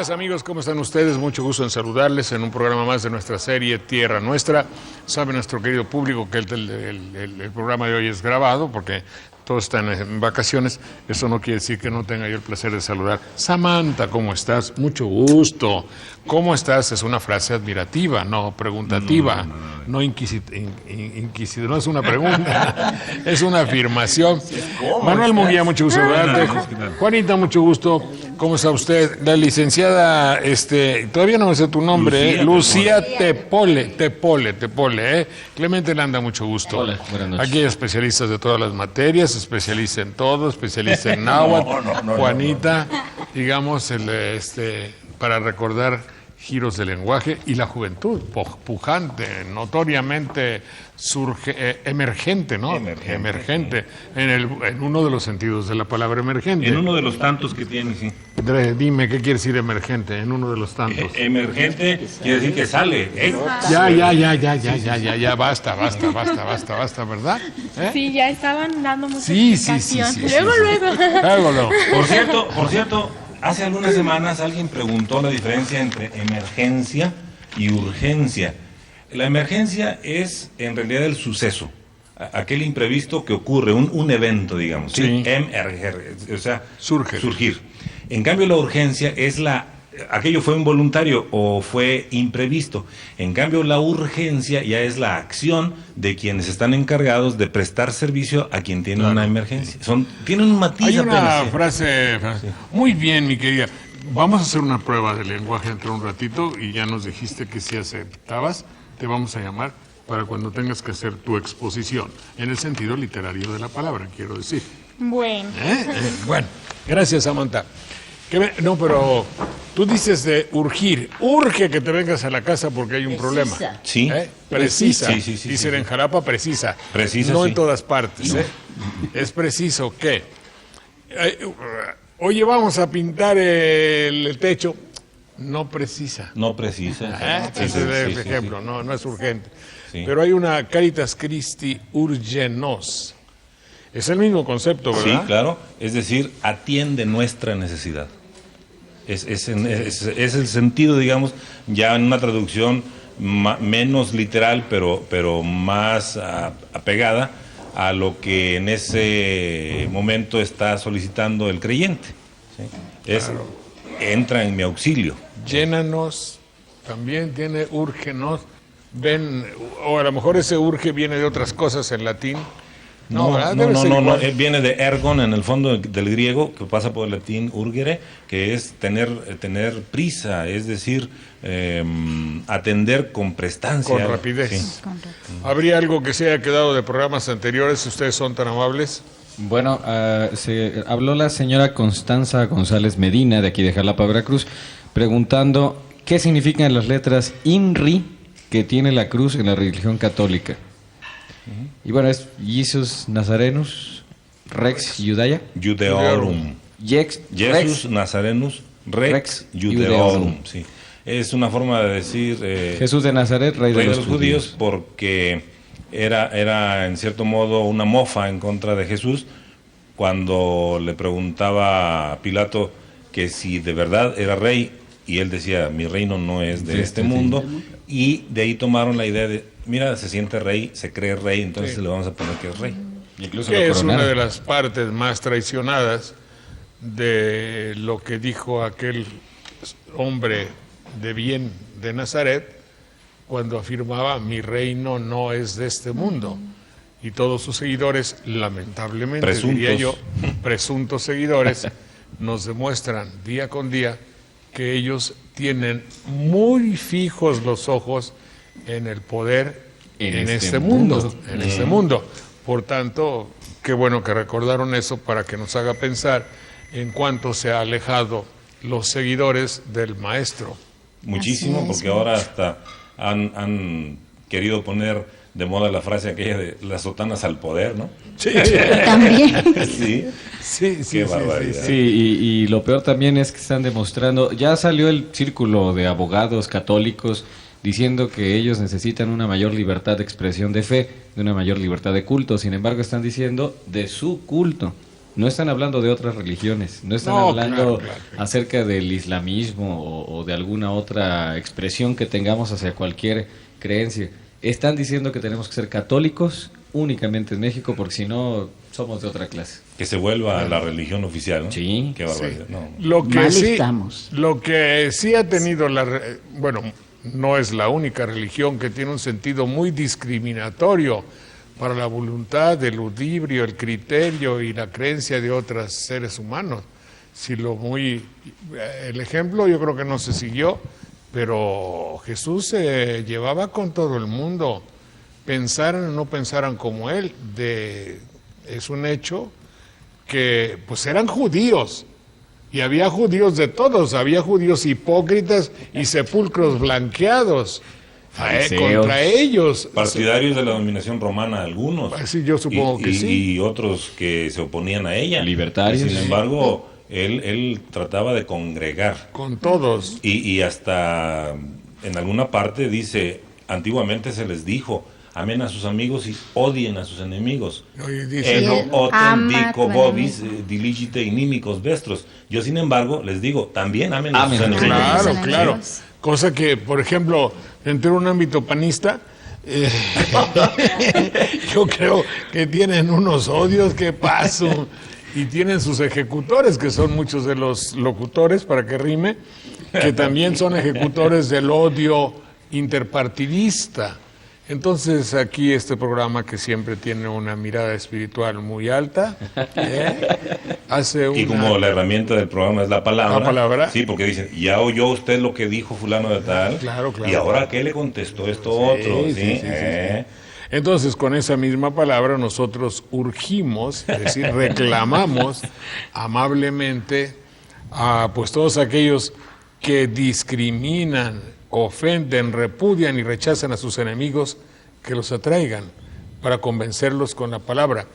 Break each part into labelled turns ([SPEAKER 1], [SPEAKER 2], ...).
[SPEAKER 1] días, amigos, ¿cómo están ustedes? Mucho gusto en saludarles en un programa más de nuestra serie Tierra Nuestra. Sabe nuestro querido público que el programa de hoy es grabado porque todos están en vacaciones. Eso no quiere decir que no tenga yo el placer de saludar. Samantha, ¿cómo estás? Mucho gusto. ¿Cómo estás? Es una frase admirativa, no preguntativa, no inquisidora, no es una pregunta, es una afirmación. Manuel Munguía, mucho gusto saludarte. Juanita, mucho gusto. ¿Cómo está usted? La licenciada, todavía no me sé tu nombre, Lucía Tepole. Clemente Landa, mucho gusto.
[SPEAKER 2] Hola, buenas noches.
[SPEAKER 1] Aquí hay especialistas de todas las materias, especialista en todo, especialista en náhuatl. Juanita, digamos, para recordar giros del lenguaje y la juventud, pujante, notoriamente emergente, ¿no? Emergente, en uno de los sentidos de la palabra emergente.
[SPEAKER 2] En uno de los tantos que tiene, sí.
[SPEAKER 1] Dime, ¿qué quiere decir emergente? En uno de los tantos.
[SPEAKER 2] Emergente quiere decir que sale.
[SPEAKER 1] Ya, basta, ¿verdad?
[SPEAKER 3] Sí, ya estaban dando mucha
[SPEAKER 1] Sí.
[SPEAKER 3] explicación. Luego.
[SPEAKER 2] Por cierto, hace algunas semanas alguien preguntó la diferencia entre emergencia y urgencia. La emergencia es en realidad el suceso, aquel imprevisto que ocurre, un evento, digamos.
[SPEAKER 1] Sí.
[SPEAKER 2] O sea,
[SPEAKER 1] surgir.
[SPEAKER 2] En cambio, la urgencia es aquello fue involuntario o fue imprevisto. En cambio, la urgencia ya es la acción de quienes están encargados de prestar servicio a quien tiene una emergencia. Tienen un matiz.
[SPEAKER 1] Hay una
[SPEAKER 2] apenas,
[SPEAKER 1] frase. Muy bien, mi querida. Vamos a hacer una prueba de lenguaje dentro de un ratito y ya nos dijiste que si aceptabas, te vamos a llamar para cuando tengas que hacer tu exposición, en el sentido literario de la palabra, quiero decir.
[SPEAKER 3] Bueno.
[SPEAKER 1] Bueno, gracias, Samantha. Pero tú dices de urgir. Urge que te vengas a la casa porque hay un problema.
[SPEAKER 2] Sí.
[SPEAKER 1] Precisa.
[SPEAKER 2] Sí.
[SPEAKER 1] Dicen en Jalapa, precisa.
[SPEAKER 2] Precisa,
[SPEAKER 1] no
[SPEAKER 2] sí.
[SPEAKER 1] en todas partes.
[SPEAKER 2] No.
[SPEAKER 1] Es preciso que... oye, vamos a pintar el techo. No precisa.
[SPEAKER 2] No precisa.
[SPEAKER 1] Ese es el ejemplo, no es urgente.
[SPEAKER 2] Sí.
[SPEAKER 1] Pero hay una Caritas Christi Urgenos. Es el mismo concepto, ¿verdad?
[SPEAKER 2] Sí, claro. Es decir, atiende nuestra necesidad. Es el sentido, digamos, ya en una traducción menos literal, pero más apegada a lo que en ese momento está solicitando el creyente. ¿Sí?
[SPEAKER 1] Claro.
[SPEAKER 2] Entra en mi auxilio.
[SPEAKER 1] Llénanos, también tiene úrgenos. Ven, o a lo mejor ese urge viene de otras cosas en latín.
[SPEAKER 2] No, viene de ergon, en el fondo del griego, que pasa por el latín urgere, que es tener prisa, es decir, atender con prestancia.
[SPEAKER 1] Con rapidez.
[SPEAKER 2] Sí.
[SPEAKER 1] ¿Habría algo que se haya quedado de programas anteriores, si ustedes son tan amables?
[SPEAKER 4] Bueno, habló la señora Constanza González Medina, de aquí de Jalapa, Veracruz, preguntando qué significan las letras INRI que tiene la cruz en la religión católica. Y bueno, es Jesus Nazarenus Rex
[SPEAKER 2] Judeorum.
[SPEAKER 4] Jesus
[SPEAKER 2] Rex, Nazarenus Rex Judeorum. Sí. Es una forma de decir
[SPEAKER 4] Jesús de Nazaret, rey de los
[SPEAKER 2] judíos, porque era en cierto modo una mofa en contra de Jesús cuando le preguntaba a Pilato que si de verdad era rey, y él decía, mi reino no es de este mundo, y de ahí tomaron la idea de, mira, se siente rey, se cree rey, entonces le vamos a poner que es rey.
[SPEAKER 4] Incluso
[SPEAKER 1] Que es una de las partes más traicionadas de lo que dijo aquel hombre de bien de Nazaret cuando afirmaba, mi reino no es de este mundo. Y todos sus seguidores, lamentablemente, diría yo, presuntos seguidores, nos demuestran día con día que ellos tienen muy fijos los ojos en el poder en este mundo. Por tanto, qué bueno que recordaron eso para que nos haga pensar en cuánto se ha alejado los seguidores del maestro.
[SPEAKER 2] Muchísimo, porque ahora hasta han querido poner de moda la frase aquella de las sotanas al poder, ¿no?
[SPEAKER 1] Sí.
[SPEAKER 2] También. Sí. Qué barbaridad.
[SPEAKER 4] Sí, y lo peor también es que están demostrando, ya salió el círculo de abogados católicos diciendo que ellos necesitan una mayor libertad de expresión de fe, de una mayor libertad de culto. Sin embargo, están diciendo de su culto. No están hablando de otras religiones, no están
[SPEAKER 1] No,
[SPEAKER 4] hablando
[SPEAKER 1] claro.
[SPEAKER 4] acerca del islamismo o de alguna otra expresión que tengamos hacia cualquier creencia. Están diciendo que tenemos que ser católicos únicamente en México porque si no somos de otra clase.
[SPEAKER 2] Que se vuelva la religión oficial, ¿no?
[SPEAKER 4] Sí.
[SPEAKER 2] Qué barbaridad. No.
[SPEAKER 1] Lo que sí ha tenido bueno, no es la única religión que tiene un sentido muy discriminatorio para la voluntad, el ludibrio, el criterio y la creencia de otros seres humanos. El ejemplo yo creo que no se siguió, pero Jesús se llevaba con todo el mundo, pensaran o no pensaran como él. Es un hecho que pues eran judíos, y había judíos de todos, había judíos hipócritas y sepulcros blanqueados. Contra ellos.
[SPEAKER 2] Partidarios de la dominación romana, algunos.
[SPEAKER 1] Sí, yo supongo que sí.
[SPEAKER 2] Y otros que se oponían a ella.
[SPEAKER 4] Libertarios.
[SPEAKER 2] Sin embargo, él trataba de congregar.
[SPEAKER 1] Con todos.
[SPEAKER 2] Y hasta en alguna parte dice, antiguamente se les dijo, amen a sus amigos y odien a sus enemigos. Ego otem dico vobis diligite inimicos vestros. Yo, sin embargo, les digo, también amen a sus enemigos.
[SPEAKER 1] Claro. Cosa que, por ejemplo, dentro de un ámbito panista, yo creo que tienen unos odios que paso, y tienen sus ejecutores, que son muchos de los locutores, para que rime, que también son ejecutores del odio interpartidista. Entonces aquí este programa, que siempre tiene una mirada espiritual muy alta, hace una...
[SPEAKER 2] Y como la herramienta del programa es la palabra.
[SPEAKER 1] La palabra.
[SPEAKER 2] Sí, porque dicen, ya oyó usted lo que dijo fulano de tal.
[SPEAKER 1] Claro.
[SPEAKER 2] Y ahora, ¿qué le contestó esto otro? Sí.
[SPEAKER 1] Entonces, con esa misma palabra nosotros urgimos, es decir, reclamamos amablemente a pues todos aquellos que discriminan, ofenden, repudian y rechazan a sus enemigos, que los atraigan para convencerlos con la palabra,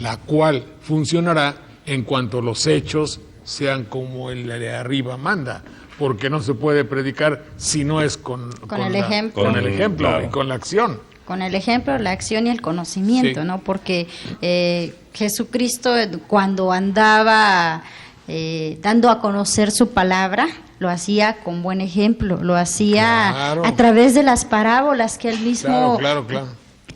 [SPEAKER 1] la cual funcionará en cuanto los hechos sean como el de arriba manda, porque no se puede predicar si no es con
[SPEAKER 5] el ejemplo.
[SPEAKER 1] Con el ejemplo,
[SPEAKER 2] Claro.
[SPEAKER 1] y con la acción.
[SPEAKER 5] Con el ejemplo, la acción y el conocimiento,
[SPEAKER 1] Sí.
[SPEAKER 5] ¿no? Porque Jesucristo, cuando andaba dando a conocer su palabra, lo hacía con buen ejemplo, lo hacía
[SPEAKER 1] Claro.
[SPEAKER 5] a través de las parábolas que él mismo
[SPEAKER 1] Claro.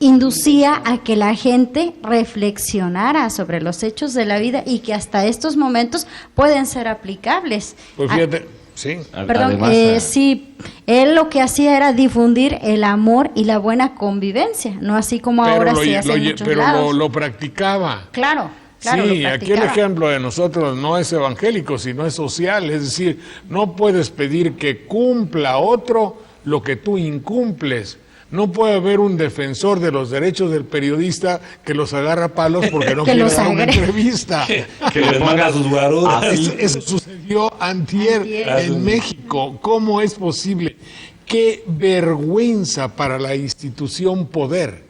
[SPEAKER 5] inducía a que la gente reflexionara sobre los hechos de la vida y que hasta estos momentos pueden ser aplicables.
[SPEAKER 1] Pues fíjate, sí.
[SPEAKER 5] Perdón,
[SPEAKER 4] Además,
[SPEAKER 5] sí, él lo que hacía era difundir el amor y la buena convivencia, no así como ahora se hace en muchos lados.
[SPEAKER 1] Lo practicaba.
[SPEAKER 5] Claro,
[SPEAKER 1] Sí,
[SPEAKER 5] lo
[SPEAKER 1] aquí el
[SPEAKER 5] practicaba.
[SPEAKER 1] ejemplo de nosotros no es evangélico, sino es social. Es decir, no puedes pedir que cumpla otro lo que tú incumples. No puede haber un defensor de los derechos del periodista que los agarra a palos porque no
[SPEAKER 5] Que
[SPEAKER 1] quiere
[SPEAKER 5] los
[SPEAKER 1] dar una
[SPEAKER 5] agrede.
[SPEAKER 1] entrevista.
[SPEAKER 2] Que les manda sus guaruras.
[SPEAKER 1] Eso sucedió antier en México. ¿Cómo es posible? Qué vergüenza para la institución poder.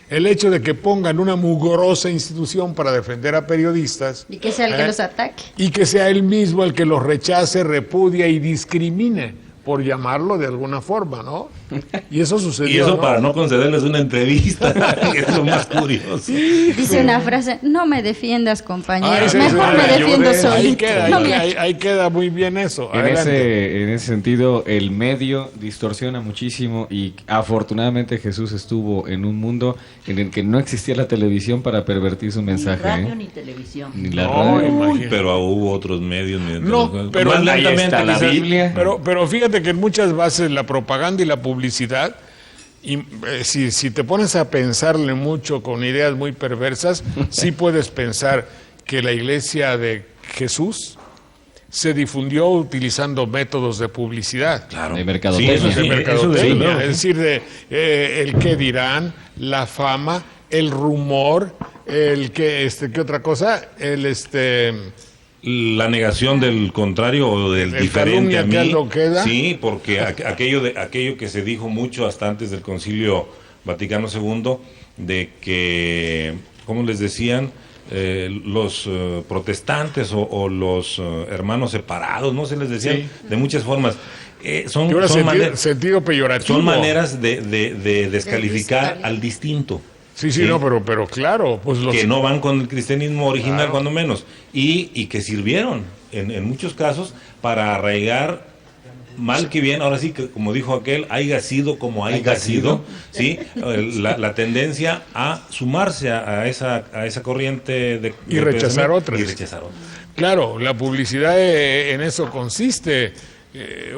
[SPEAKER 1] El hecho de que pongan una mugrosa institución para defender a periodistas.
[SPEAKER 5] Y que sea el que los ataque.
[SPEAKER 1] Y que sea él mismo el que los rechace, repudia y discrimine, por llamarlo de alguna forma, ¿no? Y eso sucedió.
[SPEAKER 2] Y eso
[SPEAKER 1] ¿no?
[SPEAKER 2] para no concederles una entrevista, que es lo más curioso.
[SPEAKER 5] Dice una frase, no me defiendas, compañero,
[SPEAKER 1] Ay, sí,
[SPEAKER 5] mejor
[SPEAKER 1] sí,
[SPEAKER 5] me
[SPEAKER 1] ayude.
[SPEAKER 5] defiendo
[SPEAKER 1] Ahí
[SPEAKER 5] solito.
[SPEAKER 1] queda,
[SPEAKER 5] No
[SPEAKER 1] ahí,
[SPEAKER 5] me-
[SPEAKER 1] ahí queda muy bien eso. Adelante.
[SPEAKER 4] En ese sentido, el medio distorsiona muchísimo y afortunadamente Jesús estuvo en un mundo en el que no existía la televisión para pervertir su mensaje.
[SPEAKER 6] Ni radio
[SPEAKER 4] ¿eh?
[SPEAKER 6] ni televisión.
[SPEAKER 4] Ni la
[SPEAKER 1] No,
[SPEAKER 4] radio.
[SPEAKER 1] imagínate.
[SPEAKER 2] Pero hubo otros medios.
[SPEAKER 1] No, pero
[SPEAKER 2] más
[SPEAKER 1] ahí
[SPEAKER 2] lentamente,
[SPEAKER 4] está la
[SPEAKER 2] quizás.
[SPEAKER 4] Biblia.
[SPEAKER 1] Pero fíjate que en muchas bases la propaganda y la publicidad, y si te pones a pensarle mucho con ideas muy perversas, sí puedes pensar que la iglesia de Jesús se difundió utilizando métodos de publicidad.
[SPEAKER 2] Claro.
[SPEAKER 4] De mercadotecnia.
[SPEAKER 2] Sí, eso
[SPEAKER 1] De
[SPEAKER 2] sí,
[SPEAKER 1] mercadotecnia,
[SPEAKER 2] eso desde luego.
[SPEAKER 1] es decir, el qué dirán, la fama, el rumor, el que ¿qué otra cosa?
[SPEAKER 2] La negación del contrario o del
[SPEAKER 1] El
[SPEAKER 2] diferente a
[SPEAKER 1] calumnia
[SPEAKER 2] mí.
[SPEAKER 1] que lo queda.
[SPEAKER 2] Sí, porque aquello que se dijo mucho hasta antes del Concilio Vaticano II, de que, ¿cómo les decían? Los protestantes o los hermanos separados, ¿no? Se les decía
[SPEAKER 1] Sí.
[SPEAKER 2] de muchas formas. Son
[SPEAKER 1] Que ahora
[SPEAKER 2] maneras
[SPEAKER 1] sentido peyorativo.
[SPEAKER 2] son maneras de descalificar al distinto.
[SPEAKER 1] Sí, no, pero claro, pues
[SPEAKER 2] que no van con el cristianismo original,
[SPEAKER 1] Claro.
[SPEAKER 2] cuando menos, y que sirvieron en muchos casos para arraigar mal que bien, ahora sí que como dijo aquel, haya sido como haya sido, ¿sí? La tendencia a sumarse a esa corriente
[SPEAKER 1] Y rechazar
[SPEAKER 2] pensamiento
[SPEAKER 1] otras.
[SPEAKER 2] y rechazar otras.
[SPEAKER 1] Claro, la publicidad en eso consiste,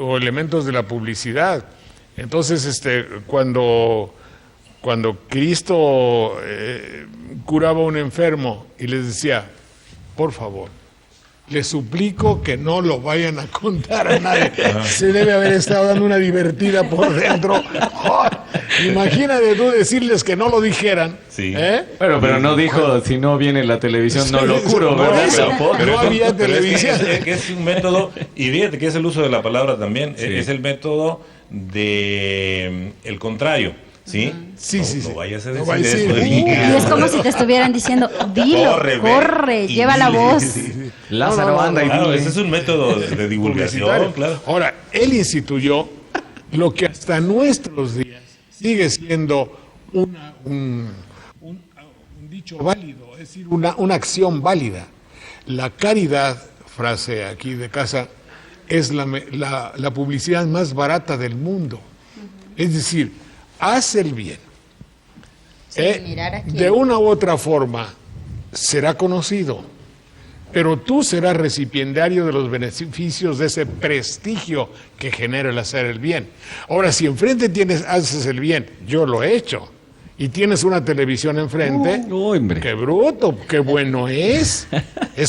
[SPEAKER 1] o elementos de la publicidad. Entonces, cuando Cristo curaba a un enfermo y les decía, por favor, les suplico que no lo vayan a contar a nadie. Se debe haber estado dando una divertida por dentro. ¡Oh! Imagínate tú decirles que no lo dijeran.
[SPEAKER 2] Sí.
[SPEAKER 4] Pero no dijo, si no viene la televisión, no lo curo,
[SPEAKER 1] No,
[SPEAKER 4] ¿verdad?
[SPEAKER 1] eso,
[SPEAKER 4] Pero
[SPEAKER 1] no había
[SPEAKER 2] Pero
[SPEAKER 1] televisión.
[SPEAKER 2] que es un método, y fíjate que es el uso de la palabra también,
[SPEAKER 4] Sí.
[SPEAKER 2] es el método de el contrario, ¿sí?
[SPEAKER 1] Sí,
[SPEAKER 2] no,
[SPEAKER 1] sí,
[SPEAKER 2] no
[SPEAKER 1] sí.
[SPEAKER 2] vayas a
[SPEAKER 1] No
[SPEAKER 2] decir
[SPEAKER 1] vayas a
[SPEAKER 2] eso.
[SPEAKER 1] decir.
[SPEAKER 5] Y es como si te estuvieran diciendo, dilo,
[SPEAKER 2] Corre, ve,
[SPEAKER 5] corre,
[SPEAKER 2] y
[SPEAKER 5] lleva la
[SPEAKER 2] dile.
[SPEAKER 5] voz.
[SPEAKER 4] Lázaro,
[SPEAKER 1] No,
[SPEAKER 4] anda y
[SPEAKER 2] Claro,
[SPEAKER 4] dile.
[SPEAKER 2] ese es un método de divulgación,
[SPEAKER 1] Publicitario.
[SPEAKER 2] claro.
[SPEAKER 1] Ahora, él instituyó lo que hasta nuestros días sigue siendo un dicho válido, es decir, una acción válida. La caridad, frase aquí de casa, es la publicidad más barata del mundo. Es decir, haz el bien.
[SPEAKER 5] Sin mirar a quién.
[SPEAKER 1] De una u otra forma será conocido, pero tú serás recipiendario de los beneficios de ese prestigio que genera el hacer el bien. Ahora, si enfrente haces el bien, yo lo he hecho, y tienes una televisión enfrente,
[SPEAKER 4] hombre.
[SPEAKER 1] qué bruto, qué bueno es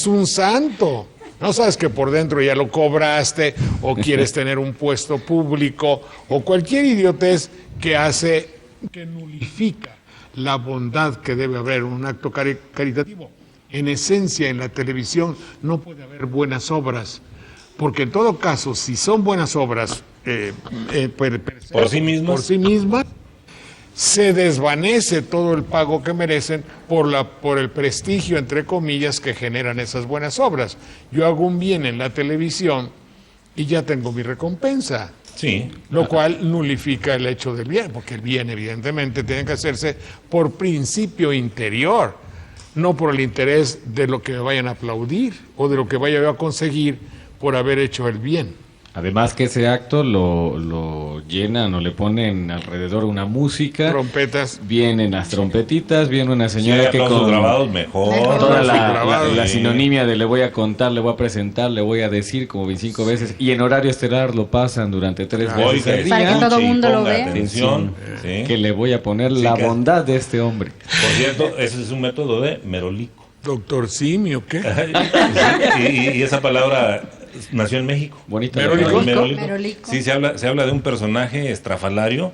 [SPEAKER 1] un santo. No sabes que por dentro ya lo cobraste, o quieres tener un puesto público, o cualquier idiotez que nulifica la bondad que debe haber en un acto caritativo. En esencia, en la televisión no puede haber buenas obras, porque en todo caso, si son buenas obras
[SPEAKER 2] Por sí mismas.
[SPEAKER 1] se desvanece todo el pago que merecen por el prestigio, entre comillas, que generan esas buenas obras. Yo hago un bien en la televisión y ya tengo mi recompensa.
[SPEAKER 2] Sí.
[SPEAKER 1] Lo cual nulifica el hecho del bien, porque el bien evidentemente tiene que hacerse por principio interior, no por el interés de lo que me vayan a aplaudir o de lo que vaya yo a conseguir por haber hecho el bien.
[SPEAKER 4] Además que ese acto lo llenan o le ponen alrededor una música.
[SPEAKER 1] Trompetas.
[SPEAKER 4] Vienen las trompetitas, viene una
[SPEAKER 2] Si hay
[SPEAKER 4] señora que
[SPEAKER 2] aplausos
[SPEAKER 4] con
[SPEAKER 2] grabados, mejor.
[SPEAKER 4] toda
[SPEAKER 1] grabados,
[SPEAKER 4] la
[SPEAKER 2] sí.
[SPEAKER 4] sinonimia de le voy a contar, le voy a presentar, le voy a decir como 25 veces. Y en horario estelar lo pasan durante 3
[SPEAKER 2] Oiga,
[SPEAKER 4] veces al
[SPEAKER 5] Para que
[SPEAKER 4] día.
[SPEAKER 5] todo
[SPEAKER 2] escuche y
[SPEAKER 5] mundo lo
[SPEAKER 2] ponga
[SPEAKER 5] vea.
[SPEAKER 2] atención, sí.
[SPEAKER 4] Que le voy a poner
[SPEAKER 2] Sí,
[SPEAKER 4] la
[SPEAKER 2] que-
[SPEAKER 4] bondad de este hombre.
[SPEAKER 2] Por cierto, ese es un método de merolico.
[SPEAKER 1] Doctor Simio, ¿qué?
[SPEAKER 2] y esa palabra nació en México.
[SPEAKER 4] Bonito.
[SPEAKER 1] Merólico.
[SPEAKER 5] Merolico.
[SPEAKER 2] Sí, se habla de un personaje estrafalario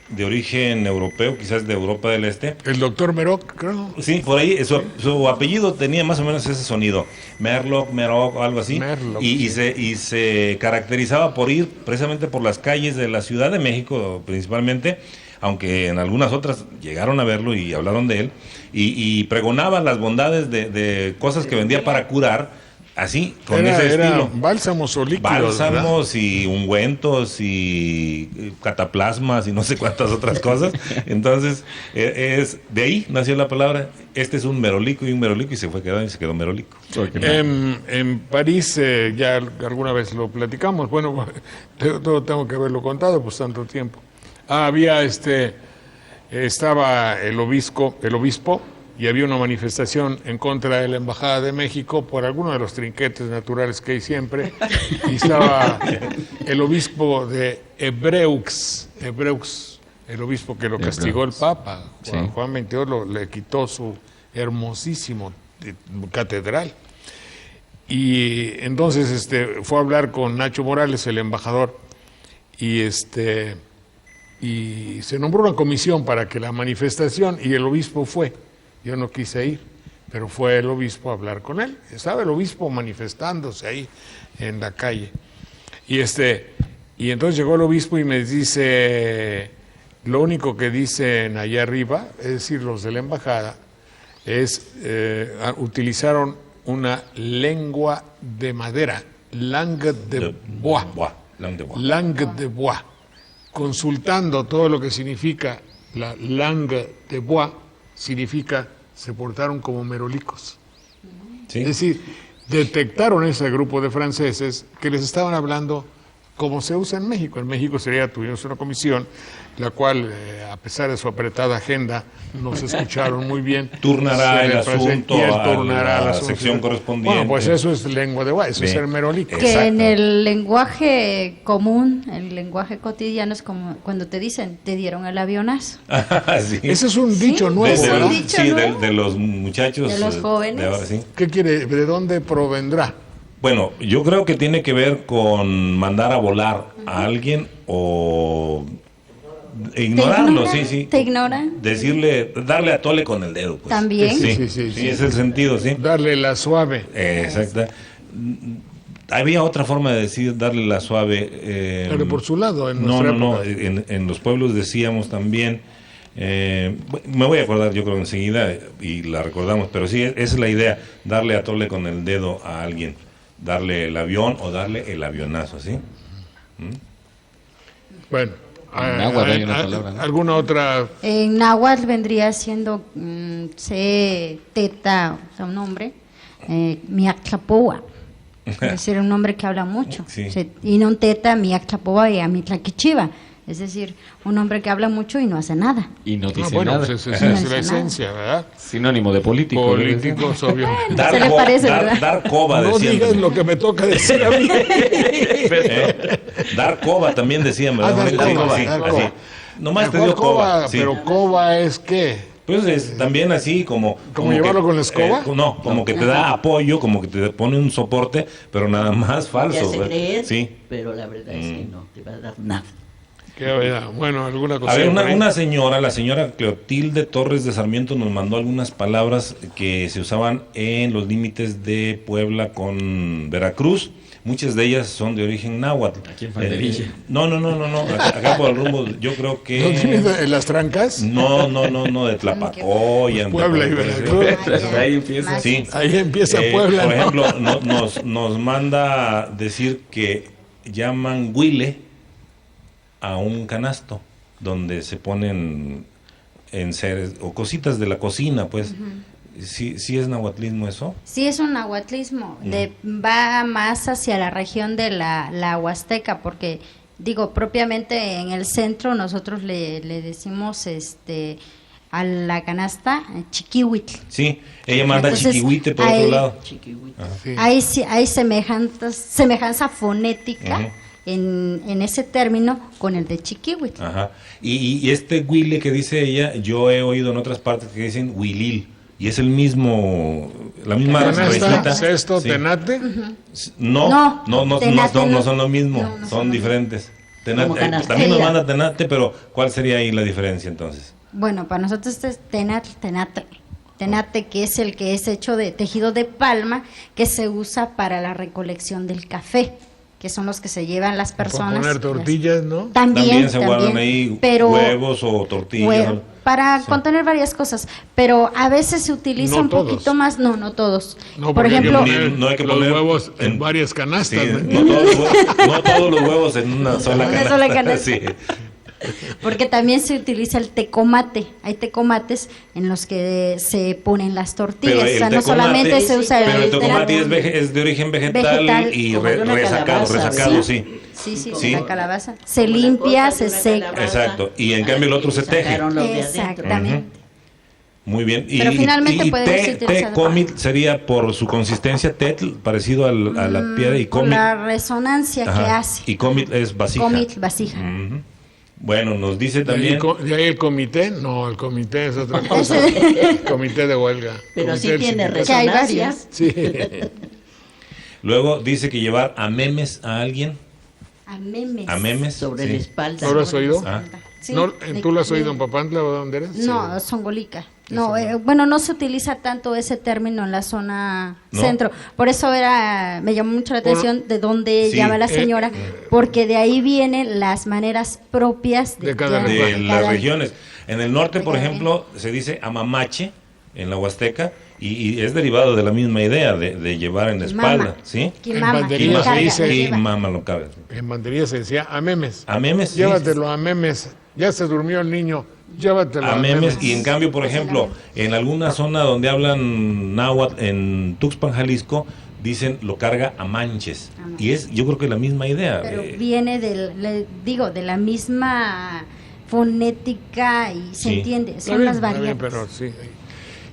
[SPEAKER 2] de origen europeo, quizás de Europa del Este.
[SPEAKER 1] El doctor Meroc, creo.
[SPEAKER 2] Sí, por ahí su apellido tenía más o menos ese sonido, Merlock, o algo así,
[SPEAKER 1] Merlock,
[SPEAKER 2] y
[SPEAKER 1] sí.
[SPEAKER 2] se caracterizaba por ir precisamente por las calles de la Ciudad de México principalmente, aunque en algunas otras llegaron a verlo y hablaron de él, y pregonaba las bondades de cosas que vendía para curar, así, con ese
[SPEAKER 1] Era
[SPEAKER 2] estilo.
[SPEAKER 1] bálsamos o líquidos, ¿verdad?
[SPEAKER 2] Bálsamos y ungüentos y cataplasmas y no sé cuántas otras cosas. Entonces, de ahí nació la palabra. Este es un merolico y se quedó merolico.
[SPEAKER 1] En París, ya alguna vez lo platicamos, bueno, todo tengo que haberlo contado, pues tanto tiempo. Estaba el obispo, y había una manifestación en contra de la Embajada de México por alguno de los trinquetes naturales que hay siempre, y estaba el obispo de Hebreux, el obispo que lo castigó el Papa,
[SPEAKER 4] Sí.
[SPEAKER 1] Juan XXII le quitó su hermosísimo catedral. Y entonces fue a hablar con Nacho Morales, el embajador, y se nombró una comisión para que la manifestación, y el obispo fue. Yo no quise ir, pero fue el obispo a hablar con él. Estaba el obispo manifestándose ahí en la calle. Y entonces llegó el obispo y me dice, lo único que dicen allá arriba, es decir, los de la embajada, utilizaron una lengua de madera, langue de bois, langue de bois, consultando todo lo que significa la langue de bois, significa se portaron como merolicos.
[SPEAKER 2] ¿Sí?
[SPEAKER 1] Es decir, detectaron ese grupo de franceses que les estaban hablando como se usa en México. En México tuvimos una comisión, la cual, a pesar de su apretada agenda, nos escucharon muy bien.
[SPEAKER 2] Turnará
[SPEAKER 1] Se
[SPEAKER 2] el
[SPEAKER 1] le
[SPEAKER 2] asunto
[SPEAKER 1] turnará
[SPEAKER 2] a
[SPEAKER 1] el
[SPEAKER 2] la
[SPEAKER 1] asunto.
[SPEAKER 2] sección correspondiente.
[SPEAKER 1] Bueno, pues eso es lengua de guay, eso es
[SPEAKER 2] Bien.
[SPEAKER 1] ser merolico.
[SPEAKER 5] Que
[SPEAKER 2] Exacto.
[SPEAKER 5] en el lenguaje común, el lenguaje cotidiano es como cuando te dicen, te dieron el avionazo.
[SPEAKER 2] Sí.
[SPEAKER 1] Ese es un dicho nuevo,
[SPEAKER 5] es un
[SPEAKER 1] ¿verdad?
[SPEAKER 5] dicho
[SPEAKER 2] Sí,
[SPEAKER 5] nuevo.
[SPEAKER 2] de los muchachos.
[SPEAKER 5] De los jóvenes.
[SPEAKER 2] De ahora, sí.
[SPEAKER 1] ¿Qué quiere? ¿De dónde provendrá?
[SPEAKER 2] Bueno, yo creo que tiene que ver con mandar a volar a alguien o ignorarlo, sí.
[SPEAKER 5] Te ignoran.
[SPEAKER 2] Decirle, darle a tole con el dedo, pues.
[SPEAKER 5] También.
[SPEAKER 2] Sí,
[SPEAKER 1] Sí,
[SPEAKER 2] es el sentido, sí.
[SPEAKER 1] Darle la suave.
[SPEAKER 2] Exacto. Había otra forma de decir darle la suave.
[SPEAKER 1] Pero por su lado, en
[SPEAKER 2] No,
[SPEAKER 1] nuestra
[SPEAKER 2] no,
[SPEAKER 1] época.
[SPEAKER 2] en los pueblos decíamos también, me voy a acordar yo creo enseguida y la recordamos, pero sí, esa es la idea, darle a tole con el dedo a alguien, darle el avión o darle el avionazo, ¿sí?
[SPEAKER 1] Bueno,
[SPEAKER 4] En náhuatl hay una palabra, ¿no?
[SPEAKER 1] ¿alguna otra?
[SPEAKER 5] En náhuatl vendría siendo teta, o sea, un nombre, miactlapoa. Es decir, un hombre que habla mucho.
[SPEAKER 2] Sí.
[SPEAKER 5] Y no teta, miactlapoa y amitlaquichiva. Es decir, un hombre que habla mucho y no hace nada.
[SPEAKER 4] Y no dice
[SPEAKER 1] Bueno,
[SPEAKER 4] nada.
[SPEAKER 1] pues esa
[SPEAKER 5] No
[SPEAKER 1] es
[SPEAKER 5] dice
[SPEAKER 1] la
[SPEAKER 5] nada.
[SPEAKER 1] esencia, ¿verdad?
[SPEAKER 4] Sinónimo de político.
[SPEAKER 1] Políticos, obvio.
[SPEAKER 5] Se le parece, ¿verdad?
[SPEAKER 2] Dar coba,
[SPEAKER 1] No
[SPEAKER 2] decían.
[SPEAKER 1] digas lo que me toca decir a mí.
[SPEAKER 2] Dar coba también decían, ¿verdad?
[SPEAKER 1] Dar
[SPEAKER 2] Sí,
[SPEAKER 1] coba,
[SPEAKER 2] sí,
[SPEAKER 1] dar
[SPEAKER 2] así.
[SPEAKER 1] coba.
[SPEAKER 2] Nomás te
[SPEAKER 1] Mejor
[SPEAKER 2] dio coba. Sí.
[SPEAKER 1] Pero coba es qué.
[SPEAKER 2] Pues es también así como...
[SPEAKER 1] ¿Como llevarlo con la escoba?
[SPEAKER 2] No, como que te da apoyo, como que te pone un soporte, pero nada más
[SPEAKER 6] Ya
[SPEAKER 2] falso.
[SPEAKER 6] se
[SPEAKER 2] ¿verdad?
[SPEAKER 6] creer,
[SPEAKER 2] Sí.
[SPEAKER 6] pero la verdad es que no te va a dar nada.
[SPEAKER 1] Qué verdad. Bueno, alguna cosa.
[SPEAKER 2] A ver, una señora, la señora Cleotilde Torres de Sarmiento nos mandó algunas palabras que se usaban en los límites de Puebla con Veracruz. Muchas de ellas son de origen náhuatl.
[SPEAKER 4] Aquí en Falderilla.
[SPEAKER 2] No. Acá por el rumbo, yo creo
[SPEAKER 1] ¿No
[SPEAKER 2] que...
[SPEAKER 1] tienes en las trancas?
[SPEAKER 2] No, de Tlapacoya.
[SPEAKER 1] Puebla y Veracruz.
[SPEAKER 4] Pues ahí empieza.
[SPEAKER 2] Sí.
[SPEAKER 1] Ahí empieza Puebla.
[SPEAKER 2] Por
[SPEAKER 1] ¿no?
[SPEAKER 2] ejemplo, nos manda decir que llaman huile a un canasto donde se ponen enseres o cositas de la cocina, pues. ¿Sí es nahuatlismo eso?
[SPEAKER 5] Sí, es un nahuatlismo. Va más hacia la región de la Huasteca, porque, digo, propiamente en el centro nosotros le decimos a la canasta chiquihuitl.
[SPEAKER 2] Sí, ella manda
[SPEAKER 5] Entonces,
[SPEAKER 2] chiquihuite por
[SPEAKER 5] ahí-
[SPEAKER 2] otro lado.
[SPEAKER 6] Chiquihuita.
[SPEAKER 1] Sí.
[SPEAKER 5] Hay semejanza fonética
[SPEAKER 2] Ujú.
[SPEAKER 5] en ese término con el de chiquihuitl.
[SPEAKER 2] Ajá. Y este huile que dice ella, yo he oído en otras partes que dicen huilil. Y es el mismo, la misma
[SPEAKER 1] Canasta,
[SPEAKER 2] raicita.
[SPEAKER 1] cesto,
[SPEAKER 2] Sí.
[SPEAKER 1] tenate.
[SPEAKER 5] No, tenate
[SPEAKER 2] No
[SPEAKER 5] no.
[SPEAKER 2] son lo mismo,
[SPEAKER 5] No, no
[SPEAKER 2] son diferentes. Tenate,
[SPEAKER 6] Como canasta.
[SPEAKER 2] también nos
[SPEAKER 5] Mira.
[SPEAKER 2] manda tenate, pero ¿cuál sería ahí la diferencia entonces?
[SPEAKER 5] Bueno, para nosotros este es tenate, que es el que es hecho de tejido de palma, que se usa para la recolección del café, que son los que se llevan las
[SPEAKER 1] Para
[SPEAKER 5] personas.
[SPEAKER 1] poner tortillas, ¿no?
[SPEAKER 5] También
[SPEAKER 2] se guardan ahí
[SPEAKER 5] pero
[SPEAKER 2] huevos o tortillas.
[SPEAKER 5] hue- para contener varias cosas, pero a veces se utiliza
[SPEAKER 1] No
[SPEAKER 5] un
[SPEAKER 1] todos.
[SPEAKER 5] poquito más, no todos.
[SPEAKER 1] No,
[SPEAKER 5] Por
[SPEAKER 1] porque
[SPEAKER 5] ejemplo,
[SPEAKER 1] hay que poner
[SPEAKER 2] no hay que
[SPEAKER 1] los
[SPEAKER 2] poner
[SPEAKER 1] huevos en
[SPEAKER 2] en-
[SPEAKER 1] varias
[SPEAKER 2] Sí,
[SPEAKER 1] canastas.
[SPEAKER 2] no todos los huevos en una sola
[SPEAKER 5] Una
[SPEAKER 2] canasta.
[SPEAKER 5] sola canasta.
[SPEAKER 2] Sí.
[SPEAKER 5] porque también se utiliza el tecomate. Hay tecomates en los que se ponen las tortillas.
[SPEAKER 2] Pero
[SPEAKER 5] O sea,
[SPEAKER 2] el
[SPEAKER 5] no
[SPEAKER 2] tecomate-
[SPEAKER 5] solamente se usa
[SPEAKER 2] Pero el tecomate
[SPEAKER 5] tenate.
[SPEAKER 2] es de origen vegetal,
[SPEAKER 5] Vegetal,
[SPEAKER 2] y
[SPEAKER 6] como de una
[SPEAKER 2] resacado,
[SPEAKER 6] calabaza,
[SPEAKER 2] sí.
[SPEAKER 5] Sí,
[SPEAKER 2] Sí.
[SPEAKER 5] la calabaza. Se limpia, se
[SPEAKER 6] Una
[SPEAKER 5] seca.
[SPEAKER 6] calabaza.
[SPEAKER 2] Exacto. Y en cambio el otro se teje.
[SPEAKER 6] Sacaron los de adentro.
[SPEAKER 5] Exactamente.
[SPEAKER 2] Muy bien.
[SPEAKER 5] Pero finalmente puede ser
[SPEAKER 2] té
[SPEAKER 5] utilizado.
[SPEAKER 2] comit sería por su consistencia tetl, parecido a la piedra, y
[SPEAKER 5] Por
[SPEAKER 2] comit.
[SPEAKER 5] la resonancia que
[SPEAKER 2] Ajá,
[SPEAKER 5] hace.
[SPEAKER 2] y comit es vasija.
[SPEAKER 5] Comit, vasija.
[SPEAKER 2] Ujú. Bueno, nos dice
[SPEAKER 1] De ahí,
[SPEAKER 2] también...
[SPEAKER 1] de ahí el comité, no, el comité es otra cosa. Comité de huelga.
[SPEAKER 6] Pero
[SPEAKER 1] Comité
[SPEAKER 6] sí
[SPEAKER 1] del
[SPEAKER 6] tiene
[SPEAKER 1] sindicato.
[SPEAKER 5] Que hay
[SPEAKER 6] resonancia.
[SPEAKER 5] varios.
[SPEAKER 1] Sí.
[SPEAKER 2] Luego dice que llevar a memes a alguien.
[SPEAKER 5] A memes.
[SPEAKER 2] A memes.
[SPEAKER 6] Sobre
[SPEAKER 2] sí.
[SPEAKER 6] la espalda.
[SPEAKER 1] ¿No lo has oído?
[SPEAKER 2] Ah.
[SPEAKER 5] Sí,
[SPEAKER 1] No,
[SPEAKER 5] de-
[SPEAKER 1] ¿Tú lo has oído
[SPEAKER 5] de-
[SPEAKER 1] en Papantla o dónde eres?
[SPEAKER 5] No, Songolica. No, bueno, no se utiliza tanto ese término en la zona
[SPEAKER 2] ¿No?
[SPEAKER 5] centro. Por eso me llamó mucho la atención de dónde
[SPEAKER 2] Sí,
[SPEAKER 5] llama la señora, porque de ahí vienen las maneras propias
[SPEAKER 1] De cada
[SPEAKER 5] de
[SPEAKER 1] lugar.
[SPEAKER 2] De las
[SPEAKER 5] cada-
[SPEAKER 2] regiones. En el norte, por
[SPEAKER 5] de cada
[SPEAKER 2] ejemplo, se dice amamache en la Huasteca y es derivado de la misma idea de llevar en la espalda,
[SPEAKER 5] Mama.
[SPEAKER 2] ¿sí?
[SPEAKER 5] Que
[SPEAKER 1] En
[SPEAKER 5] mama,
[SPEAKER 1] bandería
[SPEAKER 5] que
[SPEAKER 1] se
[SPEAKER 5] carga,
[SPEAKER 1] dice-
[SPEAKER 2] Y
[SPEAKER 5] lleva.
[SPEAKER 2] mama lo cabe.
[SPEAKER 1] En bandería se decía a memes.
[SPEAKER 2] A memes, sí.
[SPEAKER 1] Llévatelo a memes. Ya se durmió el niño. Llévatelo
[SPEAKER 2] a memes. Y en cambio, por ejemplo, en alguna zona donde hablan náhuatl, en Tuxpan, Jalisco, dicen lo carga a manches. Y es, yo creo que la misma idea.
[SPEAKER 5] Pero viene de la misma fonética y se
[SPEAKER 2] Sí.
[SPEAKER 5] entiende,
[SPEAKER 1] Está
[SPEAKER 5] son
[SPEAKER 1] bien,
[SPEAKER 5] las
[SPEAKER 1] está bien,
[SPEAKER 5] variantes.
[SPEAKER 1] pero sí.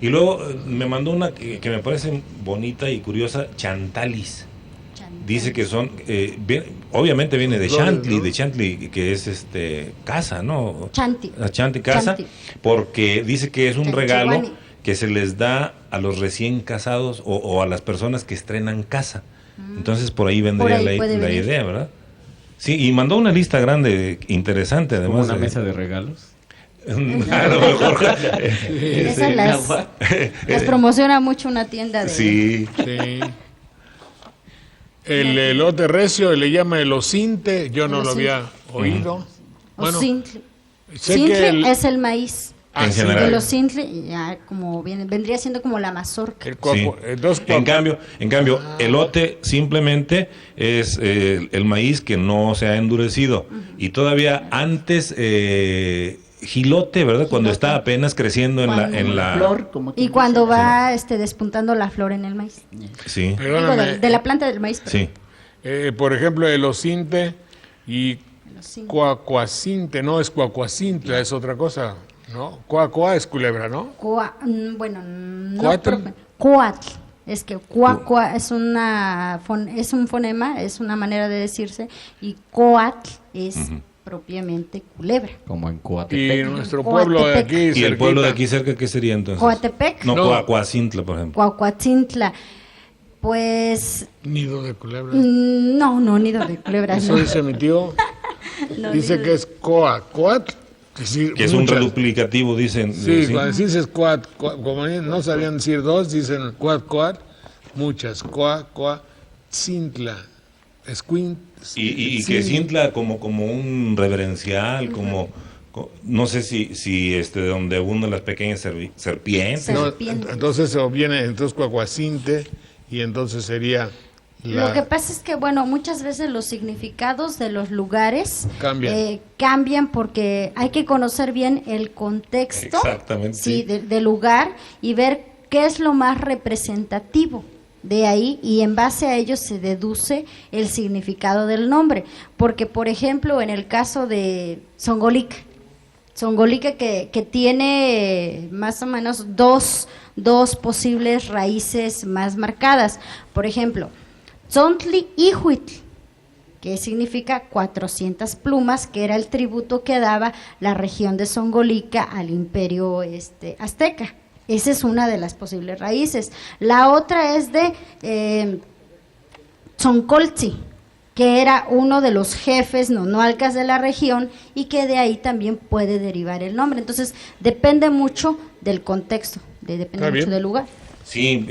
[SPEAKER 2] Y luego me mandó una que me parece bonita y curiosa, chantalis. Dice que son, obviamente viene de
[SPEAKER 1] Flores,
[SPEAKER 2] Chantli,
[SPEAKER 1] ¿no?
[SPEAKER 2] de Chantli, que es casa, ¿no?
[SPEAKER 5] Chanti.
[SPEAKER 2] Chanti casa,
[SPEAKER 5] Chanti.
[SPEAKER 2] porque dice que es un
[SPEAKER 5] Chanchihuani.
[SPEAKER 2] regalo que se les da a los recién casados o a las personas que estrenan casa. Entonces por ahí vendría
[SPEAKER 5] Por ahí puede
[SPEAKER 2] la
[SPEAKER 5] venir.
[SPEAKER 2] idea, ¿verdad? Sí, y mandó una lista grande, interesante,
[SPEAKER 4] Como
[SPEAKER 2] además.
[SPEAKER 4] una mesa de regalos.
[SPEAKER 2] A lo mejor.
[SPEAKER 5] Esas las promociona mucho una tienda de...
[SPEAKER 2] Sí.
[SPEAKER 1] Sí. El elote recio le llama el ocinte, yo no lo había oído. Bueno,
[SPEAKER 5] Ocintle.
[SPEAKER 1] sé
[SPEAKER 5] Cintle
[SPEAKER 1] que
[SPEAKER 5] es el maíz.
[SPEAKER 1] Ah,
[SPEAKER 2] En
[SPEAKER 1] sí,
[SPEAKER 2] general.
[SPEAKER 5] El ocintle ya como vendría siendo como la mazorca.
[SPEAKER 1] el
[SPEAKER 2] Sí.
[SPEAKER 1] dos
[SPEAKER 2] En cambio, elote simplemente es el maíz que no se ha endurecido. Y todavía antes, jilote, ¿verdad? Cuando
[SPEAKER 5] Jilote.
[SPEAKER 2] está apenas creciendo en la...
[SPEAKER 6] Flor, como
[SPEAKER 5] Y
[SPEAKER 6] quien
[SPEAKER 5] cuando
[SPEAKER 6] dice.
[SPEAKER 5] va despuntando la flor en el maíz.
[SPEAKER 2] Sí,
[SPEAKER 5] Digo,
[SPEAKER 1] Perdóname,
[SPEAKER 5] de la planta del maíz.
[SPEAKER 2] sí.
[SPEAKER 1] por ejemplo, el ocinte y
[SPEAKER 5] Ocintle.
[SPEAKER 1] cuacuacinte, no es cuacuacintla, es otra cosa, ¿no? Cuacua es culebra, ¿no?
[SPEAKER 5] Bueno, no
[SPEAKER 1] ¿Cuatl?
[SPEAKER 5] Cuatl. Es que cuacua es es un fonema, es una manera de decirse, y coatl es propiamente culebra.
[SPEAKER 4] Como en
[SPEAKER 1] Y
[SPEAKER 4] Coatepec.
[SPEAKER 1] nuestro pueblo de aquí,
[SPEAKER 2] ¿Y el pueblo de aquí
[SPEAKER 1] cerquita,
[SPEAKER 2] cerca qué sería entonces?
[SPEAKER 5] Coatepec,
[SPEAKER 2] No,
[SPEAKER 1] No.
[SPEAKER 2] Coacintla, por ejemplo.
[SPEAKER 5] Cuacuatzintla, pues
[SPEAKER 1] nido de culebra.
[SPEAKER 5] no, nido de culebras,
[SPEAKER 1] Eso
[SPEAKER 5] no.
[SPEAKER 1] dice mi tío.
[SPEAKER 5] No,
[SPEAKER 1] Dice
[SPEAKER 5] nido
[SPEAKER 1] que es coat,
[SPEAKER 2] Que es un reduplicativo, dicen.
[SPEAKER 1] Sí,
[SPEAKER 2] sí.
[SPEAKER 1] cuando dices cuat, como no sabían decir dos, dicen cuat, muchas, cintla, escuint.
[SPEAKER 2] Y que Cintla como un reverencial, no sé si donde abundan las pequeñas serpientes.
[SPEAKER 5] Sí.
[SPEAKER 1] No,
[SPEAKER 5] serpiente.
[SPEAKER 1] entonces eso viene, entonces cuacuacinte, y entonces sería
[SPEAKER 5] Lo que pasa es que, bueno, muchas veces los significados de los lugares
[SPEAKER 1] Cambian.
[SPEAKER 5] cambian porque hay que conocer bien el contexto,
[SPEAKER 2] Exactamente,
[SPEAKER 5] sí,
[SPEAKER 2] sí.
[SPEAKER 5] del lugar y ver qué es lo más representativo de ahí y en base a ello se deduce el significado del nombre. Porque, por ejemplo, en el caso de Zongolica que tiene más o menos dos posibles raíces más marcadas. Por ejemplo, Tzontli Ihuitl, que significa 400 plumas, que era el tributo que daba la región de Zongolica al imperio azteca. Esa es una de las posibles raíces. La otra es de Tzoncoltzi, que era uno de los jefes nonoalcas de la región y que de ahí también puede derivar el nombre. Entonces, depende mucho del contexto, depende
[SPEAKER 1] Está
[SPEAKER 5] mucho
[SPEAKER 1] bien.
[SPEAKER 5] del lugar.
[SPEAKER 2] Sí,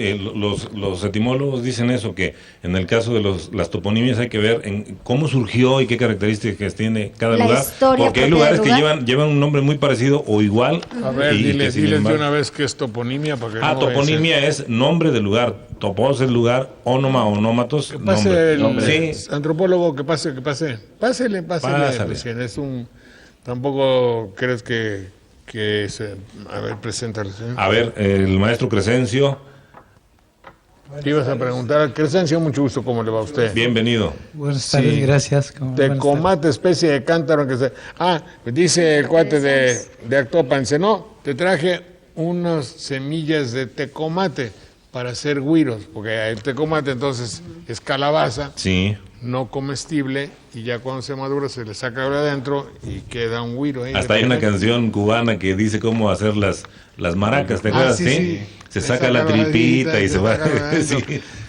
[SPEAKER 2] los etimólogos dicen eso, que en el caso de las toponimias hay que ver en cómo surgió y qué características tiene cada
[SPEAKER 5] La
[SPEAKER 2] lugar,
[SPEAKER 5] historia
[SPEAKER 2] porque hay
[SPEAKER 5] propia del
[SPEAKER 2] lugares que
[SPEAKER 5] lugar.
[SPEAKER 2] llevan un nombre muy parecido o igual.
[SPEAKER 1] A ver,
[SPEAKER 2] y que
[SPEAKER 1] diles
[SPEAKER 2] sin
[SPEAKER 1] de
[SPEAKER 2] embargo-
[SPEAKER 1] una vez qué es toponimia. Para que no vaya a
[SPEAKER 2] toponimia es nombre del lugar, topos es lugar, onoma, onómatos,
[SPEAKER 1] ser- Pase
[SPEAKER 2] nombre.
[SPEAKER 1] el
[SPEAKER 2] Nombre. Sí,
[SPEAKER 1] antropólogo, que pase. Pásele.
[SPEAKER 2] Pásale.
[SPEAKER 1] Recién. Tampoco crees que a ver, preséntale. ¿sí?
[SPEAKER 2] a ver, el maestro Crescencio,
[SPEAKER 1] Te ibas a preguntar, Crescencio, mucho gusto, ¿cómo le va a usted?
[SPEAKER 2] bienvenido.
[SPEAKER 7] Buenas tardes, gracias. ¿Cómo- buenas
[SPEAKER 1] Tecomate, especie de cántaro que se... pues dice el cuate de Actopan, dice, no, te traje unas semillas de tecomate para hacer güiros, porque el tecomate entonces es calabaza,
[SPEAKER 2] Sí,
[SPEAKER 1] no comestible, y ya cuando se madura se le saca de adentro y queda un güiro ahí.
[SPEAKER 2] hasta hay una canción cubana que dice cómo hacer las maracas, ¿te acuerdas?
[SPEAKER 1] sí.
[SPEAKER 2] Se saca la tripita y se va. Sí.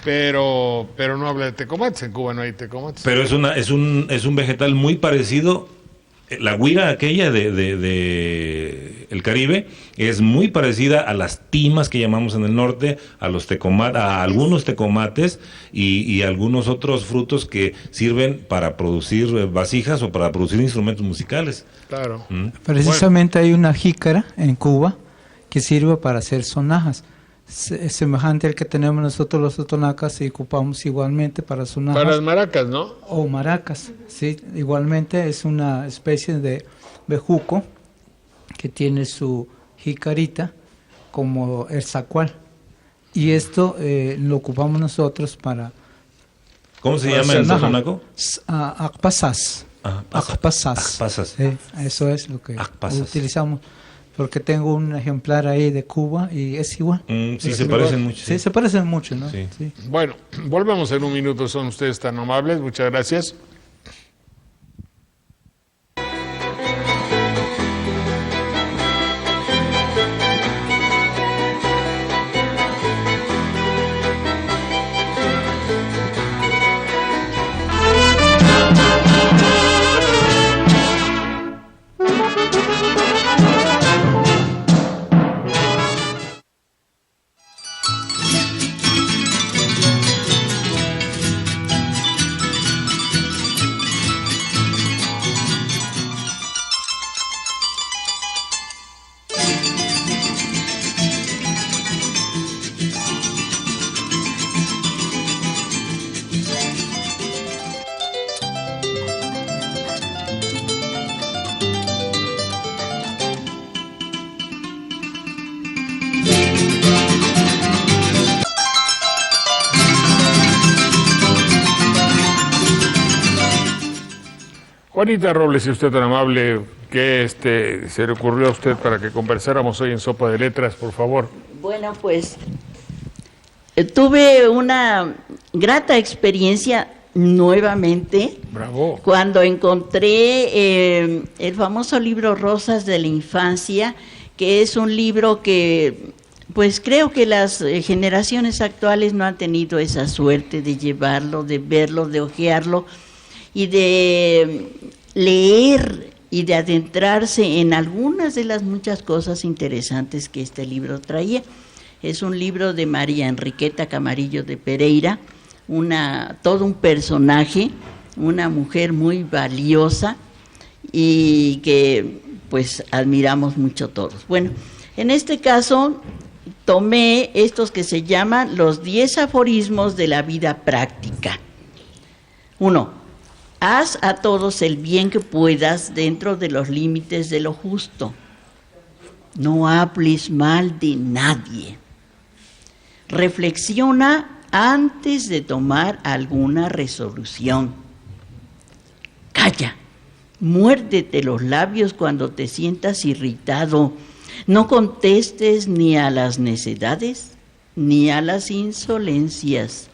[SPEAKER 1] Pero no habla de tecomates, en Cuba no hay tecomates.
[SPEAKER 2] Pero es un vegetal muy parecido. La güira aquella de el Caribe es muy parecida a las timas que llamamos en el norte, a algunos tecomates y algunos otros frutos que sirven para producir vasijas o para producir instrumentos musicales.
[SPEAKER 1] Claro.
[SPEAKER 7] Precisamente hay una jícara en Cuba que sirve para hacer sonajas. Semejante al que tenemos nosotros los totonacas y ocupamos igualmente para sonajas.
[SPEAKER 1] Para las maracas, ¿no?
[SPEAKER 7] O maracas, sí, igualmente es una especie de bejuco que tiene su jicarita como el zacual. Y esto lo ocupamos nosotros para...
[SPEAKER 2] ¿Cómo se llama el totonaco?
[SPEAKER 7] Akpasas.
[SPEAKER 2] Akpasas.
[SPEAKER 7] Eso es lo que
[SPEAKER 2] Akpasas.
[SPEAKER 7] utilizamos. Porque tengo un ejemplar ahí de Cuba y es igual.
[SPEAKER 2] Sí, se parecen mucho.
[SPEAKER 7] Sí, se parecen mucho, ¿no?
[SPEAKER 2] Sí.
[SPEAKER 7] Sí.
[SPEAKER 1] Bueno, volvemos en un minuto, son ustedes tan amables, muchas gracias. Juanita Robles, si usted tan amable, ¿qué se le ocurrió a usted para que conversáramos hoy en Sopa de Letras, por favor?
[SPEAKER 6] Bueno, pues tuve una grata experiencia nuevamente.
[SPEAKER 1] Bravo.
[SPEAKER 6] Cuando encontré el famoso libro Rosas de la Infancia, que es un libro que pues creo que las generaciones actuales no han tenido esa suerte de llevarlo, de verlo, de hojearlo y de leer y de adentrarse en algunas de las muchas cosas interesantes que este libro traía. Es un libro de María Enriqueta Camarillo de Pereira, todo un personaje, una mujer muy valiosa y que pues admiramos mucho todos. Bueno, en este caso tomé estos que se llaman los 10 aforismos de la vida práctica. 1. Haz a todos el bien que puedas dentro de los límites de lo justo. No hables mal de nadie. Reflexiona antes de tomar alguna resolución. Calla, muérdete los labios cuando te sientas irritado. No contestes ni a las necedades ni a las insolencias.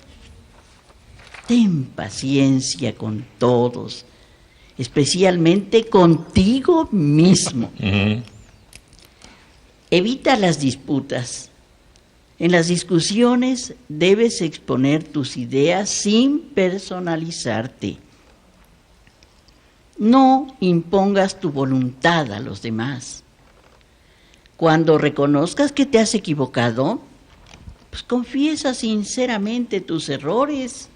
[SPEAKER 6] Ten paciencia con todos, especialmente contigo mismo. Evita las disputas. En las discusiones debes exponer tus ideas sin personalizarte. No impongas tu voluntad a los demás. Cuando reconozcas que te has equivocado, pues confiesa sinceramente tus errores.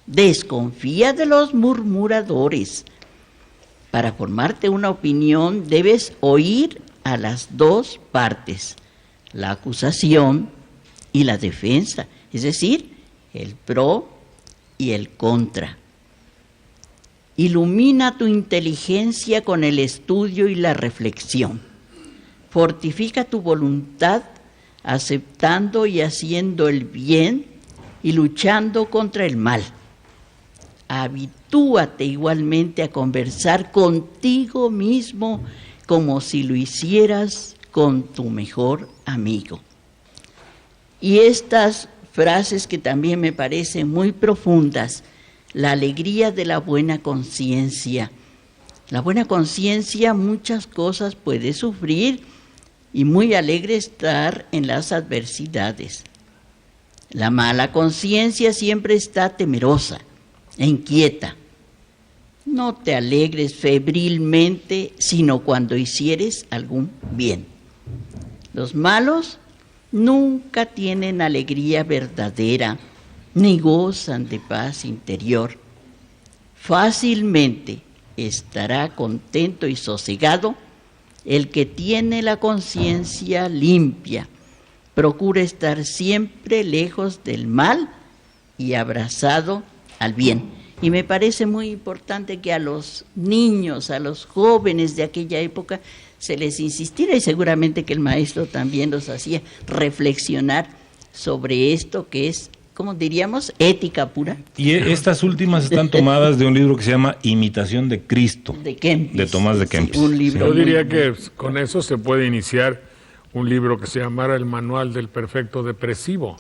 [SPEAKER 6] Desconfía de los murmuradores. Para formarte una opinión debes oír a las dos partes, la acusación y la defensa, es decir, el pro y el contra. Ilumina tu inteligencia con el estudio y la reflexión. Fortifica tu voluntad aceptando y haciendo el bien y luchando contra el mal. Habitúate igualmente a conversar contigo mismo como si lo hicieras con tu mejor amigo. Y estas frases que también me parecen muy profundas, la alegría de la buena conciencia. La buena conciencia muchas cosas puede sufrir y muy alegre estar en las adversidades. La mala conciencia siempre está temerosa e inquieta. No te alegres febrilmente, sino cuando hicieres algún bien. Los malos nunca tienen alegría verdadera, ni gozan de paz interior. Fácilmente estará contento y sosegado el que tiene la conciencia limpia. Procura estar siempre lejos del mal y abrazado al bien. Y me parece muy importante que a los niños, a los jóvenes de aquella época, se les insistiera, y seguramente que el maestro también los hacía reflexionar sobre esto que es, ¿cómo diríamos?, ética pura.
[SPEAKER 2] Y estas últimas están tomadas de un libro que se llama Imitación de Cristo,
[SPEAKER 6] De Kempis.
[SPEAKER 2] de Tomás de Kempis.
[SPEAKER 6] Sí, un libro
[SPEAKER 1] Yo
[SPEAKER 6] muy
[SPEAKER 1] diría
[SPEAKER 6] bueno.
[SPEAKER 1] que con eso se puede iniciar un libro que se llamara El Manual del Perfecto Depresivo.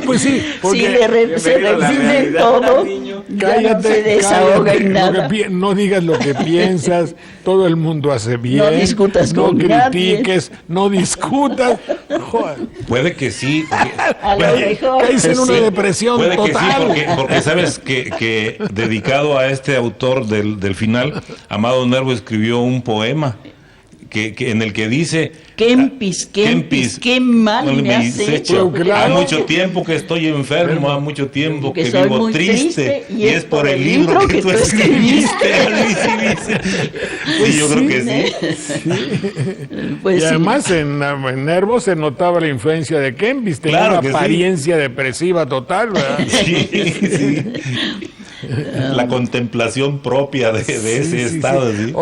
[SPEAKER 1] Pues sí, porque
[SPEAKER 6] Si se resume todo, ya no se desahoga en nada.
[SPEAKER 1] No digas lo que piensas, todo el mundo hace bien.
[SPEAKER 6] No discutas
[SPEAKER 1] no
[SPEAKER 6] con
[SPEAKER 1] critiques, no discutas. Joder,
[SPEAKER 2] Puede que sí,
[SPEAKER 6] A lo mejor.
[SPEAKER 1] caes en una
[SPEAKER 6] Sí.
[SPEAKER 1] depresión
[SPEAKER 2] puede que sí,
[SPEAKER 1] total.
[SPEAKER 2] porque sabes que dedicado a este autor del final, Amado Nervo escribió un poema que en el que dice:
[SPEAKER 6] Kempis, qué mal me has hecho.
[SPEAKER 1] Claro.
[SPEAKER 2] Ha mucho tiempo que estoy enfermo, ha mucho tiempo
[SPEAKER 6] Que
[SPEAKER 2] que
[SPEAKER 6] soy
[SPEAKER 2] vivo
[SPEAKER 6] muy
[SPEAKER 2] triste,
[SPEAKER 6] triste,
[SPEAKER 2] y es por el libro que tú escribiste. Sí, yo creo que sí.
[SPEAKER 6] Pues
[SPEAKER 1] Y
[SPEAKER 6] sí.
[SPEAKER 1] además en Nervo se notaba la influencia de Kempis, tenía
[SPEAKER 2] Claro
[SPEAKER 1] una
[SPEAKER 2] que sí.
[SPEAKER 1] apariencia depresiva total, ¿verdad?
[SPEAKER 2] Sí, sí. La contemplación propia de ese
[SPEAKER 1] Sí, sí,
[SPEAKER 2] estado,
[SPEAKER 1] sí.
[SPEAKER 2] ¿sí?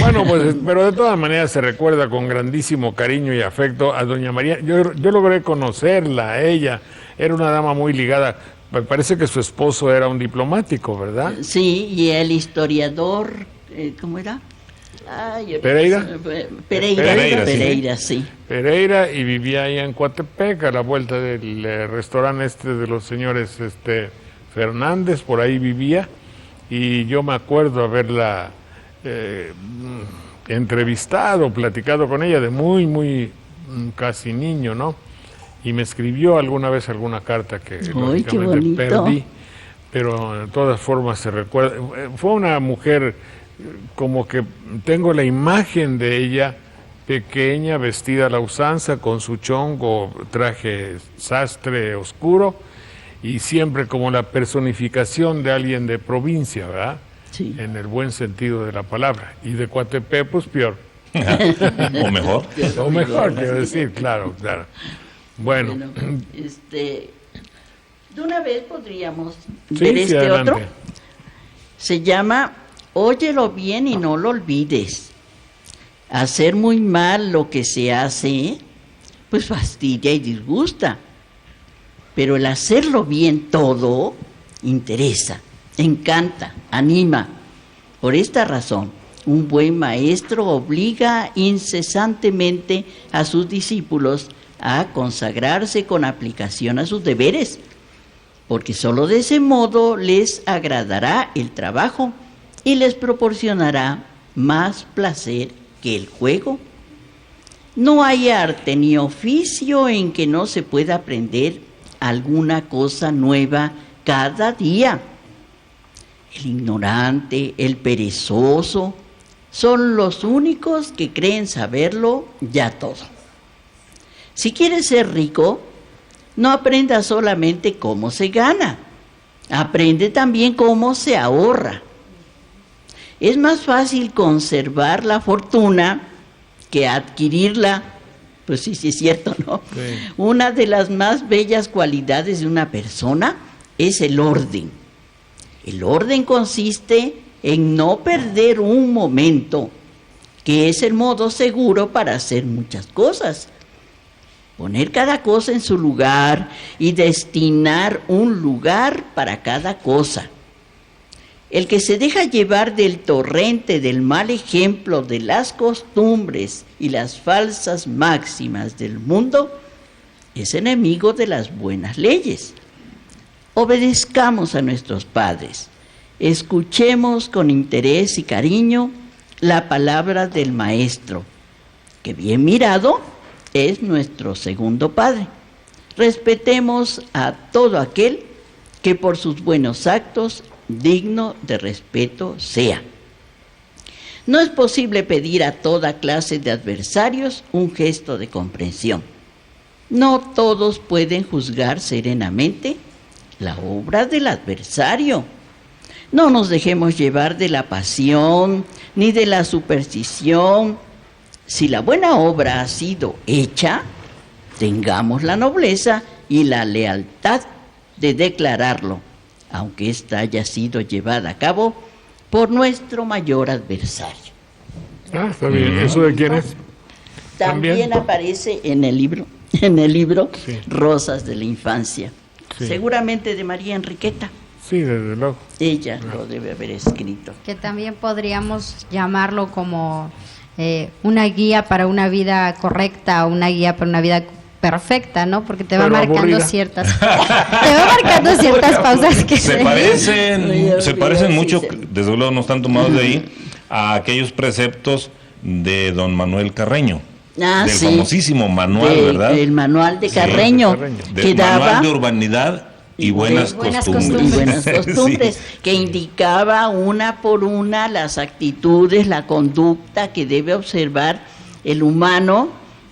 [SPEAKER 1] Bueno, pues, pero de todas maneras se recuerda con grandísimo cariño y afecto a doña María. Yo logré conocerla, a ella. Era una dama muy ligada. Me parece que su esposo era un diplomático, ¿verdad?
[SPEAKER 6] Sí, y el historiador, ¿cómo era? Ay,
[SPEAKER 1] ¿Pereira?
[SPEAKER 6] Pereira, sí.
[SPEAKER 1] Pereira, y vivía ahí en Coatepec, a la vuelta del restaurante de los señores Fernández, por ahí vivía, y yo me acuerdo haberla entrevistado, platicado con ella de muy casi niño, ¿no? Y me escribió alguna vez alguna carta que
[SPEAKER 6] qué
[SPEAKER 1] lógicamente
[SPEAKER 6] bonito.
[SPEAKER 1] perdí, pero de todas formas se recuerda. Fue una mujer como que tengo la imagen de ella pequeña, vestida a la usanza, con su chongo, traje sastre oscuro, y siempre como la personificación de alguien de provincia, ¿verdad?
[SPEAKER 6] Sí.
[SPEAKER 1] En el buen sentido de la palabra. Y de Coatepec, pues peor.
[SPEAKER 2] O mejor.
[SPEAKER 1] O mejor, quiero decir, claro. Bueno,
[SPEAKER 6] Bueno, de una vez podríamos
[SPEAKER 1] sí,
[SPEAKER 6] ver
[SPEAKER 1] sí, adelante.
[SPEAKER 6] otro. Se llama Óyelo bien y no lo olvides. Hacer muy mal lo que se hace, pues fastidia y disgusta. Pero el hacerlo bien todo interesa, encanta, anima. Por esta razón, un buen maestro obliga incesantemente a sus discípulos a consagrarse con aplicación a sus deberes, porque sólo de ese modo les agradará el trabajo y les proporcionará más placer que el juego. No hay arte ni oficio en que no se pueda aprender alguna cosa nueva cada día. El ignorante, el perezoso, son los únicos que creen saberlo ya todo. Si quieres ser rico, no aprenda solamente cómo se gana, aprende también cómo se ahorra. Es más fácil conservar la fortuna que adquirirla. Pues sí, es cierto, ¿no?
[SPEAKER 1] Sí.
[SPEAKER 6] Una de las más bellas cualidades de una persona es el orden. El orden consiste en no perder un momento, que es el modo seguro para hacer muchas cosas. Poner cada cosa en su lugar y destinar un lugar para cada cosa. El que se deja llevar del torrente del mal ejemplo de las costumbres y las falsas máximas del mundo es enemigo de las buenas leyes. Obedezcamos a nuestros padres, escuchemos con interés y cariño la palabra del maestro, que bien mirado es nuestro segundo padre. Respetemos a todo aquel que por sus buenos actos digno de respeto sea. No es posible pedir a toda clase de adversarios un gesto de comprensión. No todos pueden juzgar serenamente la obra del adversario. No nos dejemos llevar de la pasión ni de la superstición. Si la buena obra ha sido hecha, tengamos la nobleza y la lealtad de declararlo, aunque ésta haya sido llevada a cabo por nuestro mayor adversario.
[SPEAKER 1] Ah, está bien. ¿Eso de quién es?
[SPEAKER 6] También aparece en el libro,
[SPEAKER 1] Sí.
[SPEAKER 6] Rosas de la Infancia,
[SPEAKER 1] Sí.
[SPEAKER 6] seguramente de María Enriqueta.
[SPEAKER 1] Sí, desde luego.
[SPEAKER 6] Ella lo debe haber escrito.
[SPEAKER 5] Que también podríamos llamarlo como una guía para una vida correcta, una guía para una vida perfecta, ¿no? Porque te va
[SPEAKER 1] Pero
[SPEAKER 5] marcando
[SPEAKER 1] aburrida.
[SPEAKER 5] ciertas pausas que
[SPEAKER 2] Se parecen mucho, desde luego no están tomados de ahí, a aquellos preceptos de don Manuel Carreño. Del
[SPEAKER 6] Sí.
[SPEAKER 2] famosísimo manual, ¿verdad?
[SPEAKER 6] El manual de
[SPEAKER 2] Sí,
[SPEAKER 6] Carreño,
[SPEAKER 1] de Carreño.
[SPEAKER 6] que
[SPEAKER 2] Del
[SPEAKER 6] daba
[SPEAKER 2] manual de urbanidad y buenas
[SPEAKER 5] buenas
[SPEAKER 2] costumbres.
[SPEAKER 6] y buenas costumbres,
[SPEAKER 2] Sí.
[SPEAKER 6] que indicaba una por una las actitudes, la conducta que debe observar el humano,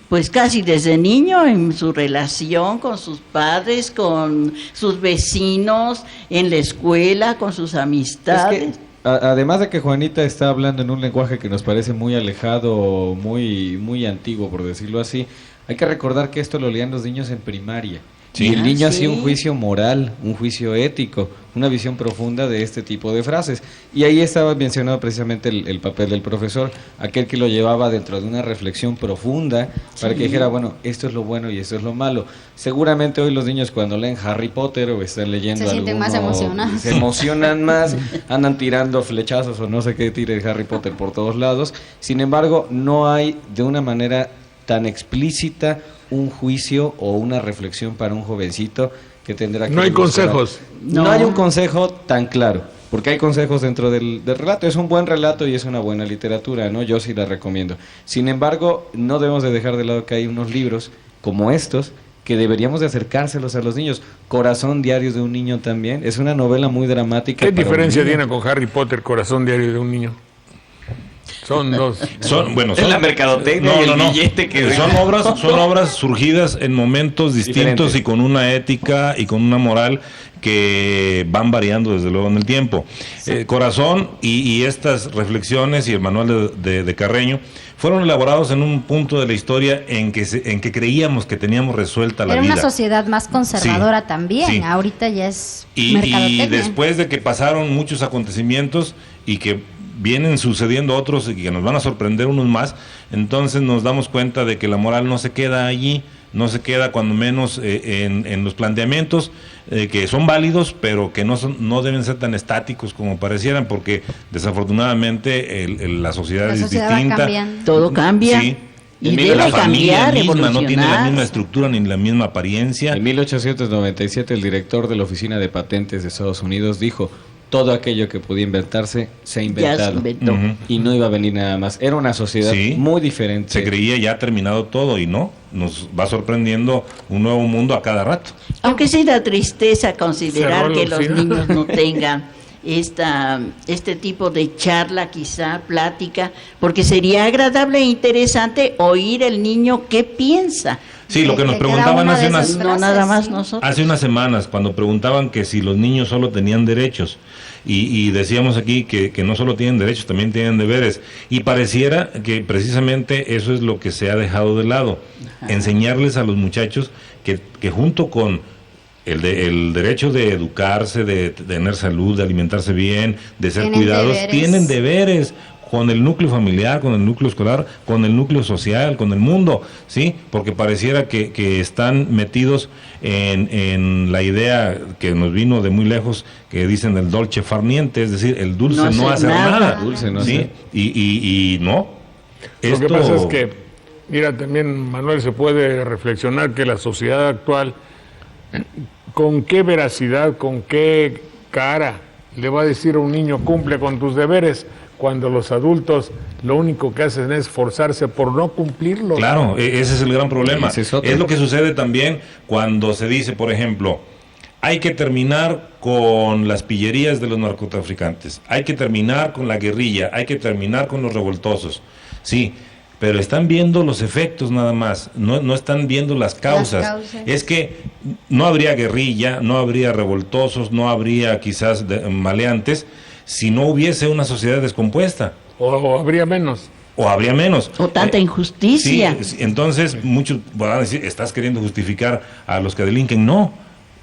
[SPEAKER 6] pues casi desde niño en su relación con sus padres, con sus vecinos, en la escuela, con sus amistades.
[SPEAKER 4] Es que, además de que Juanita está hablando en un lenguaje que nos parece muy alejado, muy antiguo, por decirlo así, hay que recordar que esto lo leían los niños en primaria.
[SPEAKER 2] Sí.
[SPEAKER 4] Y el niño
[SPEAKER 6] Ah,
[SPEAKER 4] hacía un
[SPEAKER 6] sí.
[SPEAKER 4] juicio moral, un juicio ético, una visión profunda de este tipo de frases. Y ahí estaba mencionado precisamente el papel del profesor, aquel que lo llevaba dentro de una reflexión profunda para que dijera, bueno, esto es lo bueno y esto es lo malo. Seguramente hoy los niños cuando leen Harry Potter o están leyendo
[SPEAKER 5] Se sienten más
[SPEAKER 4] alguno,
[SPEAKER 5] emocionados.
[SPEAKER 4] se emocionan más, andan tirando flechazos o no sé qué tire Harry Potter por todos lados. Sin embargo, no hay de una manera tan explícita un juicio o una reflexión para un jovencito que tendrá que...
[SPEAKER 1] No hay
[SPEAKER 4] buscar.
[SPEAKER 1] consejos.
[SPEAKER 4] No hay un consejo tan claro, porque hay consejos dentro del relato. Es un buen relato y es una buena literatura, ¿no? Yo sí la recomiendo. Sin embargo, no debemos de dejar de lado que hay unos libros como estos que deberíamos de acercárselos a los niños. Corazón diario de un niño también. Es una novela muy dramática.
[SPEAKER 1] ¿Qué
[SPEAKER 4] para un
[SPEAKER 1] diferencia
[SPEAKER 4] niño.
[SPEAKER 1] tiene con Harry Potter, Corazón Diario de un Niño? Son dos.
[SPEAKER 4] Es la mercadotecnia y el billete que...
[SPEAKER 2] son obras surgidas en momentos distintos
[SPEAKER 4] Diferentes.
[SPEAKER 2] y con una ética y con una moral que van variando desde luego en el tiempo. Corazón y estas reflexiones y el manual de Carreño fueron elaborados en un punto de la historia en que creíamos que teníamos resuelta la
[SPEAKER 5] Era
[SPEAKER 2] vida.
[SPEAKER 5] una sociedad más conservadora
[SPEAKER 2] Sí,
[SPEAKER 5] también.
[SPEAKER 2] sí.
[SPEAKER 5] Ahorita ya es
[SPEAKER 2] Y
[SPEAKER 5] mercadotecnia.
[SPEAKER 2] después de que pasaron muchos acontecimientos y que vienen sucediendo otros y que nos van a sorprender unos más, entonces nos damos cuenta de que la moral no se queda allí, no se queda cuando menos en los planteamientos que son válidos, pero que no deben ser tan estáticos como parecieran, porque desafortunadamente la sociedad es
[SPEAKER 5] sociedad va
[SPEAKER 2] distinta.
[SPEAKER 5] cambiando.
[SPEAKER 6] Todo cambia.
[SPEAKER 2] Sí.
[SPEAKER 6] Y
[SPEAKER 2] La
[SPEAKER 6] debe
[SPEAKER 2] familia
[SPEAKER 6] cambiar,
[SPEAKER 2] misma no tiene la
[SPEAKER 6] evolucionar.
[SPEAKER 2] misma estructura ni la misma apariencia.
[SPEAKER 4] En 1897 el director de la Oficina de Patentes de Estados Unidos dijo: todo aquello que podía inventarse se ha
[SPEAKER 6] Ya
[SPEAKER 4] inventado.
[SPEAKER 6] se inventó.
[SPEAKER 2] Ujú.
[SPEAKER 4] Y no iba a venir nada más. Era una sociedad
[SPEAKER 2] Sí.
[SPEAKER 4] muy diferente.
[SPEAKER 2] Se creía ya terminado todo y no, nos va sorprendiendo un nuevo mundo a cada rato.
[SPEAKER 6] Aunque sí da tristeza considerar
[SPEAKER 1] Cerró la
[SPEAKER 6] que los
[SPEAKER 1] oficina.
[SPEAKER 6] niños no tengan este tipo de charla, quizá plática, porque sería agradable e interesante oír el niño qué piensa.
[SPEAKER 2] Sí, lo que nos
[SPEAKER 5] De cada
[SPEAKER 2] preguntaban
[SPEAKER 5] una
[SPEAKER 2] hace
[SPEAKER 5] de
[SPEAKER 2] unas,
[SPEAKER 5] esas
[SPEAKER 6] No nada más
[SPEAKER 5] sí.
[SPEAKER 6] nosotros.
[SPEAKER 2] hace unas semanas, cuando preguntaban que si los niños solo tenían derechos, y decíamos aquí que no solo tienen derechos, también tienen deberes, y pareciera que precisamente eso es lo que se ha dejado de lado, enseñarles a los muchachos que junto con el derecho de educarse, de tener salud, de alimentarse bien, de ser
[SPEAKER 5] Tienen
[SPEAKER 2] cuidados,
[SPEAKER 5] deberes.
[SPEAKER 2] tienen deberes con el núcleo familiar, con el núcleo escolar, con el núcleo social, con el mundo, ¿sí? Porque pareciera que están metidos en la idea que nos vino de muy lejos, que dicen el dolce far niente, es decir, el dulce
[SPEAKER 6] No
[SPEAKER 2] no
[SPEAKER 6] hacer
[SPEAKER 2] hacer
[SPEAKER 6] nada.
[SPEAKER 2] nada,
[SPEAKER 4] Dulce no
[SPEAKER 2] ¿sí?
[SPEAKER 4] hacer.
[SPEAKER 2] Y no.
[SPEAKER 1] Lo que pasa es que, mira, también, Manuel, se puede reflexionar que la sociedad actual, ¿con qué veracidad, con qué cara le va a decir a un niño cumple con tus deberes, cuando los adultos lo único que hacen es esforzarse por no cumplirlos?
[SPEAKER 2] Claro, ese es el gran problema.
[SPEAKER 4] Ese es otro.
[SPEAKER 2] Es lo que sucede también cuando se dice, por ejemplo, hay que terminar con las pillerías de los narcotraficantes, hay que terminar con la guerrilla, hay que terminar con los revoltosos. Sí, pero están viendo los efectos nada más, no están viendo las causas.
[SPEAKER 5] causas.
[SPEAKER 2] Es que no habría guerrilla, no habría revoltosos, no habría quizás maleantes, si no hubiese una sociedad descompuesta.
[SPEAKER 1] O habría menos.
[SPEAKER 2] O habría menos.
[SPEAKER 6] O tanta injusticia.
[SPEAKER 2] Sí, entonces muchos van a decir, estás queriendo justificar a los que delinquen. No,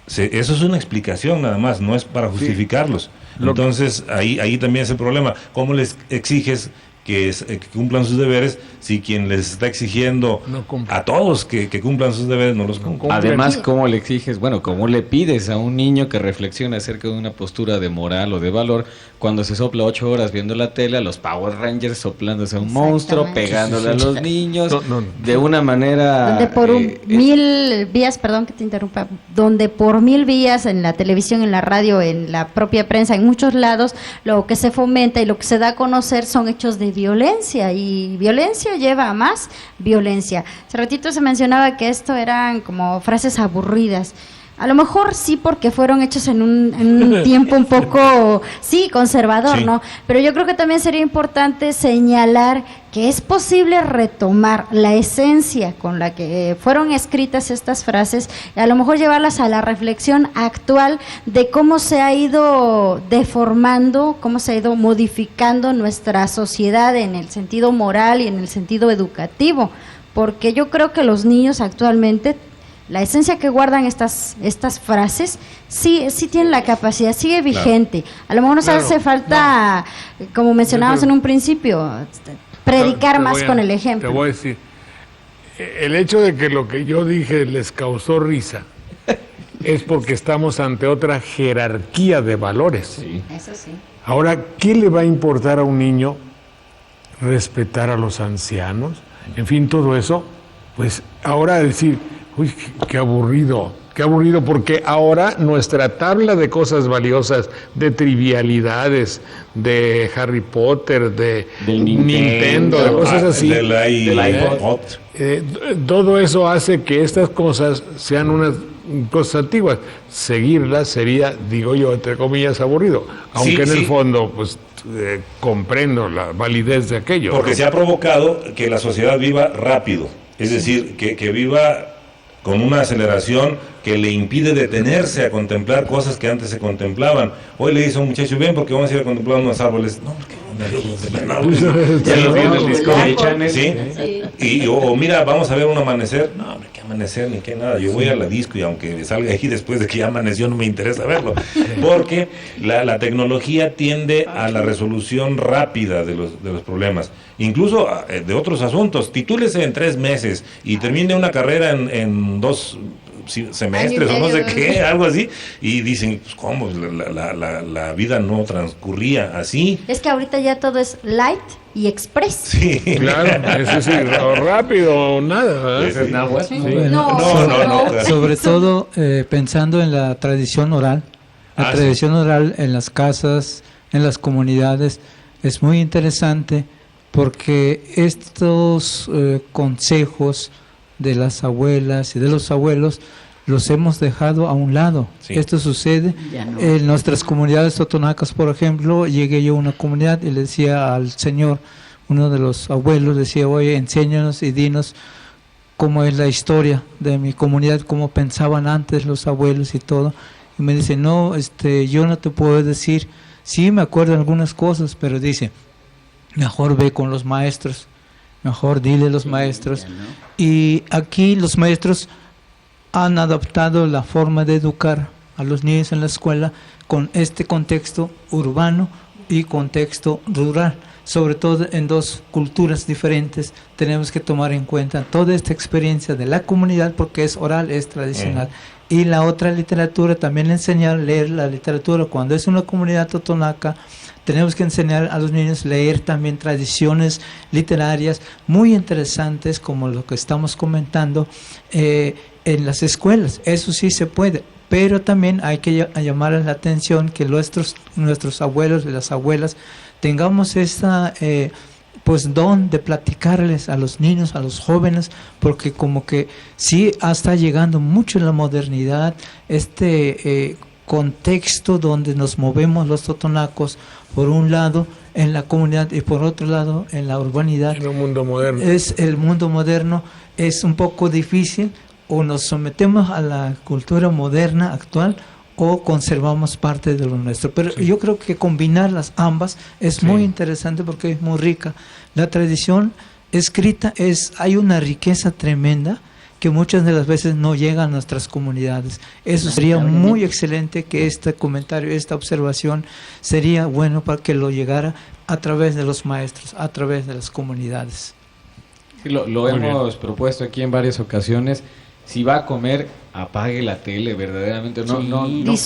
[SPEAKER 2] eso es una explicación nada más, no es para justificarlos. Entonces, ahí también es el problema. ¿Cómo les exiges que cumplan sus deberes si quien les está exigiendo a todos que cumplan sus deberes no los cumple?
[SPEAKER 4] Además, ¿cómo le exiges? Bueno, ¿cómo le pides a un niño que reflexione acerca de una postura de moral o de valor cuando se sopla 8 horas viendo la tele a los Power Rangers soplándose a un monstruo, pegándole a los niños, de una manera...
[SPEAKER 5] Donde por 1000 vías, perdón que te interrumpa, donde por 1000 vías en la televisión, en la radio, en la propia prensa, en muchos lados, lo que se fomenta y lo que se da a conocer son hechos de violencia, y violencia lleva a más violencia. Hace ratito se mencionaba que esto eran como frases aburridas. A lo mejor sí, porque fueron hechos en un tiempo un poco, sí, conservador, ¿no? Pero yo creo que también sería importante señalar que es posible retomar la esencia con la que fueron escritas estas frases y a lo mejor llevarlas a la reflexión actual de cómo se ha ido deformando, cómo se ha ido modificando nuestra sociedad en el sentido moral y en el sentido educativo, porque yo creo que los niños actualmente, la esencia que guardan estas frases, sí tienen la capacidad, sigue vigente. A lo mejor nos hace falta, como mencionábamos en un principio, predicar más con el ejemplo.
[SPEAKER 1] Te voy a decir, el hecho de que lo que yo dije les causó risa es porque estamos ante otra jerarquía de valores.
[SPEAKER 5] Sí. Eso sí.
[SPEAKER 1] Ahora, ¿qué le va a importar a un niño respetar a los ancianos? En fin, todo eso, pues ahora decir... Uy, qué aburrido, porque ahora nuestra tabla de cosas valiosas, de trivialidades, de Harry Potter, de Nintendo, de cosas así,
[SPEAKER 2] del iPod.
[SPEAKER 1] Todo eso hace que estas cosas sean unas cosas antiguas. Seguirlas sería, digo yo, entre comillas, aburrido, aunque en el fondo, pues, comprendo la validez de aquello.
[SPEAKER 2] Porque se ha provocado que la sociedad viva rápido, es decir, que viva con una aceleración que le impide detenerse a contemplar cosas que antes se contemplaban. Hoy le dice a un muchacho, ven porque vamos a ir a contemplar unos árboles. No, porque ya lo viene el Discovery Channel. ¿Sí? O mira, vamos a ver un amanecer. No, hombre, qué amanecer ni qué nada. Yo voy a la disco y aunque salga ahí después de que ya amaneció no me interesa verlo. Porque la tecnología tiende a la resolución rápida de los problemas. Incluso de otros asuntos. Titúlese en 3 meses y termine una carrera en 2 semestres o no sé qué, algo así, y dicen, pues cómo, la vida no transcurría así.
[SPEAKER 5] Es que ahorita ya todo es light y express.
[SPEAKER 1] Sí, claro, eso sí, rápido o nada.
[SPEAKER 2] ¿Es nada?
[SPEAKER 1] Sí.
[SPEAKER 5] No.
[SPEAKER 7] Sobre todo pensando en la tradición oral, tradición oral en las casas, en las comunidades, es muy interesante porque estos consejos de las abuelas y de los abuelos los hemos dejado a un lado. Sí. Esto sucede en nuestras comunidades totonacas, por ejemplo. Llegué yo a una comunidad y le decía al señor, uno de los abuelos, decía, oye, enséñanos y dinos cómo es la historia de mi comunidad, cómo pensaban antes los abuelos y todo. Y me dice, no, yo no te puedo decir, sí me acuerdo de algunas cosas, pero dice, mejor ve con los maestros. Mejor dile a los maestros. Y aquí los maestros han adaptado la forma de educar a los niños en la escuela con este contexto urbano y contexto rural. Sobre todo en 2 culturas diferentes tenemos que tomar en cuenta toda esta experiencia de la comunidad porque es oral, es tradicional. Y la otra literatura, también enseñar a leer la literatura. Cuando es una comunidad totonaca, tenemos que enseñar a los niños a leer también tradiciones literarias muy interesantes como lo que estamos comentando en las escuelas. Eso sí se puede, pero también hay que llamar la atención que nuestros abuelos y las abuelas tengamos esta don de platicarles a los niños, a los jóvenes, porque como que sí está llegando mucho la modernidad, contexto donde nos movemos los totonacos, por un lado en la comunidad y por otro lado en la urbanidad.
[SPEAKER 1] En un mundo moderno.
[SPEAKER 7] El mundo moderno es un poco difícil, o nos sometemos a la cultura moderna actual o conservamos parte de lo nuestro. Pero yo creo que combinar las ambas es muy interesante porque es muy rica. La tradición escrita hay una riqueza tremenda que muchas de las veces no llegan a nuestras comunidades. Eso sería muy excelente, que este comentario, esta observación sería bueno para que lo llegara a través de los maestros, a través de las comunidades.
[SPEAKER 4] Sí, lo hemos propuesto aquí en varias ocasiones. Si va a comer, apague la tele, verdaderamente. No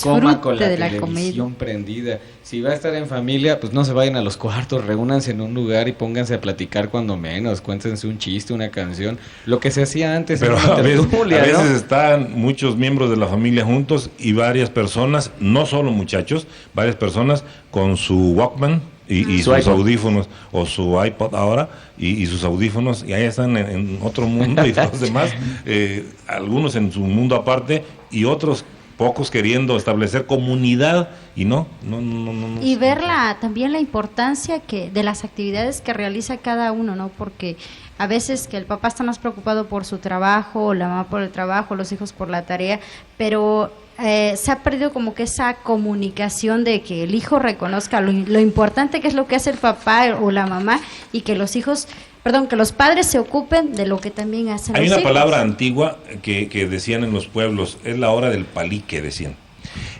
[SPEAKER 4] coma con la televisión prendida. Si va a estar en familia, pues no se vayan a los cuartos, reúnanse en un lugar y pónganse a platicar cuando menos. Cuéntense un chiste, una canción, lo que se hacía antes.
[SPEAKER 2] Pero a veces están muchos miembros de la familia juntos y varias personas, no solo muchachos, varias personas con su Walkman y sus audífonos, o su iPod ahora, y sus audífonos, y ahí están en otro mundo, y todos los demás, algunos en su mundo aparte, y otros pocos queriendo establecer comunidad, y no.
[SPEAKER 5] Y ver también la importancia de las actividades que realiza cada uno, ¿no? Porque a veces que el papá está más preocupado por su trabajo, la mamá por el trabajo, los hijos por la tarea, pero se ha perdido como que esa comunicación de que el hijo reconozca lo importante que es lo que hace el papá o la mamá, y que los padres se ocupen de lo que también hacen los hijos.
[SPEAKER 2] Hay una palabra antigua que decían en los pueblos, es la hora del palique, decían.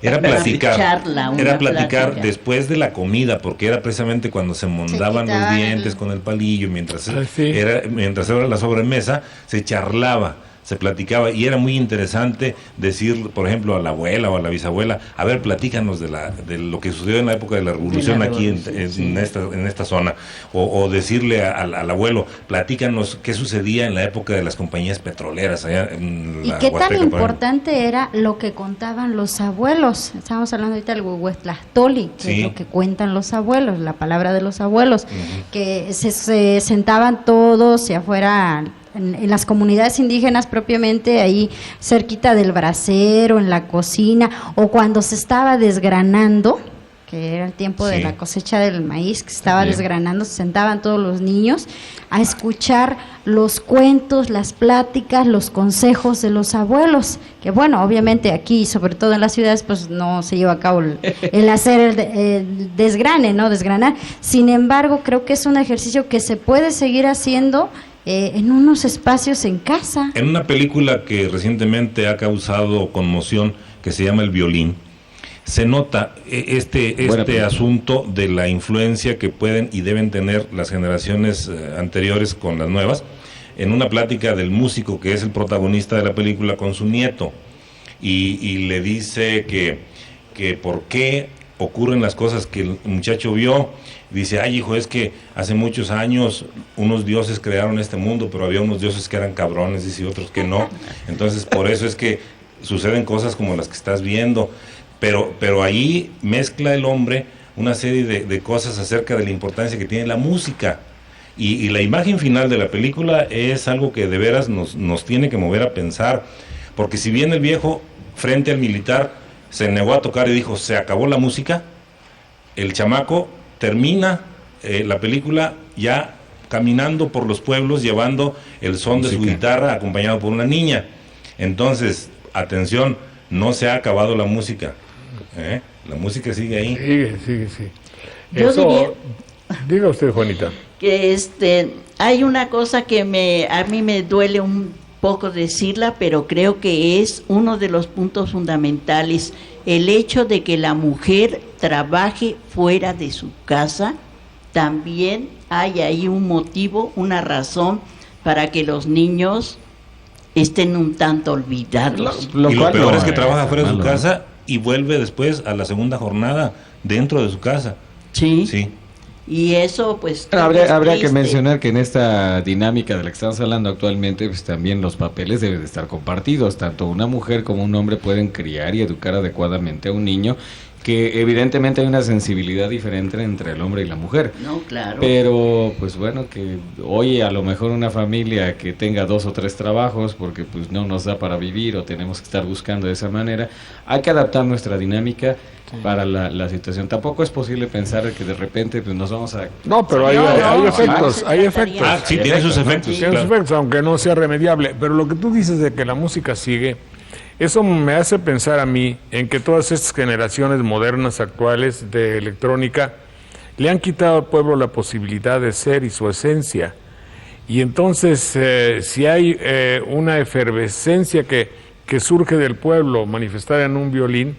[SPEAKER 2] Era platicar después de la comida, porque era precisamente cuando se mondaban los dientes con el palillo, mientras era la sobremesa, se charlaba, se platicaba, y era muy interesante decir, por ejemplo, a la abuela o a la bisabuela, a ver, platícanos de lo que sucedió en la época de la revolución aquí en esta zona, o decirle al abuelo, platícanos qué sucedía en la época de las compañías petroleras allá en la
[SPEAKER 5] y qué
[SPEAKER 2] Huasteca,
[SPEAKER 5] tan importante era lo que contaban los abuelos. Estábamos hablando ahorita del Huehuetlactoli, que es lo que cuentan los abuelos, la palabra de los abuelos, que se sentaban todos y afuera en las comunidades indígenas propiamente, ahí cerquita del brasero, en la cocina, o cuando se estaba desgranando, que era el tiempo de la cosecha del maíz, que se estaba desgranando, se sentaban todos los niños a escuchar los cuentos, las pláticas, los consejos de los abuelos, que bueno, obviamente aquí, sobre todo en las ciudades, pues no se lleva a cabo el hacer el desgrane, ¿no? Desgranar. Sin embargo, creo que es un ejercicio que se puede seguir haciendo en unos espacios en casa.
[SPEAKER 2] En una película que recientemente ha causado conmoción, que se llama El Violín, se nota este asunto de la influencia que pueden y deben tener las generaciones anteriores con las nuevas, en una plática del músico que es el protagonista de la película con su nieto, y le dice que por qué ocurren las cosas que el muchacho vio. Dice, ay hijo, es que hace muchos años unos dioses crearon este mundo, pero había unos dioses que eran cabrones, dice, y otros que no. Entonces por eso es que suceden cosas como las que estás viendo. Pero ahí mezcla el hombre una serie de cosas acerca de la importancia que tiene la música. Y la imagen final de la película es algo que de veras nos tiene que mover a pensar. Porque si bien el viejo, frente al militar, se negó a tocar y dijo, se acabó la música, el chamaco termina la película ya caminando por los pueblos, llevando el son de su guitarra, acompañado por una niña. Entonces, atención, no se ha acabado la música. La música sigue ahí.
[SPEAKER 1] Sigue.
[SPEAKER 6] Yo
[SPEAKER 1] diga usted, Juanita.
[SPEAKER 6] Que hay una cosa que a mí me duele un poco decirla, pero creo que es uno de los puntos fundamentales, el hecho de que la mujer trabaje fuera de su casa. También hay ahí un motivo, una razón para que los niños estén un tanto olvidados.
[SPEAKER 2] Y lo peor es que trabaja fuera de su casa y vuelve después a la segunda jornada dentro de su casa.
[SPEAKER 6] Sí. Y eso pues
[SPEAKER 4] habría que mencionar que en esta dinámica de la que estamos hablando actualmente, pues también los papeles deben de estar compartidos. Tanto una mujer como un hombre pueden criar y educar adecuadamente a un niño, que evidentemente hay una sensibilidad diferente entre el hombre y la mujer.
[SPEAKER 6] No, claro.
[SPEAKER 4] Pero pues bueno, que hoy a lo mejor una familia que tenga 2 o 3 trabajos, porque pues no nos da para vivir o tenemos que estar buscando de esa manera, hay que adaptar nuestra dinámica para la situación. Tampoco es posible pensar que de repente pues nos vamos a...
[SPEAKER 1] No, pero hay efectos, hay efectos.
[SPEAKER 2] Sí, tiene sus efectos.
[SPEAKER 1] Tiene sus efectos, aunque no sea remediable. Pero lo que tú dices de que la música sigue, eso me hace pensar a mí en que todas estas generaciones modernas actuales de electrónica le han quitado al pueblo la posibilidad de ser y su esencia. Y entonces, si hay una efervescencia que surge del pueblo manifestada en un violín,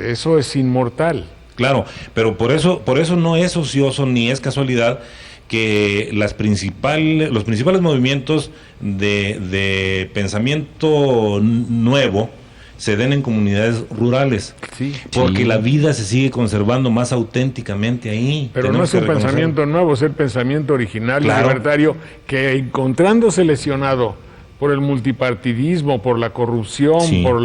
[SPEAKER 1] eso es inmortal.
[SPEAKER 2] Claro, pero por eso no es ocioso ni es casualidad que los principales movimientos de pensamiento nuevo se den en comunidades rurales, porque la vida se sigue conservando más auténticamente ahí.
[SPEAKER 1] Pero no es un pensamiento nuevo, es el pensamiento original y libertario que, encontrándose lesionado por el multipartidismo, por la corrupción, por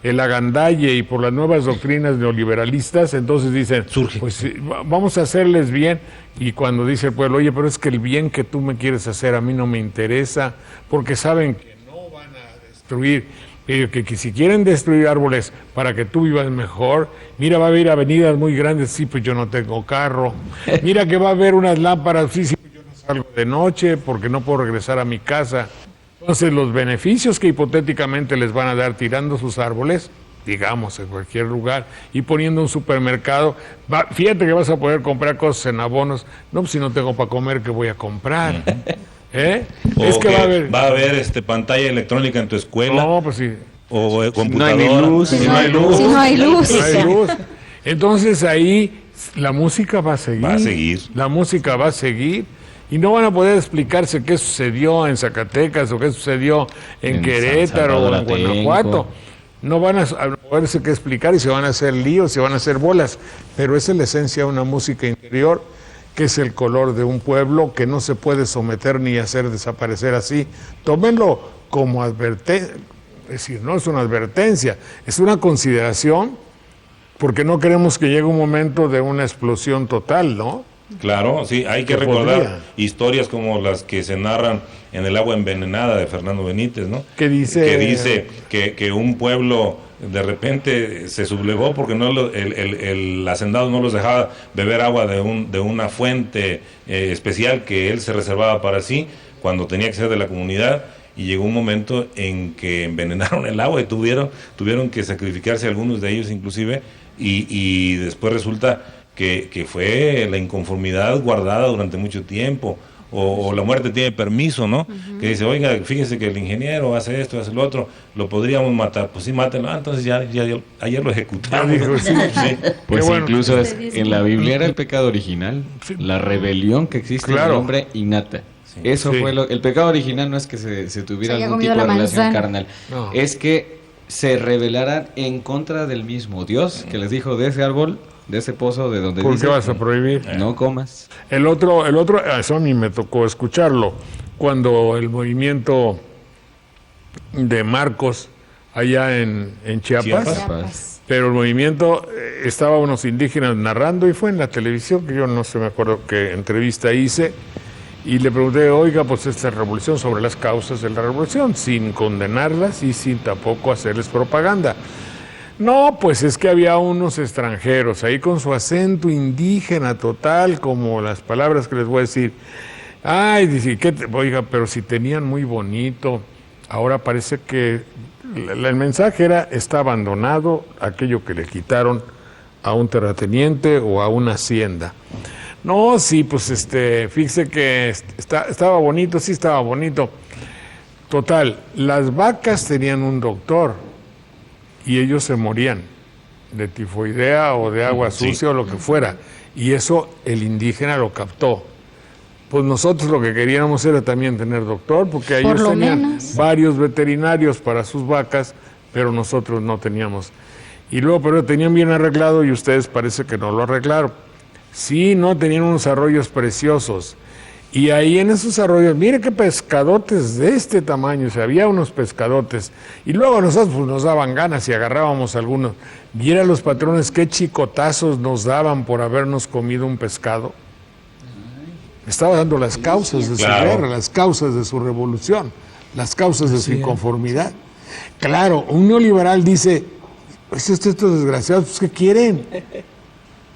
[SPEAKER 1] el agandalle y por las nuevas doctrinas neoliberalistas, entonces dicen, pues vamos a hacerles bien. Y cuando dice el pueblo, oye, pero es que el bien que tú me quieres hacer a mí no me interesa, porque saben que no van a destruir, que si quieren destruir árboles para que tú vivas mejor, mira, va a haber avenidas muy grandes, sí, pues yo no tengo carro, mira que va a haber unas lámparas, sí, pues yo no salgo de noche porque no puedo regresar a mi casa. Entonces, los beneficios que hipotéticamente les van a dar tirando sus árboles, digamos, en cualquier lugar, y poniendo un supermercado, fíjate que vas a poder comprar cosas en abonos. No, pues si no tengo para comer, ¿qué voy a comprar?
[SPEAKER 2] Es que va a haber pantalla electrónica en tu escuela.
[SPEAKER 1] No, pues sí.
[SPEAKER 2] O computadora.
[SPEAKER 4] No hay ni luz.
[SPEAKER 5] Si no hay luz. Si no hay luz.
[SPEAKER 1] No hay luz. Entonces ahí la música va a seguir.
[SPEAKER 2] Va a seguir.
[SPEAKER 1] La música va a seguir. Y no van a poder explicarse qué sucedió en Zacatecas o qué sucedió en Querétaro o en Guanajuato. No van a poderse qué explicar y se van a hacer líos, se van a hacer bolas. Pero esa es la esencia de una música interior, que es el color de un pueblo que no se puede someter ni hacer desaparecer así. Tómenlo como advertencia, es decir, no es una advertencia, es una consideración, porque no queremos que llegue un momento de una explosión total, ¿no?
[SPEAKER 2] Claro, sí, hay que recordar historias como las que se narran en El agua envenenada de Fernando Benítez, ¿no?
[SPEAKER 1] Que dice
[SPEAKER 2] que un pueblo de repente se sublevó porque el hacendado no los dejaba beber agua de una fuente especial que él se reservaba para sí, cuando tenía que ser de la comunidad, y llegó un momento en que envenenaron el agua y tuvieron que sacrificarse algunos de ellos inclusive, y después resulta que fue la inconformidad guardada durante mucho tiempo, o la muerte tiene permiso, ¿no? Que dice, oiga, fíjese que el ingeniero hace esto, hace lo otro, lo podríamos matar. Pues sí, mátenlo. Entonces ya ayer lo ejecutamos.
[SPEAKER 4] Pues incluso en la Biblia era el pecado original, la rebelión que existe en el hombre innata. Eso fue el pecado original. No es que se tuviera algún tipo de relación carnal, es que se rebelaran en contra del mismo Dios que les dijo, de ese árbol, de ese pozo, de donde
[SPEAKER 1] ¿por qué vas a prohibir?
[SPEAKER 4] No comas.
[SPEAKER 1] El otro, eso a mí me tocó escucharlo, cuando el movimiento de Marcos, allá en Chiapas, pero el movimiento, estaba unos indígenas narrando, y fue en la televisión, que yo no sé, me acuerdo qué entrevista hice, y le pregunté, oiga, pues esta revolución, sobre las causas de la revolución, sin condenarlas y sin tampoco hacerles propaganda. No, pues es que había unos extranjeros ahí con su acento indígena total, como las palabras que les voy a decir. Ay, dice, oiga, pero si tenían muy bonito, ahora parece que el mensaje era, está abandonado aquello que le quitaron a un terrateniente o a una hacienda. No, sí, pues fíjese que estaba bonito, sí estaba bonito. Total, las vacas tenían un doctor y ellos se morían de tifoidea o de agua sucia o lo que fuera. Y eso el indígena lo captó. Pues nosotros lo que queríamos era también tener doctor, porque ellos tenían varios veterinarios para sus vacas, pero nosotros no teníamos. Y luego, pero tenían bien arreglado y ustedes parece que no lo arreglaron. Sí, no, tenían unos arroyos preciosos. Y ahí en esos arroyos, mire qué pescadotes de este tamaño, o sea, había unos pescadotes. Y luego a nosotros pues, nos daban ganas y agarrábamos algunos. Viera los patrones qué chicotazos nos daban por habernos comido un pescado. Estaba dando las causas de su guerra, las causas de su revolución, las causas de su inconformidad. Claro, un neoliberal dice, pues estos desgraciados, pues, ¿qué quieren?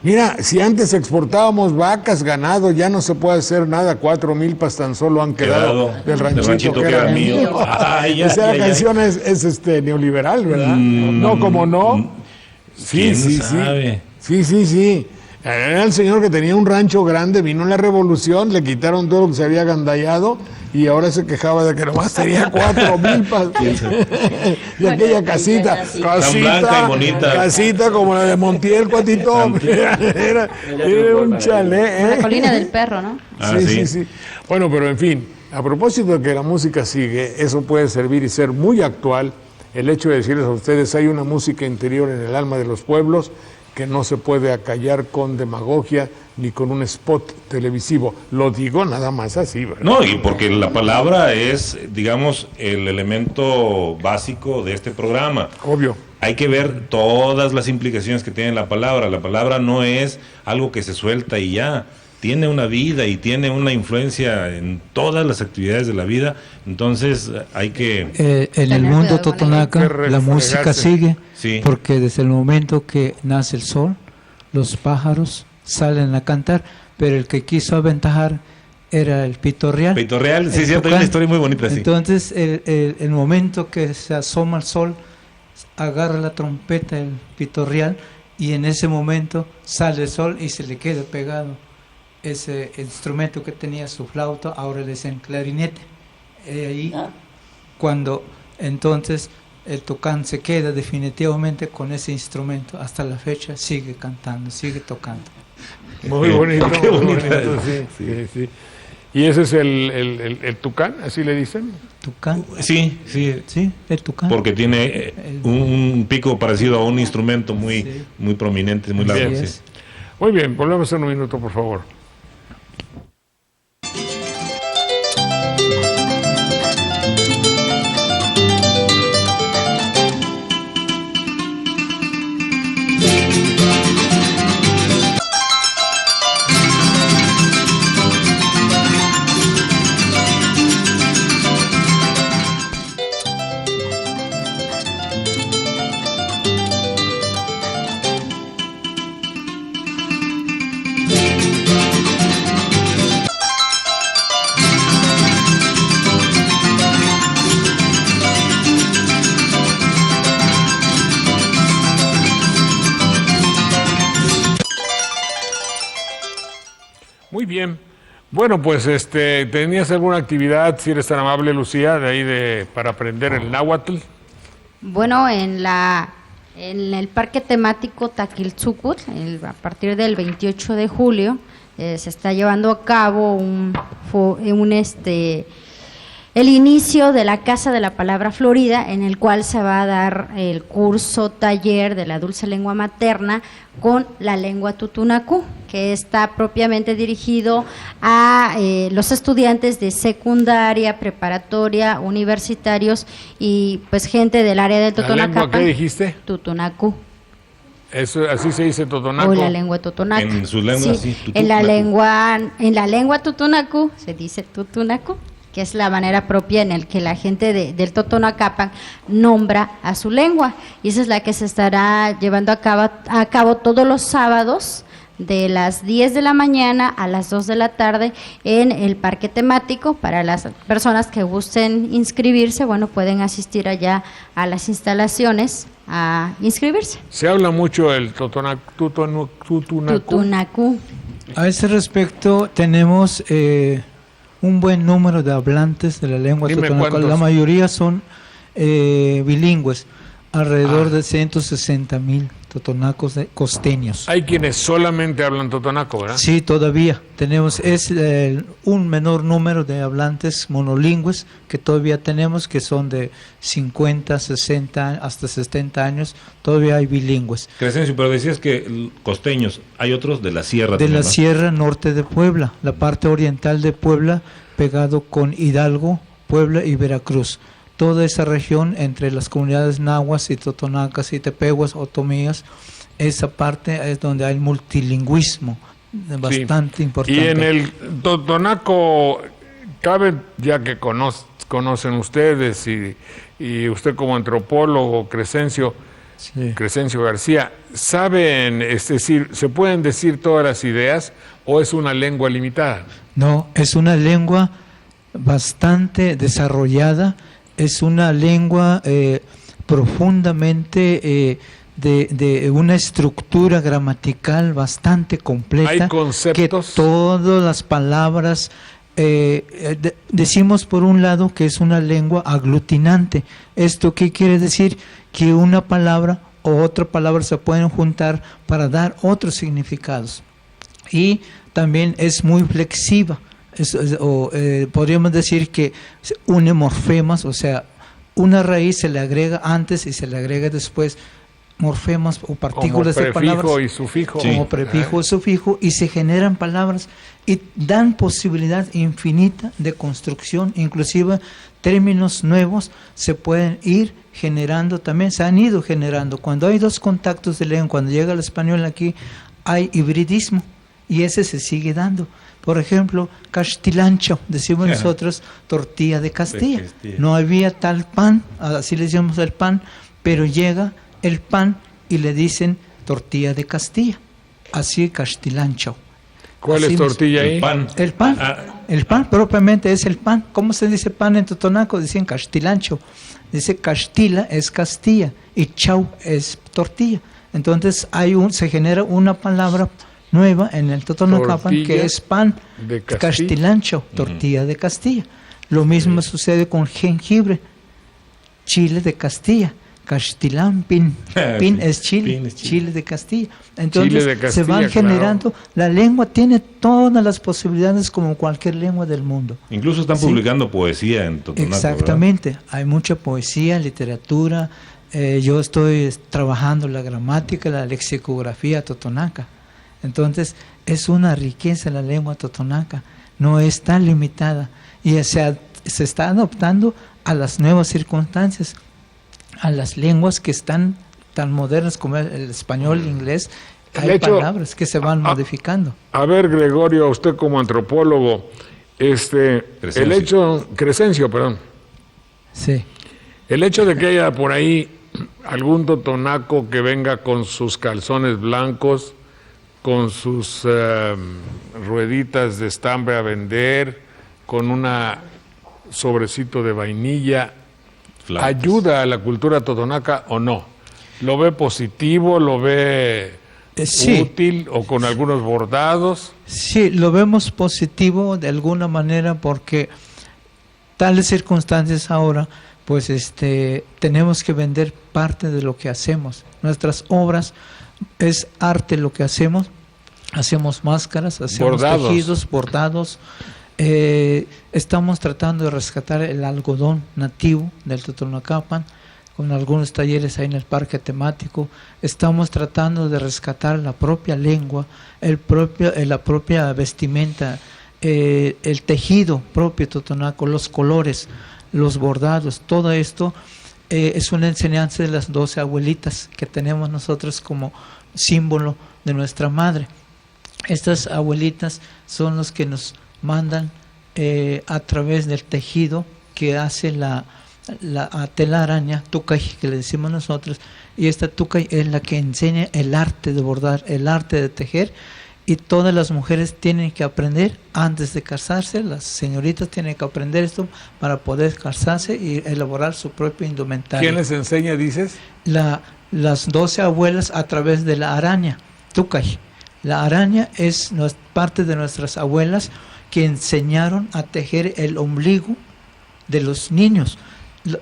[SPEAKER 1] Mira, si antes exportábamos vacas, ganado, ya no se puede hacer nada, 4 milpas tan solo han quedado del ranchito que era mío. Esa canción es neoliberal, ¿verdad? No, como no. Sí. Era el señor que tenía un rancho grande, vino la revolución, le quitaron todo lo que se había agandallado y ahora se quejaba de que nomás tenía 4 milpas. Y aquella casita,
[SPEAKER 2] Tan blanca y bonita.
[SPEAKER 1] casita como la de Montiel, Cuatito. Era un chalet.
[SPEAKER 5] La colina del perro, ¿no?
[SPEAKER 2] Ah, sí.
[SPEAKER 1] Bueno, pero en fin, a propósito de que la música sigue, eso puede servir y ser muy actual. El hecho de decirles a ustedes, hay una música interior en el alma de los pueblos que no se puede acallar con demagogia ni con un spot televisivo. Lo digo nada más así, ¿verdad?
[SPEAKER 2] No, y porque la palabra es, digamos, el elemento básico de este programa.
[SPEAKER 1] Obvio.
[SPEAKER 2] Hay que ver todas las implicaciones que tiene la palabra. La palabra no es algo que se suelta y ya. Tiene una vida y tiene una influencia en todas las actividades de la vida. Entonces hay que...
[SPEAKER 7] en el mundo totonaca
[SPEAKER 1] Hay que
[SPEAKER 7] la música
[SPEAKER 1] refregarse.
[SPEAKER 7] sigue,
[SPEAKER 2] Sí.
[SPEAKER 7] porque desde el momento que nace el sol, los pájaros salen a cantar, pero el que quiso aventajar era el pitorreal.
[SPEAKER 2] Pitorreal, sí,
[SPEAKER 7] El
[SPEAKER 2] cierto, hay
[SPEAKER 7] tucán.
[SPEAKER 2] una historia muy bonita, sí.
[SPEAKER 7] Entonces, el momento que se asoma el sol, agarra la trompeta el pitorreal, y en ese momento sale el sol y se le queda pegado ese instrumento que tenía su flauta, ahora le dicen clarinete. Ahí, cuando entonces el tucán se queda definitivamente con ese instrumento, hasta la fecha sigue cantando, sigue tocando.
[SPEAKER 1] Muy bonito,
[SPEAKER 2] Qué
[SPEAKER 1] muy
[SPEAKER 2] bonita
[SPEAKER 1] bonito, sí. ¿Y ese es el tucán, así le dicen?
[SPEAKER 7] ¿Tucán?
[SPEAKER 2] Sí,
[SPEAKER 7] Sí, el tucán.
[SPEAKER 2] porque tiene un pico parecido a un instrumento muy prominente, muy largo.
[SPEAKER 1] Bien.
[SPEAKER 2] Sí.
[SPEAKER 1] Muy bien, volvemos en un minuto, por favor. Muy bien. Bueno, pues ¿tenías alguna actividad, si eres tan amable, Lucía, de ahí para aprender el náhuatl?
[SPEAKER 5] Bueno, en el parque temático Taquiltzucut, a partir del 28 de julio, se está llevando a cabo el inicio de la Casa de la Palabra Florida, en el cual se va a dar el curso taller de la dulce lengua materna con la lengua tutunacú, que está propiamente dirigido a los estudiantes de secundaria, preparatoria, universitarios y pues gente del área del
[SPEAKER 1] ¿La lengua
[SPEAKER 5] Totonacapan.
[SPEAKER 1] qué dijiste?
[SPEAKER 5] Tutunacú.
[SPEAKER 1] Eso, así se dice totonaco.
[SPEAKER 5] O la lengua totonaca.
[SPEAKER 2] En su lengua, sí,
[SPEAKER 5] en la
[SPEAKER 2] tutunacú.
[SPEAKER 5] lengua tutunacú se dice tutunacú, que es la manera propia en el que la gente del Totonacapan nombra a su lengua. Y esa es la que se estará llevando a cabo todos los sábados de las 10 de la mañana a las 2 de la tarde en el parque temático. Para las personas que gusten inscribirse, bueno, pueden asistir allá a las instalaciones a inscribirse.
[SPEAKER 1] Se habla mucho el tutunacú.
[SPEAKER 5] Tutunacú.
[SPEAKER 7] A ese respecto tenemos un buen número de hablantes de la lengua
[SPEAKER 1] Dime
[SPEAKER 7] totonaca.
[SPEAKER 1] cuántos.
[SPEAKER 7] La mayoría son bilingües, alrededor de 160,000 totonacos costeños.
[SPEAKER 1] Hay quienes solamente hablan totonaco, ¿verdad?
[SPEAKER 7] Sí, todavía tenemos un menor número de hablantes monolingües que todavía tenemos, que son de 50, 60 hasta 70 años, todavía hay bilingües.
[SPEAKER 2] Crescencio, pero decías que costeños, hay otros de la sierra.
[SPEAKER 7] De
[SPEAKER 2] también,
[SPEAKER 7] la
[SPEAKER 2] ¿no?
[SPEAKER 7] sierra norte de Puebla, la parte oriental de Puebla, pegado con Hidalgo, Puebla y Veracruz. Toda esa región entre las comunidades nahuas y totonacas y tepehuas, otomías, esa parte es donde hay multilingüismo bastante importante.
[SPEAKER 1] Y en el totonaco, cabe, ya que conocen ustedes y usted como antropólogo, Crescencio García, ¿saben, es decir, se pueden decir todas las ideas o es una lengua limitada?
[SPEAKER 7] No, es una lengua bastante desarrollada, es una lengua profundamente de una estructura gramatical bastante completa.
[SPEAKER 1] Hay conceptos.
[SPEAKER 7] Que todas las palabras, decimos por un lado que es una lengua aglutinante. ¿Esto qué quiere decir? Que una palabra o otra palabra se pueden juntar para dar otros significados. Y también es muy flexiva. Podríamos decir que une morfemas, o sea, una raíz se le agrega antes y se le agrega después morfemas o partículas de palabras.
[SPEAKER 1] Como prefijo y sufijo.
[SPEAKER 7] Como prefijo y sufijo, y se generan palabras y dan posibilidad infinita de construcción, inclusive términos nuevos se pueden ir generando también, se han ido generando. Cuando hay dos contactos de lengua, cuando llega el español aquí, hay hibridismo y ese se sigue dando. Por ejemplo, castilancho, decimos nosotros, tortilla de Castilla. No había tal pan, así le decíamos el pan, pero llega el pan y le dicen tortilla de Castilla, así castilancho.
[SPEAKER 1] ¿Cuál
[SPEAKER 7] así
[SPEAKER 1] es tortilla ahí?
[SPEAKER 7] El pan. El pan propiamente es el pan. ¿Cómo se dice pan en totonaco? Dicen castilancho. Dice Castilla es Castilla y chau es tortilla. Entonces se genera una palabra nueva en el Totonacapan que es pan de castilancho, tortilla de Castilla. Lo mismo sucede con jengibre, chile de Castilla, castilán, pin es chile, chile de Castilla. Entonces de Castilla, se van generando, la lengua tiene todas las posibilidades como cualquier lengua del mundo.
[SPEAKER 2] Incluso están publicando poesía en Totonaco.
[SPEAKER 7] Exactamente,
[SPEAKER 2] ¿verdad?
[SPEAKER 7] hay mucha poesía, literatura. Yo estoy trabajando la gramática, la lexicografía totonaca. Entonces, es una riqueza la lengua totonaca, no es tan limitada y se está adoptando a las nuevas circunstancias, a las lenguas que están tan modernas como el español, el inglés. Hay palabras que se van modificando.
[SPEAKER 1] A ver, Gregorio, usted como antropólogo, Crescencio, perdón.
[SPEAKER 7] Sí.
[SPEAKER 1] El hecho de que haya por ahí algún totonaco que venga con sus calzones blancos, con sus rueditas de estambre a vender, con una sobrecito de vainilla, ¿ayuda a la cultura totonaca o no? ¿Lo ve positivo, lo ve útil o con algunos bordados?
[SPEAKER 7] Sí, lo vemos positivo de alguna manera porque tales circunstancias ahora, pues tenemos que vender parte de lo que hacemos. Nuestras obras es arte lo que hacemos máscaras, hacemos tejidos, bordados, estamos tratando de rescatar el algodón nativo del Totonacapan con algunos talleres ahí en el parque temático, estamos tratando de rescatar la propia lengua, la propia vestimenta, el tejido propio totonaco, los colores, los bordados, todo esto es una enseñanza de las 12 abuelitas que tenemos nosotros como símbolo de nuestra madre. Estas abuelitas son los que nos mandan a través del tejido que hace la telaraña, tucay, que le decimos nosotros, y esta tucay es la que enseña el arte de bordar, el arte de tejer, y todas las mujeres tienen que aprender antes de casarse, las señoritas tienen que aprender esto para poder casarse y elaborar su propio indumentario.
[SPEAKER 1] ¿Quién les enseña, dices?
[SPEAKER 7] Las 12 abuelas a través de la araña, tucay. La araña es parte de nuestras abuelas que enseñaron a tejer el ombligo de los niños.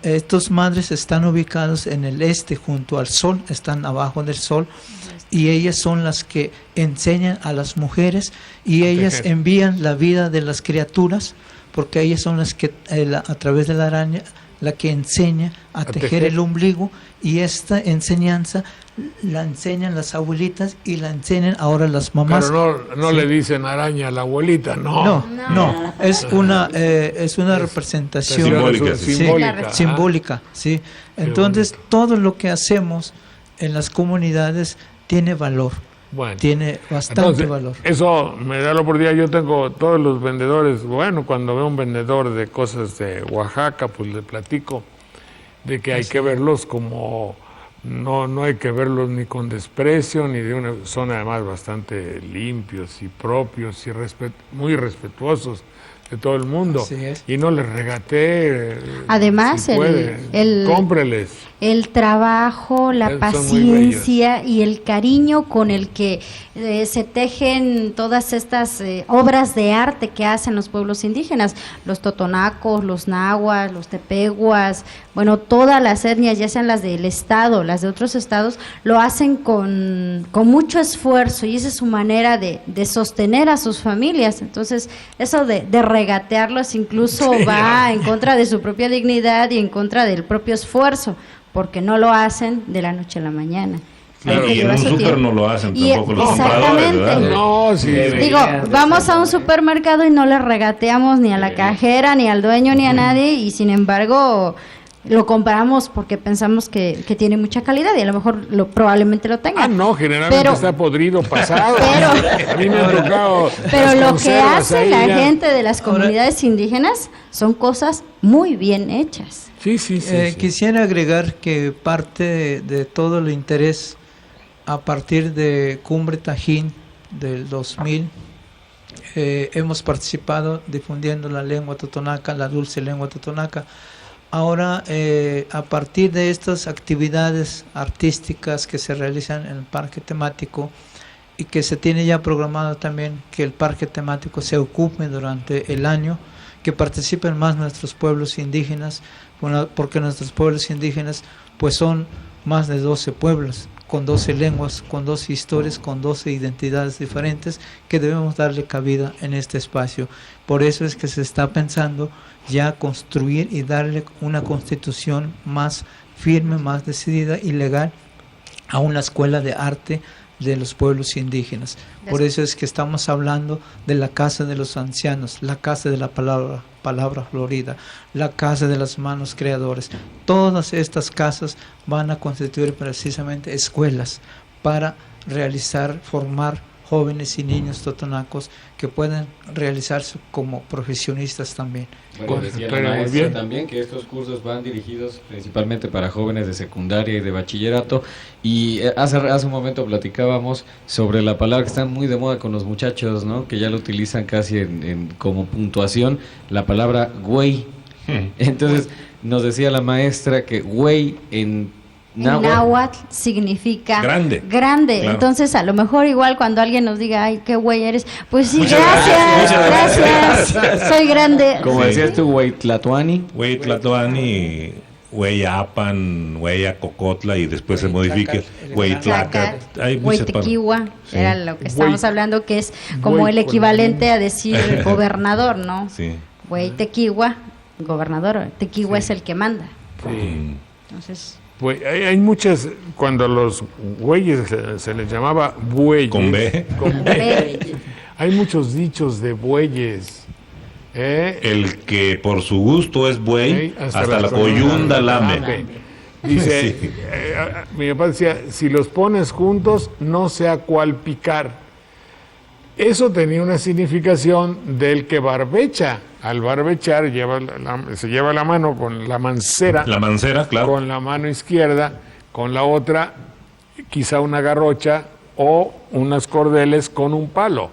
[SPEAKER 7] Estas madres están ubicadas en el este junto al sol, están abajo del sol, y ellas son las que enseñan a las mujeres y ellas envían la vida de las criaturas, porque ellas son las que a través de la araña la que enseña a tejer el ombligo, y esta enseñanza la enseñan las abuelitas y la enseñan ahora las mamás.
[SPEAKER 1] Pero no ¿sí? Le dicen araña a la abuelita, no.
[SPEAKER 7] No, es una representación simbólica, sí. Entonces todo lo que hacemos en las comunidades tiene valor. Bueno, tiene bastante valor.
[SPEAKER 1] Eso me da la oportunidad. Yo tengo todos los vendedores. Bueno, cuando veo un vendedor de cosas de Oaxaca, pues le platico de que hay que verlos como no hay que verlos ni con desprecio ni de una. Son además bastante limpios y propios y muy respetuosos de todo el mundo. Y no les regateé.
[SPEAKER 5] Además,
[SPEAKER 1] si cómpreles.
[SPEAKER 5] el trabajo, la
[SPEAKER 1] Son muy
[SPEAKER 5] paciencia y el cariño con el que se tejen todas estas obras de arte que hacen los pueblos indígenas, los totonacos, los nahuas, los tepehuas, bueno, todas las etnias, ya sean las del estado, las de otros estados, lo hacen con mucho esfuerzo, y esa es su manera de sostener a sus familias. Entonces, eso de regatearlos incluso va en contra de su propia dignidad y en contra del propio esfuerzo, porque no lo hacen de la noche a la mañana.
[SPEAKER 2] Claro, y en un súper no lo hacen
[SPEAKER 5] Y
[SPEAKER 2] tampoco los compradores, ¿verdad?
[SPEAKER 1] No, sí.
[SPEAKER 5] Digo, vamos a un supermercado y no le regateamos ni a la cajera, ni al dueño, ni a nadie, y sin embargo lo compramos porque pensamos que tiene mucha calidad, y a lo mejor probablemente lo tenga.
[SPEAKER 1] Ah, no, generalmente está podrido, pasado. A mí me ha tocado.
[SPEAKER 5] Pero lo que hace
[SPEAKER 1] ahí,
[SPEAKER 5] la
[SPEAKER 1] ya.
[SPEAKER 5] gente de las comunidades indígenas son cosas muy bien hechas.
[SPEAKER 1] Sí.
[SPEAKER 7] Quisiera agregar que parte de todo el interés a partir de Cumbre Tajín del 2000, hemos participado difundiendo la lengua totonaca, la dulce lengua totonaca. Ahora, a partir de estas actividades artísticas que se realizan en el parque temático, y que se tiene ya programado también que el parque temático se ocupe durante el año, que participen más nuestros pueblos indígenas, porque nuestros pueblos indígenas pues son más de 12 pueblos, con 12 lenguas, con 12 historias, con 12 identidades diferentes, que debemos darle cabida en este espacio. Por eso es que se está pensando ya construir y darle una constitución más firme, más decidida y legal a una escuela de arte de los pueblos indígenas. Por eso es que estamos hablando de la Casa de los Ancianos, la Casa de la Palabra Florida, la Casa de las Manos Creadores. Todas estas casas van a constituir precisamente escuelas para formar jóvenes y niños totonacos que pueden realizarse como profesiones también.
[SPEAKER 4] Bueno, decía la maestra también que estos cursos van dirigidos principalmente para jóvenes de secundaria y de bachillerato, y hace un momento platicábamos sobre la palabra que está muy de moda con los muchachos, ¿no? Que ya lo utilizan casi como puntuación, la palabra güey. Entonces nos decía la maestra que güey en náhuatl significa
[SPEAKER 2] grande.
[SPEAKER 4] Claro.
[SPEAKER 5] Entonces, a lo mejor igual cuando alguien nos diga, ay, qué güey eres, pues sí,
[SPEAKER 2] Muchas
[SPEAKER 5] gracias, soy grande.
[SPEAKER 4] Como decías tú, güey tlatoani.
[SPEAKER 2] Güey tlatoani, güey apan, güey acocotla, y después se modifica güey tlacat.
[SPEAKER 5] Güey tequiwa,
[SPEAKER 2] Sí.
[SPEAKER 5] era lo que estábamos
[SPEAKER 1] Güey.
[SPEAKER 5] hablando, que es como
[SPEAKER 1] Güey
[SPEAKER 5] el equivalente a decir el gobernador, ¿no?
[SPEAKER 2] Sí.
[SPEAKER 5] Güey tequiwa, gobernador, tequiwa es el que manda.
[SPEAKER 1] Sí.
[SPEAKER 5] Entonces,
[SPEAKER 1] Pues hay muchas, cuando a los güeyes se les llamaba bueyes.
[SPEAKER 2] Con B.
[SPEAKER 1] Con B. Hay muchos dichos de bueyes.
[SPEAKER 2] El que por su gusto es buey,
[SPEAKER 1] Sí,
[SPEAKER 2] hasta la coyunda lame.
[SPEAKER 1] Dice,
[SPEAKER 2] Sí.
[SPEAKER 1] mi papá decía, si los pones juntos, no sé a cuál picar. Eso tenía una significación del que barbecha. Al barbechar se lleva la mano con la mancera.
[SPEAKER 2] La mancera, claro.
[SPEAKER 1] Con la mano izquierda, con la otra quizá una garrocha o unas cordeles con un palo.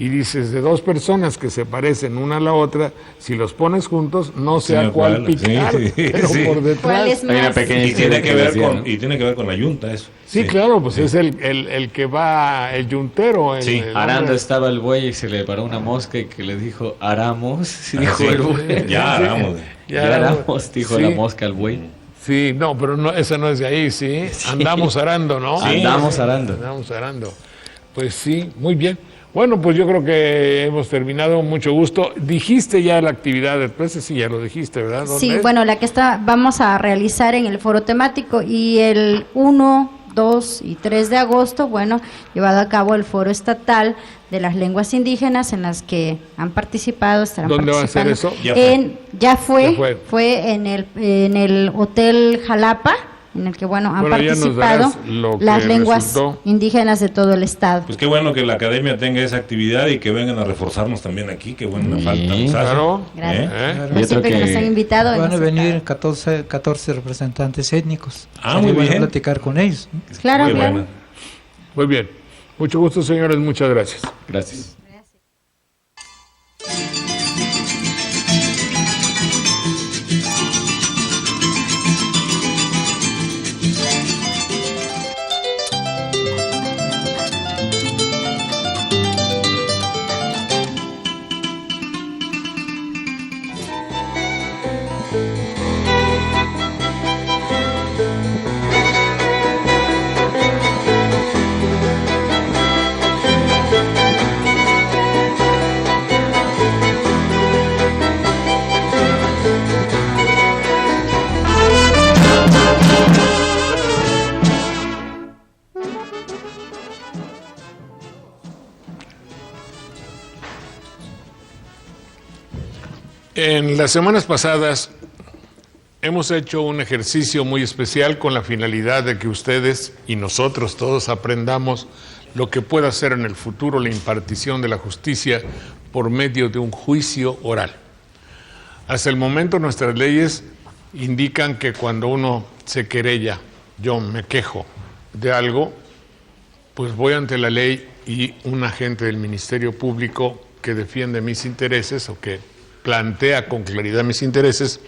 [SPEAKER 1] Y dices, de dos personas que se parecen una a la otra, si los pones juntos, no sé a cuál picar,
[SPEAKER 2] sí,
[SPEAKER 1] pero
[SPEAKER 2] sí.
[SPEAKER 1] por detrás.
[SPEAKER 5] ¿cuál es
[SPEAKER 4] Hay una
[SPEAKER 5] más?
[SPEAKER 4] pequeña
[SPEAKER 2] Y tiene
[SPEAKER 4] historia
[SPEAKER 2] que ver
[SPEAKER 4] decía,
[SPEAKER 2] con,
[SPEAKER 4] ¿no?
[SPEAKER 2] y tiene que ver con la yunta eso.
[SPEAKER 1] Sí, claro, pues es el que va, el yuntero.
[SPEAKER 2] Sí.
[SPEAKER 4] Arando
[SPEAKER 1] hombre.
[SPEAKER 4] estaba el buey y se le paró una mosca y que le dijo, aramos, y dijo
[SPEAKER 2] Sí.
[SPEAKER 4] el buey.
[SPEAKER 2] Ya aramos.
[SPEAKER 4] Ya aramos, dijo
[SPEAKER 1] Sí.
[SPEAKER 4] la mosca al buey.
[SPEAKER 1] Sí, no, pero no, esa no es de ahí, ¿sí? Andamos arando, ¿no?
[SPEAKER 2] Sí.
[SPEAKER 4] Andamos arando.
[SPEAKER 1] Andamos arando. Pues sí, muy bien. Bueno, pues yo creo que hemos terminado. Mucho gusto. Dijiste ya la actividad después, sí, ya lo dijiste, ¿verdad? ¿Dónde
[SPEAKER 5] Sí,
[SPEAKER 1] es?
[SPEAKER 5] bueno, la que vamos a realizar en el foro temático, y el 1, 2 y 3 de agosto, bueno, llevado a cabo el foro estatal de las lenguas indígenas en las que han participado, estarán
[SPEAKER 1] ¿Dónde va a ser
[SPEAKER 5] participando.
[SPEAKER 1] eso?
[SPEAKER 2] Ya fue.
[SPEAKER 5] Ya
[SPEAKER 1] Ya
[SPEAKER 5] fue en el Hotel Jalapa, en el que, bueno, han
[SPEAKER 1] Bueno, ya nos
[SPEAKER 5] participado
[SPEAKER 1] darás lo que
[SPEAKER 5] las lenguas
[SPEAKER 1] resultó.
[SPEAKER 5] indígenas de todo el estado.
[SPEAKER 2] Pues qué bueno que la academia tenga esa actividad y que vengan a reforzarnos también aquí. Qué buena
[SPEAKER 4] Sí.
[SPEAKER 2] falta nos hace.
[SPEAKER 1] Claro.
[SPEAKER 5] Gracias.
[SPEAKER 1] ¿Eh?
[SPEAKER 4] Y
[SPEAKER 5] Siempre
[SPEAKER 4] otro
[SPEAKER 5] que nos han invitado.
[SPEAKER 7] Van a
[SPEAKER 5] hemos
[SPEAKER 7] venir
[SPEAKER 5] estado.
[SPEAKER 7] 14 representantes étnicos.
[SPEAKER 2] Ah,
[SPEAKER 7] Sería
[SPEAKER 2] muy
[SPEAKER 7] bueno
[SPEAKER 2] bien.
[SPEAKER 7] platicar con ellos, ¿no?
[SPEAKER 5] Claro,
[SPEAKER 2] Muy
[SPEAKER 5] claro.
[SPEAKER 2] buena.
[SPEAKER 1] Muy bien. Mucho gusto, señores. Muchas gracias.
[SPEAKER 4] Gracias.
[SPEAKER 1] En las semanas pasadas hemos hecho un ejercicio muy especial con la finalidad de que ustedes y nosotros todos aprendamos lo que pueda ser en el futuro la impartición de la justicia por medio de un juicio oral. Hasta el momento nuestras leyes indican que cuando uno se querella, yo me quejo de algo, pues voy ante la ley y un agente del Ministerio Público que defiende mis intereses o que plantea con claridad mis intereses,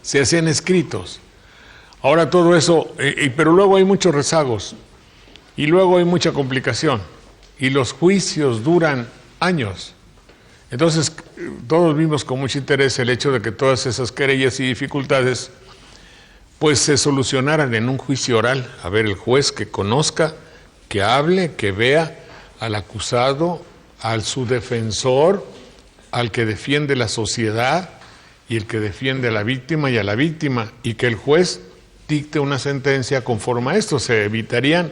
[SPEAKER 1] se hacen escritos. Ahora todo eso, pero luego hay muchos rezagos y luego hay mucha complicación y los juicios duran años. Entonces todos vimos con mucho interés el hecho de que todas esas querellas y dificultades pues se solucionaran en un juicio oral. A ver, el juez que conozca, que hable, que vea al acusado, al su defensor, al que defiende la sociedad y el que defiende a la víctima y a la víctima, y que el juez dicte una sentencia conforme a esto. Se evitarían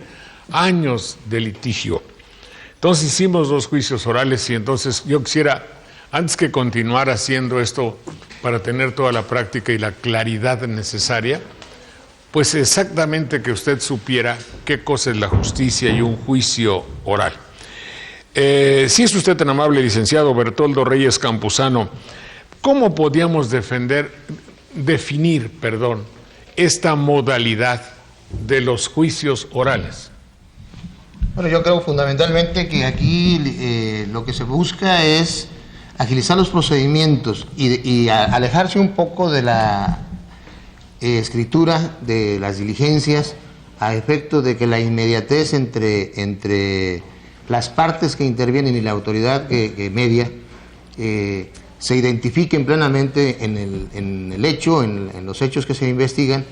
[SPEAKER 1] años de litigio. Entonces hicimos 2 juicios orales y entonces yo quisiera, antes que continuar haciendo esto para tener toda la práctica y la claridad necesaria, pues exactamente que usted supiera qué cosa es la justicia y un juicio oral. Si es usted tan amable, licenciado Bertoldo Reyes Campuzano, ¿cómo podíamos definir esta modalidad de los juicios orales?
[SPEAKER 8] Bueno, yo creo fundamentalmente que aquí lo que se busca es agilizar los procedimientos y alejarse un poco de la escritura de las diligencias a efecto de que la inmediatez entre las partes que intervienen y la autoridad que media se identifiquen plenamente en el hecho, en los hechos que se investigan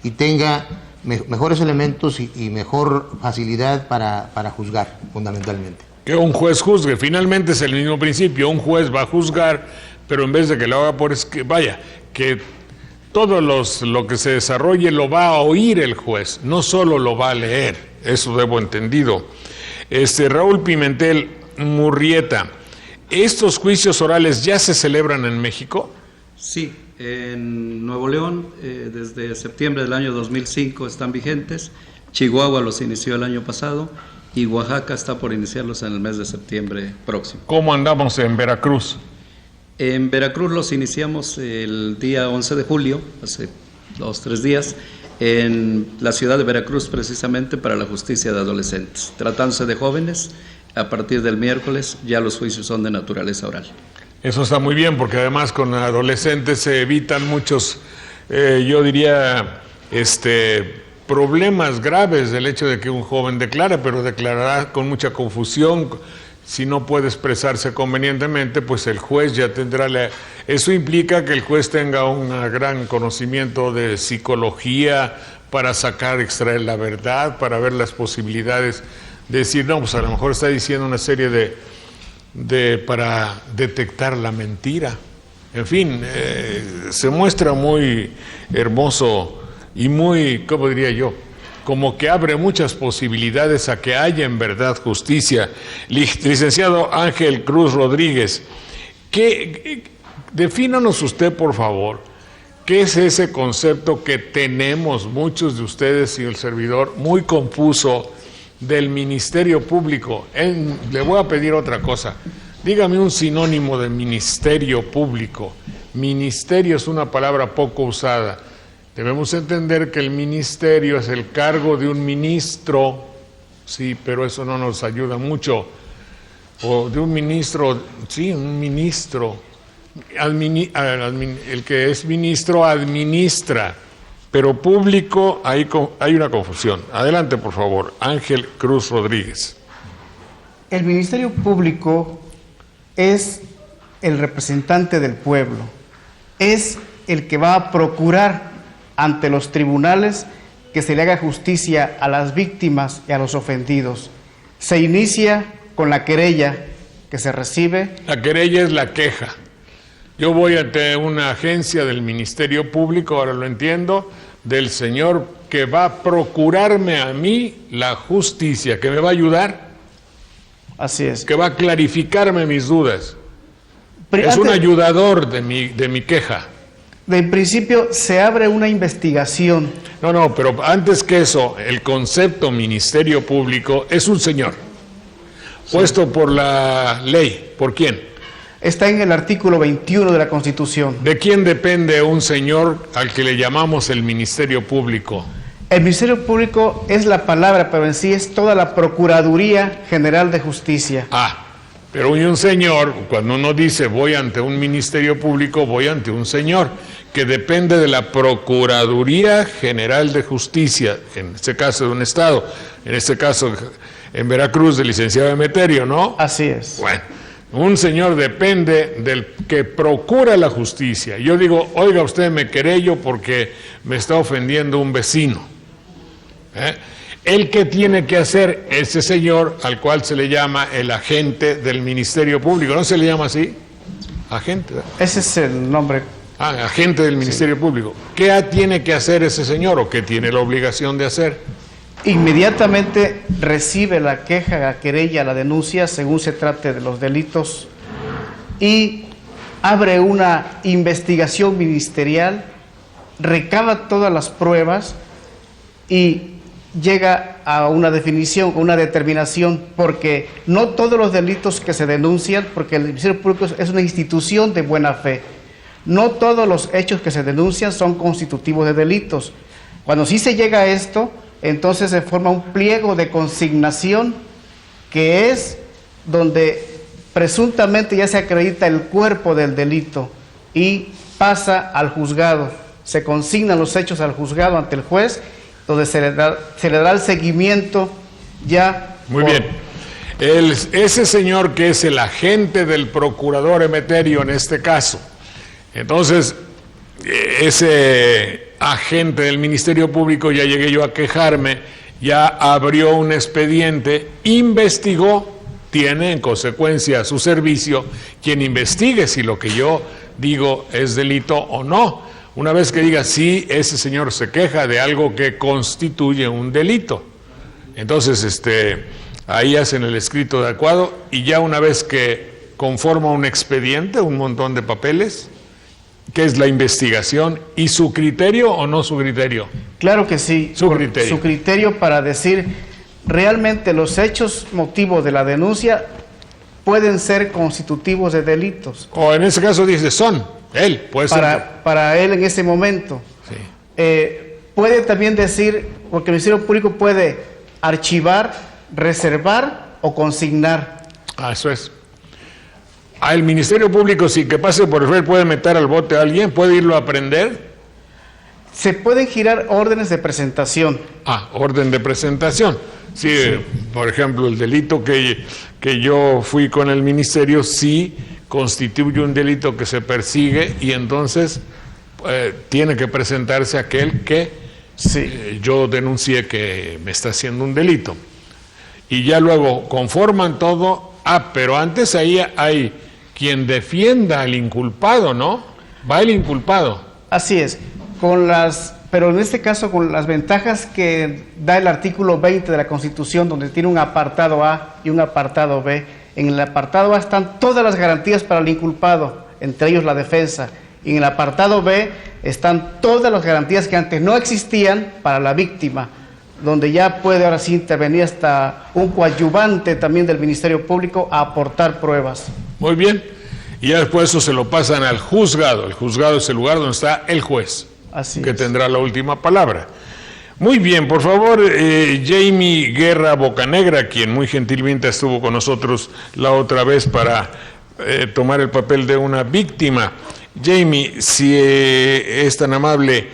[SPEAKER 8] y tenga mejores elementos y mejor facilidad para juzgar, fundamentalmente.
[SPEAKER 1] Que un juez juzgue, finalmente es el mismo principio, un juez va a juzgar, pero en vez de que lo haga que todo lo que se desarrolle lo va a oír el juez, no solo lo va a leer, eso debo entendido. Raúl Pimentel Murrieta, ¿estos juicios orales ya se celebran en México?
[SPEAKER 9] Sí, en Nuevo León desde septiembre del año 2005 están vigentes, Chihuahua los inició el año pasado y Oaxaca está por iniciarlos en el mes de septiembre próximo.
[SPEAKER 1] ¿Cómo andamos en Veracruz?
[SPEAKER 9] En Veracruz los iniciamos el día 11 de julio, hace 2-3 días, en la ciudad de Veracruz precisamente para la justicia de adolescentes. Tratándose de jóvenes, a partir del miércoles ya los juicios son de naturaleza oral.
[SPEAKER 1] Eso está muy bien porque además con adolescentes se evitan muchos, yo diría, problemas graves del hecho de que un joven declara, pero declarará con mucha confusión. Si no puede expresarse convenientemente, pues el juez ya tendrá Eso implica que el juez tenga un gran conocimiento de psicología para extraer la verdad, para ver las posibilidades de decir, no, pues a lo mejor está diciendo una serie para detectar la mentira. En fin, se muestra muy hermoso y muy, ¿cómo diría yo?, como que abre muchas posibilidades a que haya en verdad justicia. Licenciado Ángel Cruz Rodríguez, defínanos usted, por favor, ¿qué es ese concepto que tenemos muchos de ustedes y el servidor muy confuso del Ministerio Público? Le voy a pedir otra cosa. Dígame un sinónimo de Ministerio Público. Ministerio es una palabra poco usada. Debemos entender que el ministerio es el cargo de un ministro, sí, pero eso no nos ayuda mucho. O de un ministro, sí, un ministro. El que es ministro administra, pero público, hay una confusión. Adelante, por favor, Ángel Cruz Rodríguez.
[SPEAKER 10] El Ministerio Público es el representante del pueblo, es el que va a procurar ante los tribunales que se le haga justicia a las víctimas y a los ofendidos. Se inicia con la querella que se recibe. La querella es la queja. Yo voy ante una agencia del Ministerio Público, ahora lo entiendo, del señor que va a procurarme a mí la justicia, que me va a ayudar. Así es. Que va a clarificarme mis dudas.
[SPEAKER 1] Es un ayudador de mi queja.
[SPEAKER 10] En principio se abre una investigación.
[SPEAKER 1] No, pero antes que eso, el concepto ministerio público es un señor, puesto por la ley. ¿Por quién?
[SPEAKER 10] Está en el artículo 21 de la Constitución.
[SPEAKER 1] ¿De quién depende un señor al que le llamamos el ministerio público?
[SPEAKER 10] El Ministerio Público es la palabra, pero en sí es toda la Procuraduría General de Justicia.
[SPEAKER 1] Pero un señor, cuando uno dice voy ante un ministerio público, voy ante un señor que depende de la Procuraduría General de Justicia, en este caso de un estado, en este caso en Veracruz del licenciado Emeterio, ¿no?
[SPEAKER 10] Así es.
[SPEAKER 1] Bueno, un señor depende del que procura la justicia. Yo digo, oiga, usted me querello porque me está ofendiendo un vecino. ¿El qué tiene que hacer ese señor al cual se le llama el agente del Ministerio Público? ¿No se le llama así? Agente.
[SPEAKER 10] Ese es el nombre.
[SPEAKER 1] Agente del Ministerio Público. ¿Qué tiene que hacer ese señor o qué tiene la obligación de hacer?
[SPEAKER 10] Inmediatamente recibe la queja, la querella, la denuncia, según se trate de los delitos, y abre una investigación ministerial, recaba todas las pruebas y llega a una definición, una determinación, porque no todos los delitos que se denuncian, porque el Ministerio Público es una institución de buena fe, no todos los hechos que se denuncian son constitutivos de delitos. Cuando sí se llega a esto, entonces se forma un pliego de consignación, que es donde presuntamente ya se acredita el cuerpo del delito y pasa al juzgado. Se consignan los hechos al juzgado ante el juez, donde se le da el seguimiento ya.
[SPEAKER 1] Muy bien. Ese señor que es el agente del procurador Emeterio en este caso, entonces ese agente del Ministerio Público, ya llegué yo a quejarme, ya abrió un expediente, investigó, tiene en consecuencia a su servicio quien investigue si lo que yo digo es delito o no. Una vez que diga sí, ese señor se queja de algo que constituye un delito. Entonces, ahí hacen el escrito adecuado y ya una vez que conforma un expediente, un montón de papeles, ¿qué es la investigación? ¿Y su criterio o no su criterio?
[SPEAKER 10] Claro que sí.
[SPEAKER 1] Su criterio.
[SPEAKER 10] Su criterio para decir realmente los hechos motivo de la denuncia pueden ser constitutivos de delitos.
[SPEAKER 1] O en ese caso dice son. Él puede ser.
[SPEAKER 10] Para él en ese momento.
[SPEAKER 1] Sí.
[SPEAKER 10] Puede también decir, porque el Ministerio Público puede archivar, reservar o consignar.
[SPEAKER 1] Eso es. El Ministerio Público, si que pase por el juez, puede meter al bote a alguien, puede irlo a prender.
[SPEAKER 10] Se pueden girar órdenes de presentación.
[SPEAKER 1] Orden de presentación. Sí, por ejemplo, el delito que yo fui con el ministerio, sí constituye un delito que se persigue y entonces tiene que presentarse aquel que yo denuncié que me está haciendo un delito. Y ya luego conforman todo. Pero antes ahí hay quien defienda al inculpado, ¿no? Va el inculpado.
[SPEAKER 10] Así es. Pero en este caso con las ventajas que da el artículo 20 de la Constitución, donde tiene un apartado A y un apartado B. En el apartado A están todas las garantías para el inculpado, entre ellos la defensa. Y en el apartado B están todas las garantías que antes no existían para la víctima, donde ya puede ahora sí intervenir hasta un coadyuvante también del Ministerio Público a aportar pruebas.
[SPEAKER 1] Muy bien. Y ya después eso se lo pasan al juzgado. El juzgado es el lugar donde está el juez, que tendrá la última palabra. Muy bien, por favor, Jamie Guerra Bocanegra, quien muy gentilmente estuvo con nosotros la otra vez para tomar el papel de una víctima. Jamie, si es tan amable,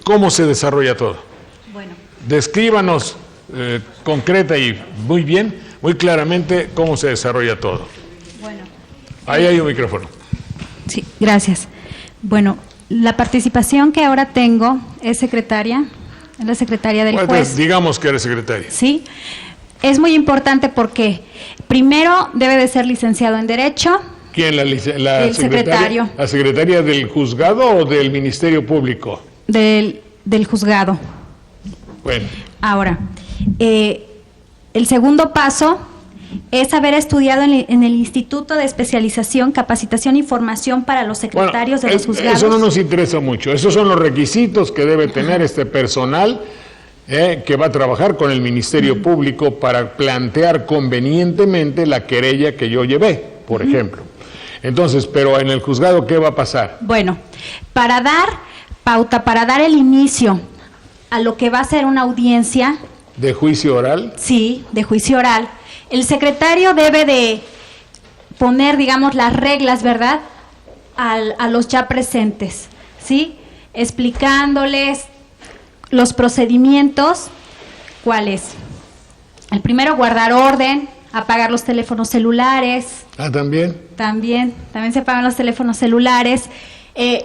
[SPEAKER 1] ¿cómo se desarrolla todo?
[SPEAKER 5] Bueno.
[SPEAKER 1] Descríbanos concreta y muy bien, muy claramente cómo se desarrolla todo.
[SPEAKER 5] Bueno.
[SPEAKER 1] Ahí hay un micrófono.
[SPEAKER 11] Sí, gracias. Bueno, la participación que ahora tengo es la secretaria del juez.
[SPEAKER 1] Digamos que eres secretaria.
[SPEAKER 11] Sí, es muy importante porque primero debe de ser licenciado en Derecho.
[SPEAKER 1] ¿Quién?
[SPEAKER 11] El secretario.
[SPEAKER 1] ¿La secretaria del juzgado o del Ministerio Público?
[SPEAKER 11] Del juzgado.
[SPEAKER 1] Bueno.
[SPEAKER 11] Ahora, el segundo paso es haber estudiado en el Instituto de Especialización, Capacitación y Formación para los Secretarios de los Juzgados.
[SPEAKER 1] Eso no nos interesa mucho. Esos son los requisitos que debe tener este personal que va a trabajar con el Ministerio Público para plantear convenientemente la querella que yo llevé, por ejemplo. Entonces, pero en el juzgado, ¿qué va a pasar?
[SPEAKER 11] Bueno, para dar pauta, para dar el inicio a lo que va a ser una audiencia.
[SPEAKER 1] ¿De juicio oral?
[SPEAKER 11] Sí, de juicio oral. El secretario debe de poner, digamos, las reglas, ¿verdad?, a los ya presentes, ¿sí? Explicándoles los procedimientos. ¿Cuáles? El primero, guardar orden, apagar los teléfonos celulares.
[SPEAKER 1] Ah, ¿también?
[SPEAKER 11] También se apagan los teléfonos celulares.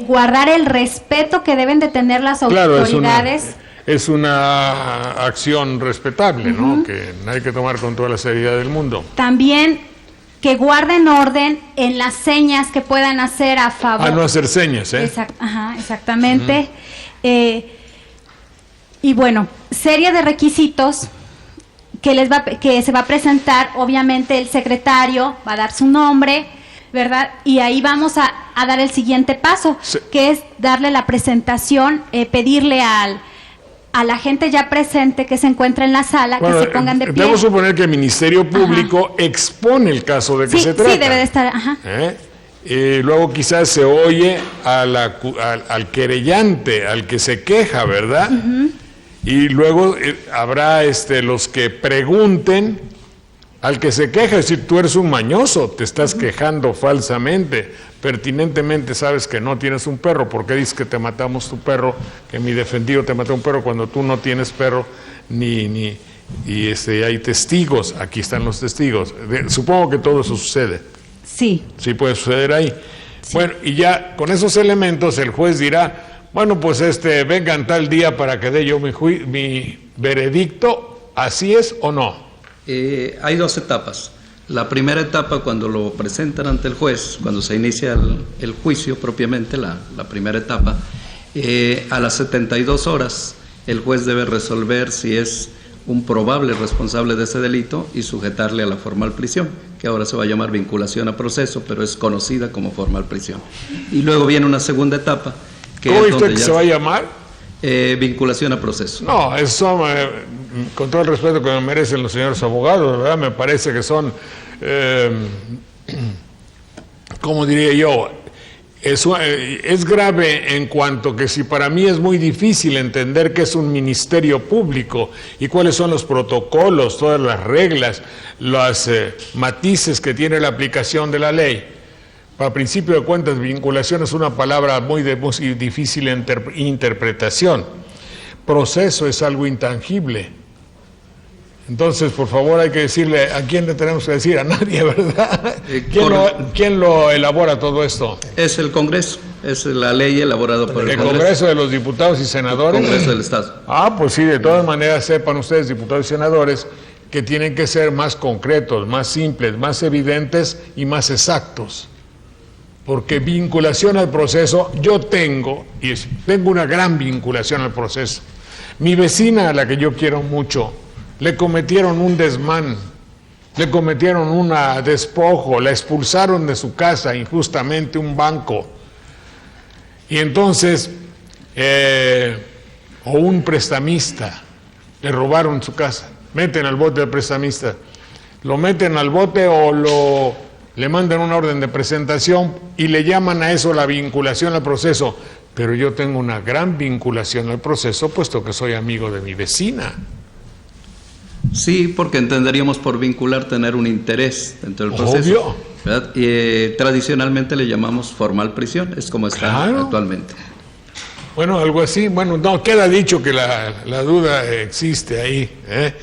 [SPEAKER 11] Guardar el respeto que deben de tener las autoridades.
[SPEAKER 1] Es una acción respetable, ¿no? Que hay que tomar con toda la seriedad del mundo.
[SPEAKER 11] También que guarden orden en las señas que puedan hacer a favor.
[SPEAKER 1] No hacer señas, ¿eh?
[SPEAKER 11] Exactamente. Y bueno, serie de requisitos que se va a presentar. Obviamente el secretario va a dar su nombre, ¿verdad? Y ahí vamos a dar el siguiente paso, que es darle la presentación, pedirle a la gente ya presente que se encuentra en la sala, que se pongan de pie.
[SPEAKER 1] Debo suponer que el Ministerio Público expone el caso de que se trata.
[SPEAKER 11] Sí, debe de estar,
[SPEAKER 1] luego quizás se oye al querellante, al que se queja, ¿verdad? Y luego habrá los que pregunten al que se queja, es decir, tú eres un mañoso, te estás quejando falsamente, pertinentemente sabes que no tienes un perro, ¿por qué dices que te matamos tu perro, que mi defendido te mató un perro cuando tú no tienes perro, y hay testigos, aquí están los testigos, supongo que todo eso sucede.
[SPEAKER 11] Sí.
[SPEAKER 1] Sí puede suceder ahí. Sí. Bueno, y ya con esos elementos el juez dirá, bueno, pues vengan tal día para que dé yo mi veredicto, ¿así es o no?
[SPEAKER 9] Hay dos etapas. La primera etapa, cuando lo presentan ante el juez, cuando se inicia el juicio propiamente, la primera etapa, a las 72 horas el juez debe resolver si es un probable responsable de ese delito y sujetarle a la formal prisión, que ahora se va a llamar vinculación a proceso, pero es conocida como formal prisión. Y luego viene una segunda etapa.
[SPEAKER 1] ¿Cómo dice que se va a llamar?
[SPEAKER 9] Vinculación a proceso.
[SPEAKER 1] No, eso, con todo el respeto que me merecen los señores abogados, ¿verdad? Me parece que son, ¿cómo diría yo? Es grave en cuanto que si para mí es muy difícil entender qué es un ministerio público y cuáles son los protocolos, todas las reglas, los matices que tiene la aplicación de la ley. Para principio de cuentas, vinculación es una palabra muy difícil interpretación. Proceso es algo intangible. Entonces, por favor, hay que decirle, ¿a quién le tenemos que decir? A nadie, ¿verdad? ¿Quién lo elabora todo esto?
[SPEAKER 9] Es el Congreso, es la ley elaborada por el Congreso.
[SPEAKER 1] ¿El Congreso de los Diputados y Senadores?
[SPEAKER 9] El Congreso del Estado.
[SPEAKER 1] Pues sí, de todas maneras sepan ustedes, diputados y senadores, que tienen que ser más concretos, más simples, más evidentes y más exactos. Porque vinculación al proceso, yo tengo una gran vinculación al proceso. Mi vecina, a la que yo quiero mucho, le cometieron un desmán, le cometieron un despojo, la expulsaron de su casa injustamente, un banco. Y entonces, o un prestamista, le robaron su casa, meten al bote al prestamista, lo meten al bote o le mandan una orden de presentación y le llaman a eso la vinculación al proceso. Pero yo tengo una gran vinculación al proceso, puesto que soy amigo de mi vecina.
[SPEAKER 9] Sí, porque entenderíamos por vincular tener un interés dentro del proceso.
[SPEAKER 1] Obvio.
[SPEAKER 9] ¿Verdad? Tradicionalmente le llamamos formal prisión, es como está actualmente.
[SPEAKER 1] Bueno, algo así. Bueno, no, queda dicho que la duda existe ahí, ¿eh?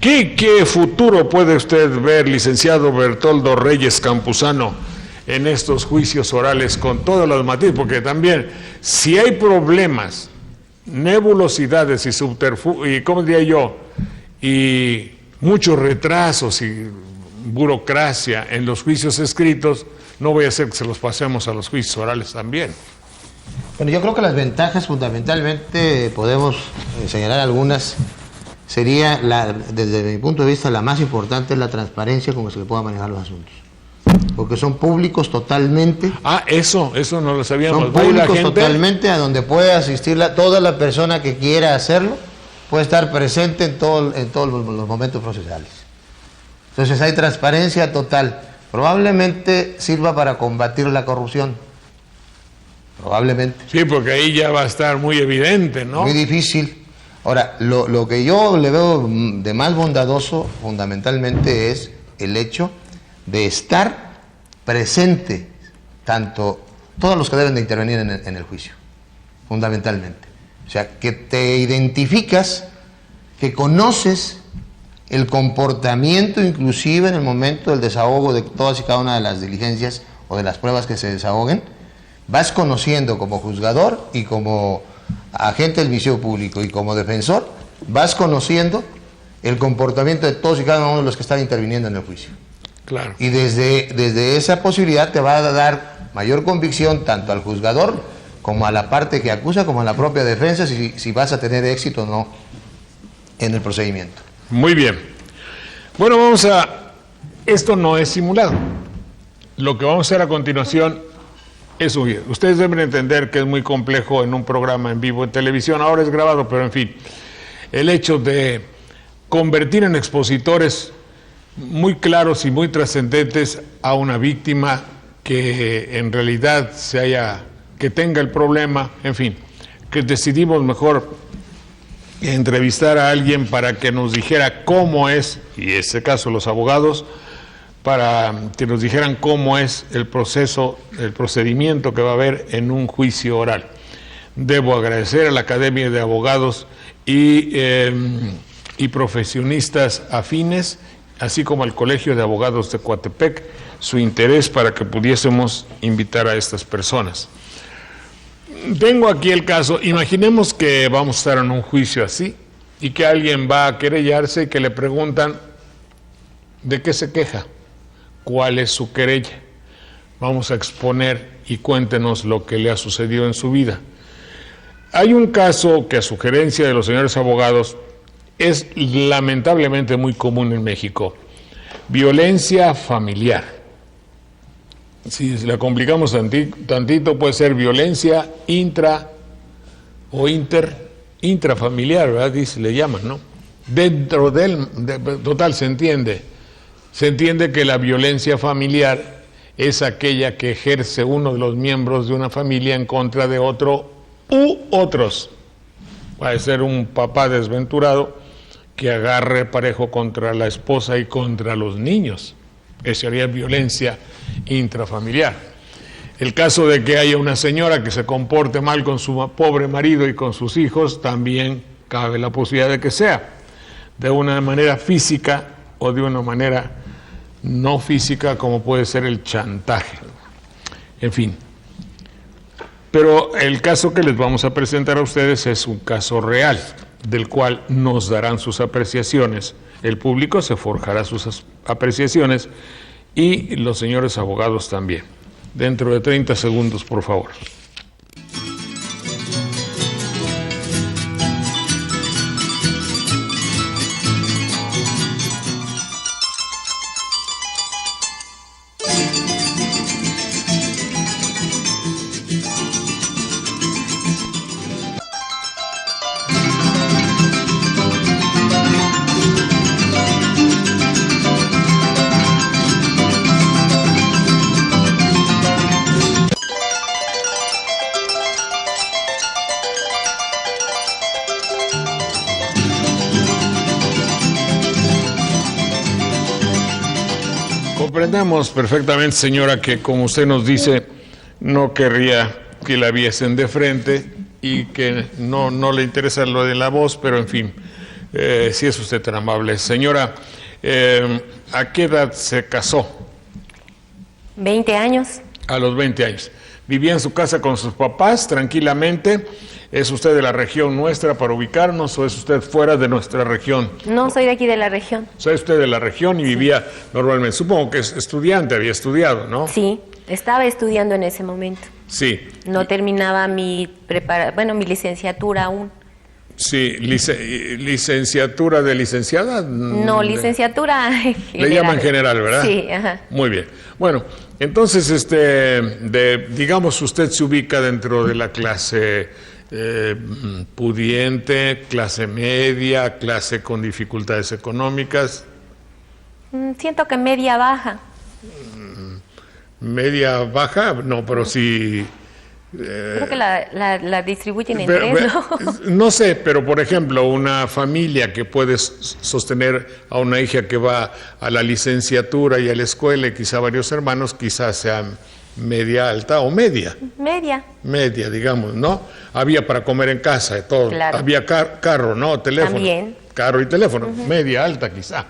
[SPEAKER 1] ¿Qué futuro puede usted ver, licenciado Bertoldo Reyes Campuzano, en estos juicios orales con todos los matices? Porque también, si hay problemas, nebulosidades y subterfugios, y ¿cómo diría yo? Y muchos retrasos y burocracia en los juicios escritos, no voy a hacer que se los pasemos a los juicios orales también.
[SPEAKER 8] Bueno, yo creo que las ventajas fundamentalmente podemos señalar algunas. sería, desde mi punto de vista, la más importante es la transparencia con la que se puedan manejar los asuntos. Porque son públicos totalmente.
[SPEAKER 1] Eso no lo sabíamos.
[SPEAKER 8] Son públicos totalmente, a donde puede asistir toda la persona que quiera hacerlo, puede estar presente en todos los momentos procesales. Entonces hay transparencia total. Probablemente sirva para combatir la corrupción. Probablemente.
[SPEAKER 1] Sí, porque ahí ya va a estar muy evidente, ¿no?
[SPEAKER 8] Muy difícil. Ahora, lo que yo le veo de más bondadoso, fundamentalmente, es el hecho de estar presente, tanto todos los que deben de intervenir en el juicio, fundamentalmente. O sea, que te identificas, que conoces el comportamiento, inclusive en el momento del desahogo de todas y cada una de las diligencias o de las pruebas que se desahoguen, vas conociendo como juzgador y como agente del Ministerio Público y como defensor, vas conociendo el comportamiento de todos y cada uno de los que están interviniendo en el juicio.
[SPEAKER 1] Claro.
[SPEAKER 8] Y desde esa posibilidad te va a dar mayor convicción tanto al juzgador como a la parte que acusa, como a la propia defensa, si vas a tener éxito o no en el procedimiento.
[SPEAKER 1] Muy bien. Bueno, esto no es simulado. Lo que vamos a hacer a continuación es huir. Ustedes deben entender que es muy complejo en un programa en vivo en televisión, ahora es grabado, pero en fin, el hecho de convertir en expositores muy claros y muy trascendentes a una víctima que en realidad que tenga el problema, en fin, que decidimos mejor entrevistar a alguien para que nos dijera cómo es, y en este caso los abogados, para que nos dijeran cómo es el procedimiento que va a haber en un juicio oral. Debo agradecer a la Academia de Abogados y profesionistas afines, así como al Colegio de Abogados de Coatepec, su interés para que pudiésemos invitar a estas personas. Tengo aquí el caso, imaginemos que vamos a estar en un juicio así y que alguien va a querellarse y que le preguntan ¿de qué se queja? ¿Cuál es su querella? Vamos a exponer y cuéntenos lo que le ha sucedido en su vida. Hay un caso que a sugerencia de los señores abogados es lamentablemente muy común en México. Violencia familiar. Si la complicamos tantito, puede ser violencia intra o intrafamiliar, ¿verdad? Le llaman, ¿no? Dentro total, se entiende que la violencia familiar es aquella que ejerce uno de los miembros de una familia en contra de otro u otros. Puede ser un papá desventurado que agarre parejo contra la esposa y contra los niños. Eso sería violencia intrafamiliar. El caso de que haya una señora que se comporte mal con su pobre marido y con sus hijos, también cabe la posibilidad de que sea de una manera física o de una manera no física, como puede ser el chantaje. En fin. Pero el caso que les vamos a presentar a ustedes es un caso real, del cual nos darán sus apreciaciones. El público se forjará sus apreciaciones y los señores abogados también. Dentro de 30 segundos, por favor. Comprendemos perfectamente, señora, que como usted nos dice, no querría que la viesen de frente y que no le interesa lo de la voz, pero en fin, si es usted tan amable. Señora, ¿a qué edad se casó?
[SPEAKER 12] 20 años.
[SPEAKER 1] A los 20 años. ¿Vivía en su casa con sus papás tranquilamente? ¿Es usted de la región nuestra para ubicarnos o es usted fuera de nuestra región?
[SPEAKER 12] No, soy de aquí de la región.
[SPEAKER 1] ¿Soy usted de la región y vivía normalmente? Supongo que es estudiante, había estudiado, ¿no?
[SPEAKER 12] Sí, estaba estudiando en ese momento.
[SPEAKER 1] Sí.
[SPEAKER 12] No terminaba mi licenciatura aún.
[SPEAKER 1] Sí, licenciatura de licenciada.
[SPEAKER 12] No, licenciatura.
[SPEAKER 1] Le llaman general, ¿verdad?
[SPEAKER 12] Sí, ajá.
[SPEAKER 1] Muy bien. Bueno, entonces, digamos, usted se ubica dentro de la clase pudiente, clase media, clase con dificultades económicas.
[SPEAKER 12] Siento que media baja.
[SPEAKER 1] Media baja, no, pero sí.
[SPEAKER 12] Creo que la distribuyen en tres, ¿no?
[SPEAKER 1] No sé, pero por ejemplo, una familia que puede sostener a una hija que va a la licenciatura y a la escuela y quizá varios hermanos, quizás sea media alta o media. Media, digamos, ¿no? Había para comer en casa y todo.
[SPEAKER 12] Claro.
[SPEAKER 1] Había carro, ¿no? Teléfono.
[SPEAKER 12] También.
[SPEAKER 1] Carro y teléfono. Media alta quizá.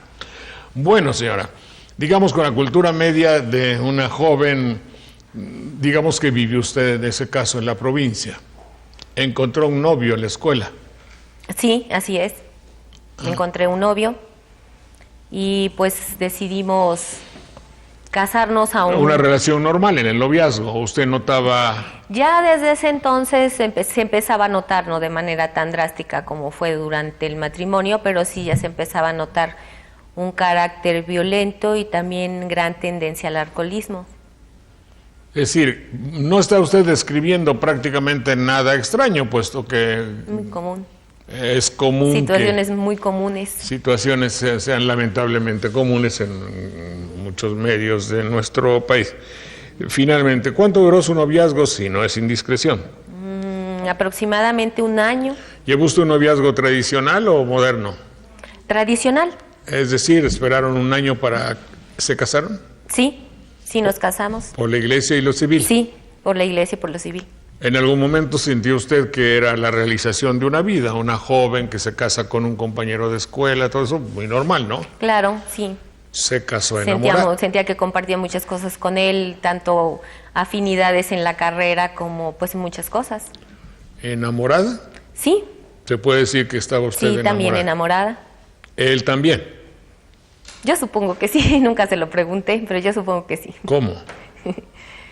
[SPEAKER 1] Bueno, señora, digamos con la cultura media de una joven, digamos que vive usted en ese caso en la provincia, encontró un novio en la escuela.
[SPEAKER 12] Sí, así es. Encontré un novio y pues decidimos casarnos a
[SPEAKER 1] Una relación normal en el noviazgo. ¿Usted notaba?
[SPEAKER 12] Ya desde ese entonces se empezaba a notar, no de manera tan drástica como fue durante el matrimonio, pero sí ya se empezaba a notar un carácter violento y también gran tendencia al alcoholismo.
[SPEAKER 1] Es decir, no está usted describiendo prácticamente nada extraño, puesto que
[SPEAKER 12] Muy común.
[SPEAKER 1] es común
[SPEAKER 12] Situaciones muy comunes.
[SPEAKER 1] Situaciones sean lamentablemente comunes en muchos medios de nuestro país. Finalmente, ¿cuánto duró su noviazgo, si no es indiscreción?
[SPEAKER 12] Aproximadamente un año.
[SPEAKER 1] ¿Llevó usted un noviazgo tradicional o moderno?
[SPEAKER 12] Tradicional.
[SPEAKER 1] Es decir, ¿esperaron un año para... ¿Se casaron?
[SPEAKER 12] Sí, sí nos casamos.
[SPEAKER 1] ¿Por la iglesia y lo civil?
[SPEAKER 12] Sí, por la iglesia y por lo civil.
[SPEAKER 1] ¿En algún momento sintió usted que era la realización de una vida? Una joven que se casa con un compañero de escuela, todo eso, muy normal, ¿no?
[SPEAKER 12] Claro, sí.
[SPEAKER 1] Se casó enamorada.
[SPEAKER 12] Sentía que compartía muchas cosas con él, tanto afinidades en la carrera como pues muchas cosas.
[SPEAKER 1] ¿Enamorada?
[SPEAKER 12] Sí.
[SPEAKER 1] ¿Se puede decir que estaba usted enamorada?
[SPEAKER 12] Sí, también enamorada.
[SPEAKER 1] ¿Él también?
[SPEAKER 12] Yo supongo que sí, nunca se lo pregunté, pero yo supongo que sí.
[SPEAKER 1] ¿Cómo?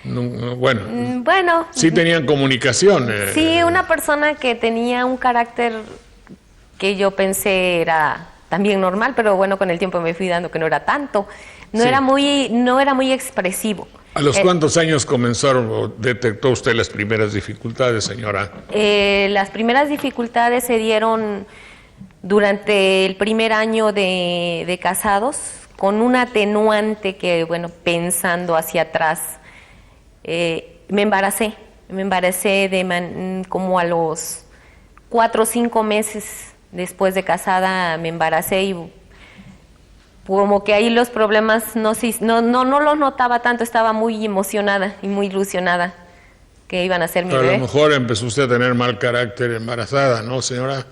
[SPEAKER 1] Bueno.
[SPEAKER 12] Bueno.
[SPEAKER 1] Sí tenían comunicación.
[SPEAKER 12] Sí, una persona que tenía un carácter que yo pensé era también normal, pero bueno, con el tiempo me fui dando que no era tanto. No era muy expresivo.
[SPEAKER 1] ¿A los cuántos años comenzaron o detectó usted las primeras dificultades, señora?
[SPEAKER 12] Las primeras dificultades se dieron durante el primer año de casados, con un atenuante que, bueno, pensando hacia atrás, me embaracé como a los 4 o 5 meses después de casada me embaracé y como que ahí los problemas no los notaba tanto, estaba muy emocionada y muy ilusionada que iban a ser mi bebé.
[SPEAKER 1] A lo mejor empezó usted a tener mal carácter embarazada, ¿no, señora?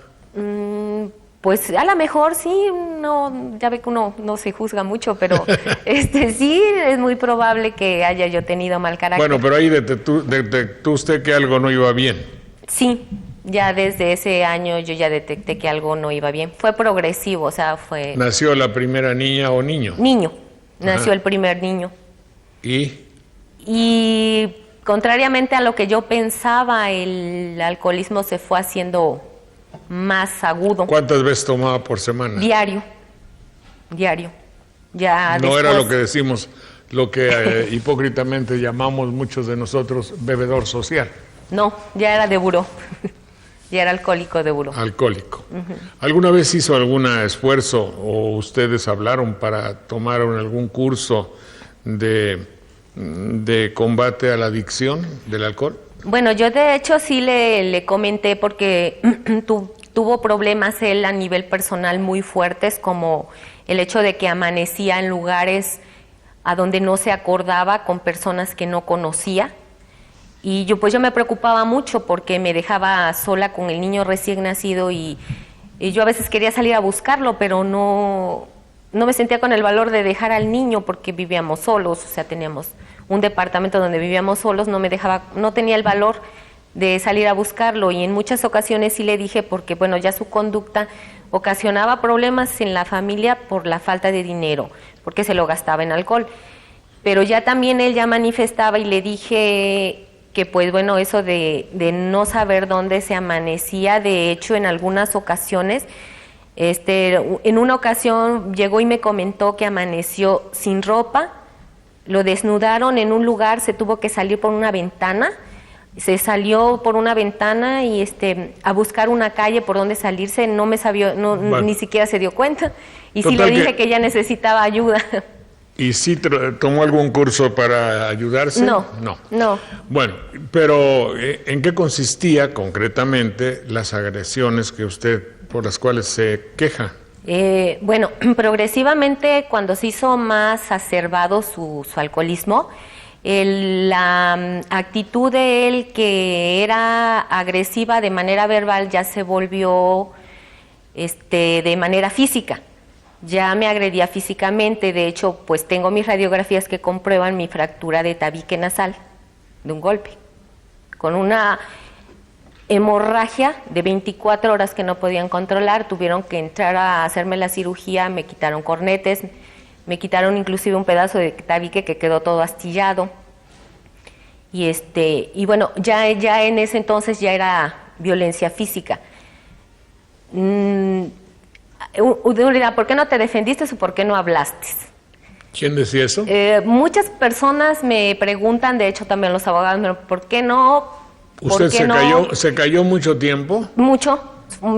[SPEAKER 12] Pues a lo mejor sí, no, ya ve que uno no se juzga mucho, pero sí, es muy probable que haya yo tenido mal carácter.
[SPEAKER 1] Bueno, pero ahí detectó usted que algo no iba bien.
[SPEAKER 12] Sí, ya desde ese año yo ya detecté que algo no iba bien. Fue progresivo, o sea, fue...
[SPEAKER 1] ¿Nació la primera niña o niño?
[SPEAKER 12] Niño, nació el primer niño. Y contrariamente a lo que yo pensaba, el alcoholismo se fue haciendo más agudo.
[SPEAKER 1] ¿Cuántas veces tomaba por semana?
[SPEAKER 12] Diario. Ya
[SPEAKER 1] no era lo que decimos, lo que hipócritamente llamamos muchos de nosotros bebedor social.
[SPEAKER 12] No, ya era de buró. Ya era alcohólico de buró.
[SPEAKER 1] Alcohólico. ¿Alguna vez hizo algún esfuerzo o ustedes hablaron para tomar algún curso de combate a la adicción del alcohol?
[SPEAKER 12] Bueno, yo de hecho sí le comenté porque tuvo problemas él a nivel personal muy fuertes, como el hecho de que amanecía en lugares a donde no se acordaba con personas que no conocía. Y yo me preocupaba mucho porque me dejaba sola con el niño recién nacido y yo a veces quería salir a buscarlo, pero no me sentía con el valor de dejar al niño porque vivíamos solos, o sea, teníamos un departamento donde vivíamos solos, no tenía el valor de salir a buscarlo y en muchas ocasiones sí le dije porque, bueno, ya su conducta ocasionaba problemas en la familia por la falta de dinero, porque se lo gastaba en alcohol. Pero ya también él ya manifestaba y le dije que pues bueno, eso de no saber dónde se amanecía, de hecho en algunas ocasiones, en una ocasión llegó y me comentó que amaneció sin ropa, lo desnudaron en un lugar, se tuvo que salir por una ventana, se salió por una ventana y a buscar una calle por donde salirse, no me sabía, bueno, ni siquiera se dio cuenta, y sí le dije que ella necesitaba ayuda.
[SPEAKER 1] ¿Y sí tomó algún curso para ayudarse?
[SPEAKER 12] No.
[SPEAKER 1] Bueno, pero ¿en qué consistía concretamente las agresiones que usted, por las cuales se queja?
[SPEAKER 12] Bueno, progresivamente cuando se hizo más exacerbado su alcoholismo, la actitud de él, que era agresiva de manera verbal, ya se volvió de manera física. Ya me agredía físicamente, de hecho, pues tengo mis radiografías que comprueban mi fractura de tabique nasal de un golpe, con una hemorragia de 24 horas que no podían controlar, tuvieron que entrar a hacerme la cirugía, me quitaron cornetes, me quitaron inclusive un pedazo de tabique que quedó todo astillado, y bueno, ya en ese entonces ya era violencia física. Uno dirá, ¿por qué no te defendiste o por qué no hablaste?
[SPEAKER 1] ¿Quién decía eso?
[SPEAKER 12] Muchas personas me preguntan, de hecho también los abogados, ¿por qué no?
[SPEAKER 1] ¿Usted se cayó mucho tiempo?
[SPEAKER 12] Mucho.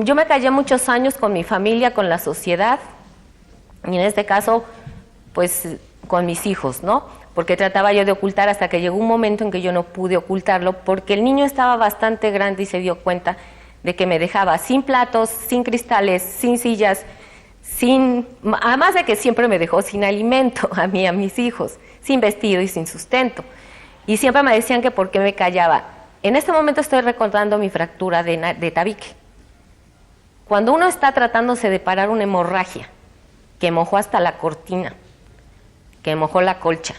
[SPEAKER 12] Yo me callé muchos años con mi familia, con la sociedad, y en este caso, pues con mis hijos, ¿no? Porque trataba yo de ocultar hasta que llegó un momento en que yo no pude ocultarlo, porque el niño estaba bastante grande y se dio cuenta de que me dejaba sin platos, sin cristales, sin sillas, además de que siempre me dejó sin alimento a mí y a mis hijos, sin vestido y sin sustento. Y siempre me decían que por qué me callaba. En este momento estoy recordando mi fractura de tabique. Cuando uno está tratándose de parar una hemorragia que mojó hasta la cortina, que mojó la colcha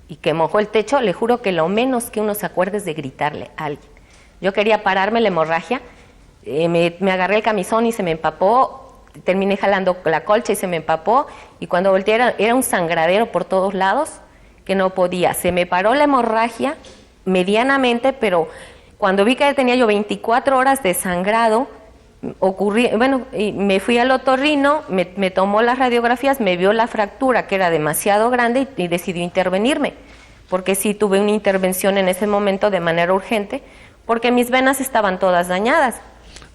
[SPEAKER 12] y que mojó el techo, le juro que lo menos que uno se acuerde es de gritarle a alguien. Yo quería pararme la hemorragia, me agarré el camisón y se me empapó, terminé jalando la colcha y se me empapó, y cuando volteé era un sangradero por todos lados que no podía. Se me paró la hemorragia medianamente, pero cuando vi que tenía yo 24 horas de sangrado, me fui al otorrino, me tomó las radiografías, me vio la fractura que era demasiado grande y decidió intervenirme, porque sí tuve una intervención en ese momento de manera urgente, porque mis venas estaban todas dañadas.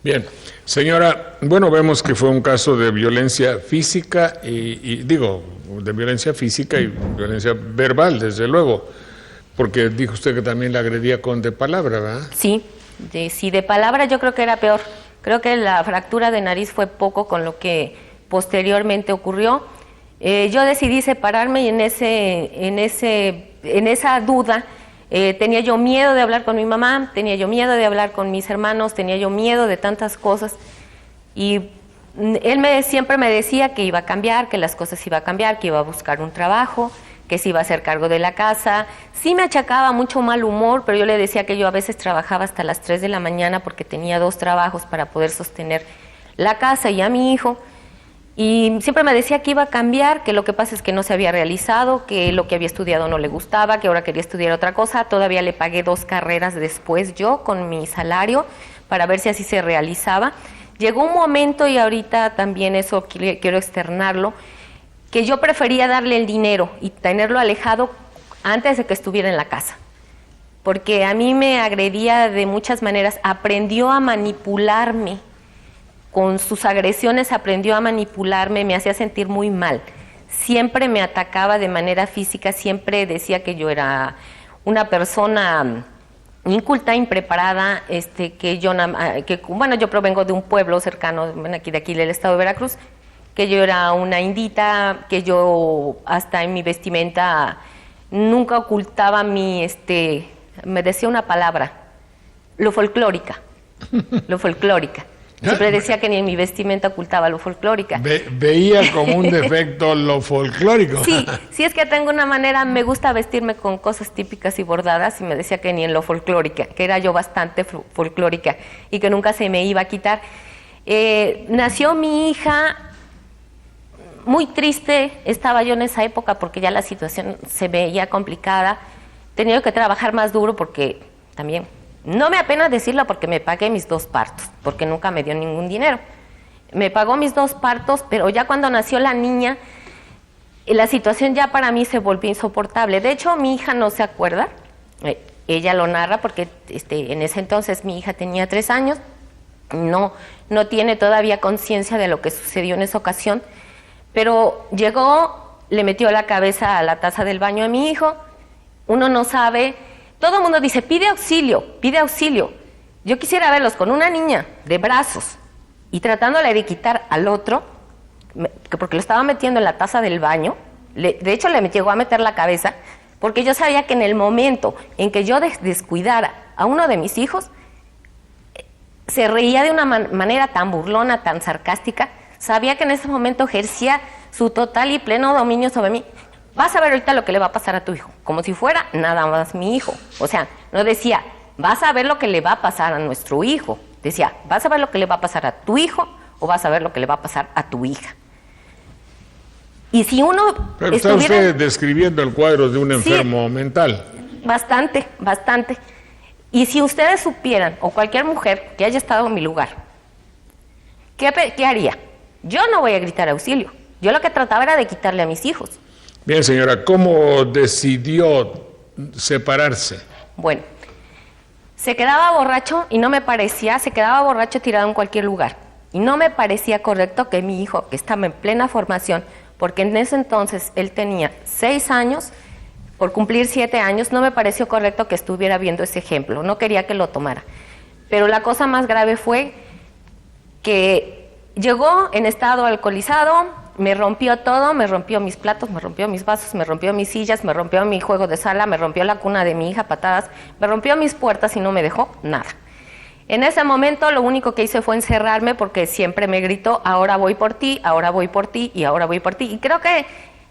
[SPEAKER 1] Bien, señora, bueno, vemos que fue un caso de violencia física de violencia física y violencia verbal, desde luego, porque dijo usted que también la agredía de palabra, ¿verdad?
[SPEAKER 12] Sí, de palabra yo creo que era peor. Creo que la fractura de nariz fue poco con lo que posteriormente ocurrió. Yo decidí separarme y en esa duda tenía yo miedo de hablar con mi mamá, tenía yo miedo de hablar con mis hermanos, tenía yo miedo de tantas cosas, y él siempre me decía que iba a cambiar, que las cosas iban a cambiar, que iba a buscar un trabajo, que se iba a hacer cargo de la casa. Sí me achacaba mucho mal humor, pero yo le decía que yo a veces trabajaba hasta las 3 de la mañana porque tenía 2 trabajos para poder sostener la casa y a mi hijo. Y siempre me decía que iba a cambiar, que lo que pasa es que no se había realizado, que lo que había estudiado no le gustaba, que ahora quería estudiar otra cosa. Todavía le pagué 2 carreras después yo con mi salario para ver si así se realizaba. Llegó un momento, y ahorita también eso quiero externarlo, que yo prefería darle el dinero y tenerlo alejado antes de que estuviera en la casa, porque a mí me agredía de muchas maneras. Aprendió a manipularme. Con sus agresiones aprendió a manipularme, me hacía sentir muy mal. Siempre me atacaba de manera física, siempre decía que yo era una persona inculta, impreparada, yo provengo de un pueblo cercano, de aquí del estado de Veracruz, que yo era una indita, que yo hasta en mi vestimenta nunca ocultaba me decía una palabra, lo folclórica. Siempre decía que ni en mi vestimenta ocultaba lo folclórica.
[SPEAKER 1] Veía como un defecto lo folclórico.
[SPEAKER 12] Sí, es que tengo una manera, me gusta vestirme con cosas típicas y bordadas, y me decía que ni en lo folclórica, que era yo bastante folclórica y que nunca se me iba a quitar. Nació mi hija, muy triste estaba yo en esa época porque ya la situación se veía complicada. Tenía que trabajar más duro porque también. No me apena decirlo porque me pagué mis 2 partos, porque nunca me dio ningún dinero. Me pagó mis 2 partos, pero ya cuando nació la niña, la situación ya para mí se volvió insoportable. De hecho, mi hija no se acuerda, ella lo narra porque en ese entonces mi hija tenía 3 años, no tiene todavía conciencia de lo que sucedió en esa ocasión, pero llegó, le metió la cabeza a la taza del baño a mi hijo, uno no sabe, todo el mundo dice, pide auxilio. Yo quisiera verlos con una niña de brazos y tratándole de quitar al otro, porque lo estaba metiendo en la taza del baño, de hecho le llegó a meter la cabeza, porque yo sabía que en el momento en que yo descuidara a uno de mis hijos, se reía de una manera tan burlona, tan sarcástica, sabía que en ese momento ejercía su total y pleno dominio sobre mí. Vas a ver ahorita lo que le va a pasar a tu hijo, como si fuera nada más mi hijo. O sea, no decía, vas a ver lo que le va a pasar a nuestro hijo. Decía, vas a ver lo que le va a pasar a tu hijo o vas a ver lo que le va a pasar a tu hija. Y si uno
[SPEAKER 1] Pero está usted describiendo el cuadro de un enfermo mental.
[SPEAKER 12] Bastante. Y si ustedes supieran, o cualquier mujer que haya estado en mi lugar, ¿qué haría? Yo no voy a gritar auxilio. Yo lo que trataba era de quitarle a mis hijos.
[SPEAKER 1] Bien, señora, ¿cómo decidió separarse?
[SPEAKER 12] Bueno, se quedaba borracho y no me parecía, se quedaba borracho tirado en cualquier lugar. Y no me parecía correcto que mi hijo, que estaba en plena formación, porque en ese entonces él tenía 6 años, por cumplir 7 años, no me pareció correcto que estuviera viendo ese ejemplo, no quería que lo tomara. Pero la cosa más grave fue que llegó en estado alcoholizado, me rompió todo, me rompió mis platos, me rompió mis vasos, me rompió mis sillas, me rompió mi juego de sala, me rompió la cuna de mi hija, patadas, me rompió mis puertas y no me dejó nada. En ese momento lo único que hice fue encerrarme porque siempre me gritó, ahora voy por ti, ahora voy por ti y ahora voy por ti. Y creo que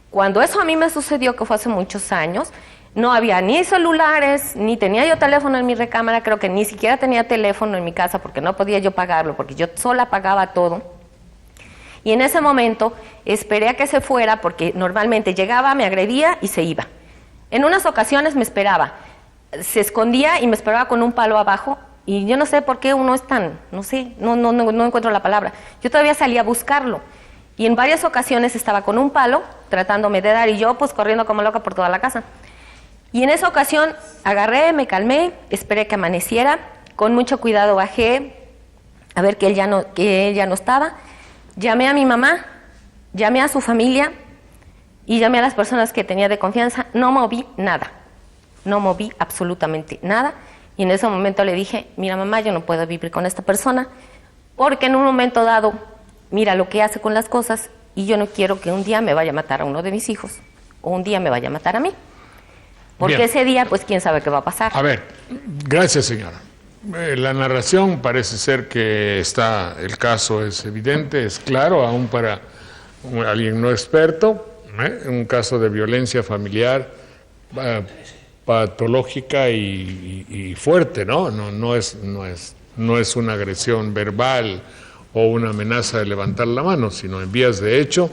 [SPEAKER 12] cuando eso a mí me sucedió, que fue hace muchos años, no había ni celulares, ni tenía yo teléfono en mi recámara, creo que ni siquiera tenía teléfono en mi casa porque no podía yo pagarlo, porque yo sola pagaba todo. Y en ese momento esperé a que se fuera porque normalmente llegaba, me agredía y se iba. En unas ocasiones me esperaba, se escondía y me esperaba con un palo abajo y yo no sé por qué uno es tan, no sé, no encuentro la palabra. Yo todavía salía a buscarlo y en varias ocasiones estaba con un palo tratándome de dar y yo pues corriendo como loca por toda la casa. Y en esa ocasión agarré, me calmé, esperé que amaneciera, con mucho cuidado bajé a ver que él ya no estaba. Llamé a mi mamá, llamé a su familia y llamé a las personas que tenía de confianza. No moví nada, no moví absolutamente nada. Y en ese momento le dije, mira mamá, yo no puedo vivir con esta persona porque en un momento dado, mira lo que hace con las cosas y yo no quiero que un día me vaya a matar a uno de mis hijos o un día me vaya a matar a mí. Porque
[SPEAKER 1] Bien.
[SPEAKER 12] Ese día, pues quién sabe qué va a pasar.
[SPEAKER 1] A ver, gracias señora. La narración parece ser que el caso es evidente, es claro, aún para alguien no experto, un caso de violencia familiar patológica y fuerte, ¿no? No es una agresión verbal o una amenaza de levantar la mano, sino en vías de hecho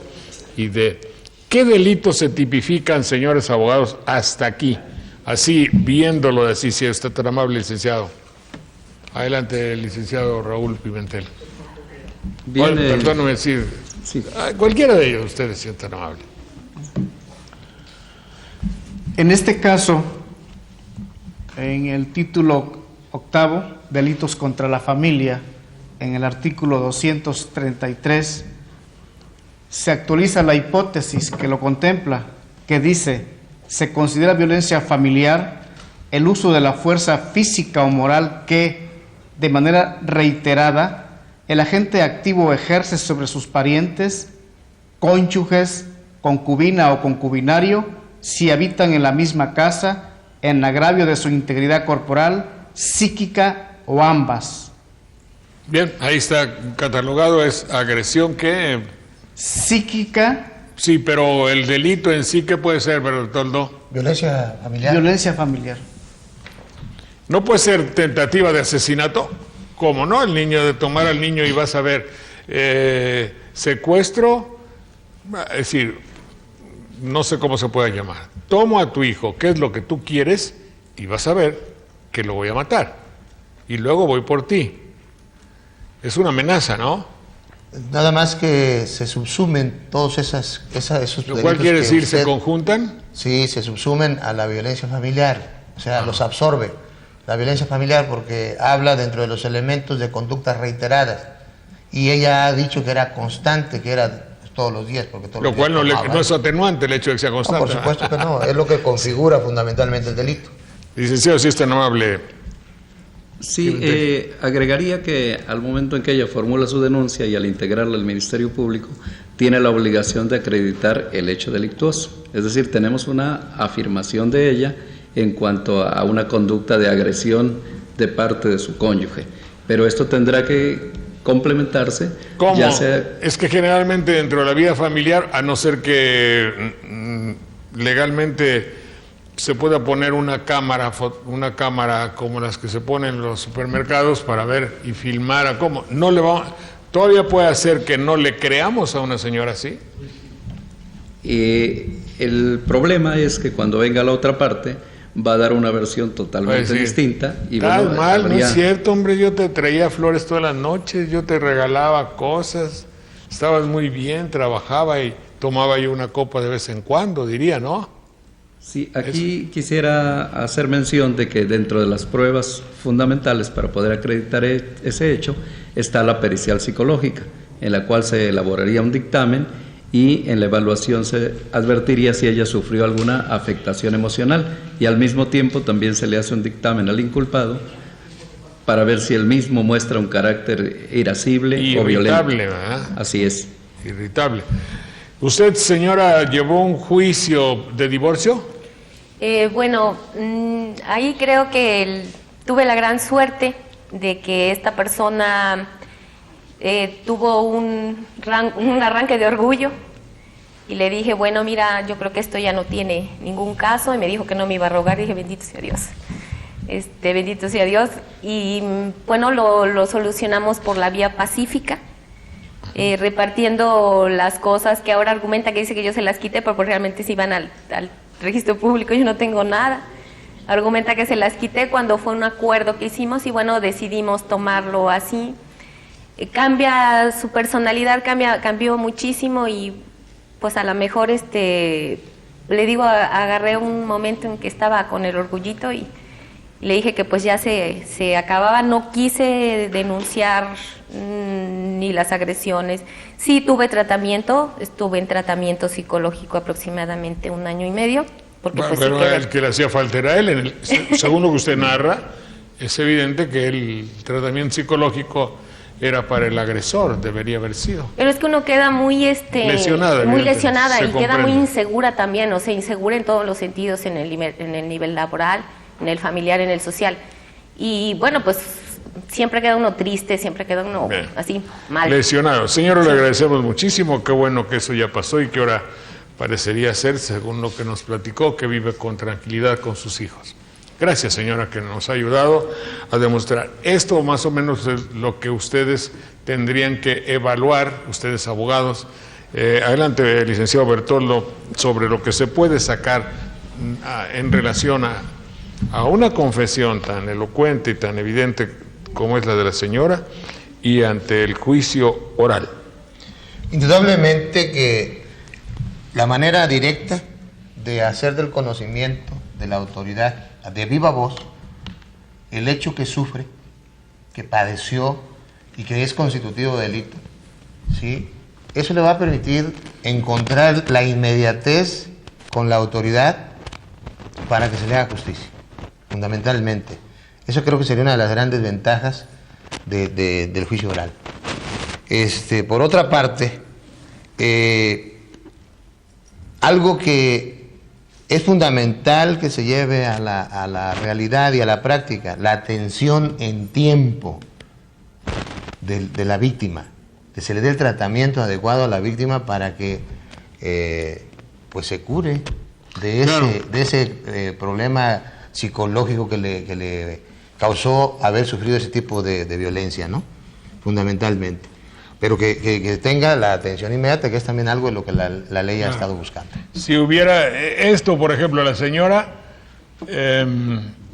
[SPEAKER 1] y de... ¿Qué delitos se tipifican, señores abogados, hasta aquí? Así, viéndolo de así, si está tan amable, licenciado. Adelante, licenciado Raúl Pimentel. Perdóname decir, sí. Cualquiera de ellos, ustedes, si es tan amable.
[SPEAKER 10] En este caso, en el título 8, Delitos contra la Familia, en el artículo 233, se actualiza la hipótesis que lo contempla, que dice, se considera violencia familiar el uso de la fuerza física o moral que, de manera reiterada, el agente activo ejerce sobre sus parientes, cónyuges, concubina o concubinario, si habitan en la misma casa, en agravio de su integridad corporal, psíquica o ambas.
[SPEAKER 1] Bien, ahí está catalogado, es agresión que...
[SPEAKER 10] Psíquica.
[SPEAKER 1] Sí, pero el delito en sí, ¿qué puede ser, Bertoldo?
[SPEAKER 8] Violencia familiar.
[SPEAKER 10] Violencia familiar.
[SPEAKER 1] ¿No puede ser tentativa de asesinato? ¿Cómo no? El niño, de tomar al niño y vas a ver secuestro, es decir, no sé cómo se puede llamar. Tomo a tu hijo, ¿qué es lo que tú quieres? Y vas a ver que lo voy a matar y luego voy por ti. Es una amenaza, ¿no?
[SPEAKER 8] Nada más que se subsumen todos esos
[SPEAKER 1] ¿Lo cual quiere decir se conjuntan?
[SPEAKER 8] Sí, se subsumen a la violencia familiar, o sea, los absorbe. La violencia familiar porque habla dentro de los elementos de conductas reiteradas. Y ella ha dicho que era constante, que era todos los días. Porque todos
[SPEAKER 1] lo
[SPEAKER 8] los
[SPEAKER 1] cual
[SPEAKER 8] días
[SPEAKER 1] no es atenuante el hecho de que sea constante.
[SPEAKER 8] No, por supuesto que no, es lo que configura fundamentalmente el delito.
[SPEAKER 1] Licenciado, si es tan amable.
[SPEAKER 9] Sí, agregaría que al momento en que ella formula su denuncia y al integrarla al Ministerio Público, tiene la obligación de acreditar el hecho delictuoso. Es decir, tenemos una afirmación de ella en cuanto a una conducta de agresión de parte de su cónyuge. Pero esto tendrá que complementarse.
[SPEAKER 1] ¿Cómo?
[SPEAKER 9] Ya sea...
[SPEAKER 1] Es que generalmente dentro de la vida familiar, a no ser que legalmente se pueda poner una cámara como las que se ponen en los supermercados para ver y filmar a cómo. No le vamos, todavía puede hacer que no le creamos a una señora así.
[SPEAKER 9] El problema es que cuando venga la otra parte va a dar una versión totalmente distinta. Y
[SPEAKER 1] bueno, mal, no es cierto, hombre, yo te traía flores todas las noches, yo te regalaba cosas, estabas muy bien, trabajaba y tomaba yo una copa de vez en cuando, diría, ¿no?
[SPEAKER 9] Sí, aquí quisiera hacer mención de que dentro de las pruebas fundamentales para poder acreditar ese hecho está la pericial psicológica, en la cual se elaboraría un dictamen y en la evaluación se advertiría si ella sufrió alguna afectación emocional y al mismo tiempo también se le hace un dictamen al inculpado para ver si él mismo muestra un carácter irascible o violento.
[SPEAKER 1] Irritable, ¿verdad?
[SPEAKER 9] Así es.
[SPEAKER 1] Irritable. ¿Usted, señora, llevó un juicio de divorcio?
[SPEAKER 12] Bueno, ahí creo que tuve la gran suerte de que esta persona tuvo un arranque de orgullo y le dije, bueno, mira, yo creo que esto ya no tiene ningún caso, y me dijo que no me iba a rogar. Dije, bendito sea Dios, bendito sea Dios. Y bueno, lo solucionamos por la vía pacífica, repartiendo las cosas que ahora argumenta que dice que yo se las quité, pero pues realmente si van al registro público yo no tengo nada. Argumenta que se las quité cuando fue un acuerdo que hicimos y bueno, decidimos tomarlo así. Cambia su personalidad, cambió muchísimo y pues a lo mejor le digo, agarré un momento en que estaba con el orgullito y le dije que pues ya se acababa. No quise denunciar ni las agresiones. Sí tuve tratamiento, estuve en tratamiento psicológico aproximadamente 1 año y medio. Porque
[SPEAKER 1] bueno,
[SPEAKER 12] pues,
[SPEAKER 1] pero el que le hacía falta era él. Según lo que usted narra, es evidente que el tratamiento psicológico era para el agresor, debería haber sido.
[SPEAKER 12] Pero es que uno queda muy lesionada y queda muy insegura también, o sea, insegura en todos los sentidos, en el nivel laboral, en el familiar, en el social. Y bueno, pues siempre queda uno triste, siempre queda uno así, mal.
[SPEAKER 1] Lesionado. Señora, le agradecemos muchísimo, qué bueno que eso ya pasó y que ahora parecería ser, según lo que nos platicó, que vive con tranquilidad con sus hijos. Gracias, señora, que nos ha ayudado a demostrar. Esto más o menos es lo que ustedes tendrían que evaluar, ustedes abogados. Adelante, licenciado Bertoldo, sobre lo que se puede sacar en relación a una confesión tan elocuente y tan evidente como es la de la señora y ante el juicio oral.
[SPEAKER 8] Indudablemente que la manera directa de hacer del conocimiento de la autoridad de viva voz el hecho que sufre, que padeció y que es constitutivo de delito, ¿sí? Eso le va a permitir encontrar la inmediatez con la autoridad para que se le haga justicia, fundamentalmente. Eso creo que sería una de las grandes ventajas del juicio oral. Por otra parte, algo que es fundamental que se lleve a la realidad y a la práctica, la atención en tiempo de la víctima, que se le dé el tratamiento adecuado a la víctima para que pues se cure de ese problema psicológico que le causó haber sufrido ese tipo de violencia, ¿no? Fundamentalmente. Pero que tenga la atención inmediata, que es también algo de lo que la ley ha estado buscando.
[SPEAKER 1] Si hubiera esto, por ejemplo, la señora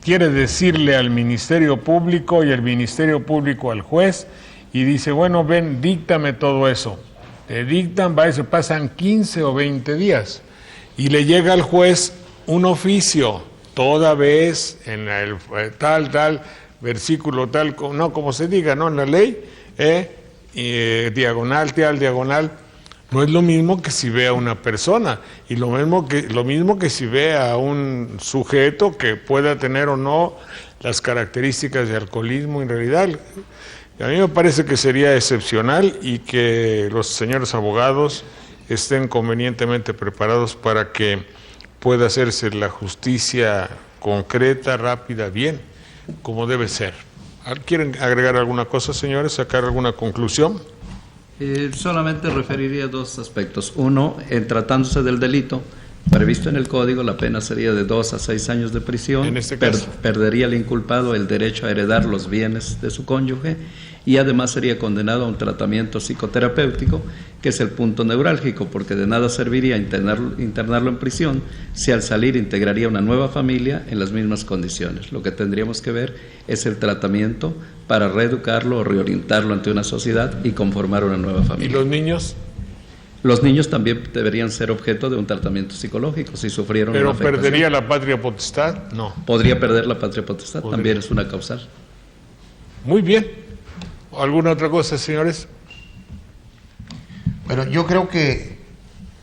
[SPEAKER 1] quiere decirle al Ministerio Público y el Ministerio Público al juez y dice, bueno, ven, díctame todo eso. Le dictan, se pasan 15 o 20 días y le llega al juez un oficio, toda vez en el tal, versículo tal, no como se diga, ¿no? En la ley, diagonal. No es lo mismo que si ve a una persona y lo mismo que si ve a un sujeto que pueda tener o no las características de alcoholismo en realidad. A mí me parece que sería excepcional y que los señores abogados estén convenientemente preparados para que pueda hacerse la justicia concreta, rápida, bien, como debe ser. ¿Quieren agregar alguna cosa, señores? ¿Sacar alguna conclusión?
[SPEAKER 9] Solamente referiría dos aspectos. Uno, en tratándose del delito previsto en el Código, la pena sería de 2 a 6 años de prisión.
[SPEAKER 1] En este caso.
[SPEAKER 9] Perdería el inculpado el derecho a heredar los bienes de su cónyuge y además sería condenado a un tratamiento psicoterapéutico, que es el punto neurálgico, porque de nada serviría internarlo en prisión si al salir integraría una nueva familia en las mismas condiciones. Lo que tendríamos que ver es el tratamiento para reeducarlo o reorientarlo ante una sociedad y conformar una nueva familia.
[SPEAKER 1] ¿Y los niños?
[SPEAKER 9] Los niños también deberían ser objeto de un tratamiento psicológico si sufrieron una afectación.
[SPEAKER 1] ¿Pero perdería la patria potestad? No.
[SPEAKER 9] Podría perder la patria potestad, también es una causal.
[SPEAKER 1] Muy bien. ¿Alguna otra cosa, señores?
[SPEAKER 8] Bueno, yo creo que,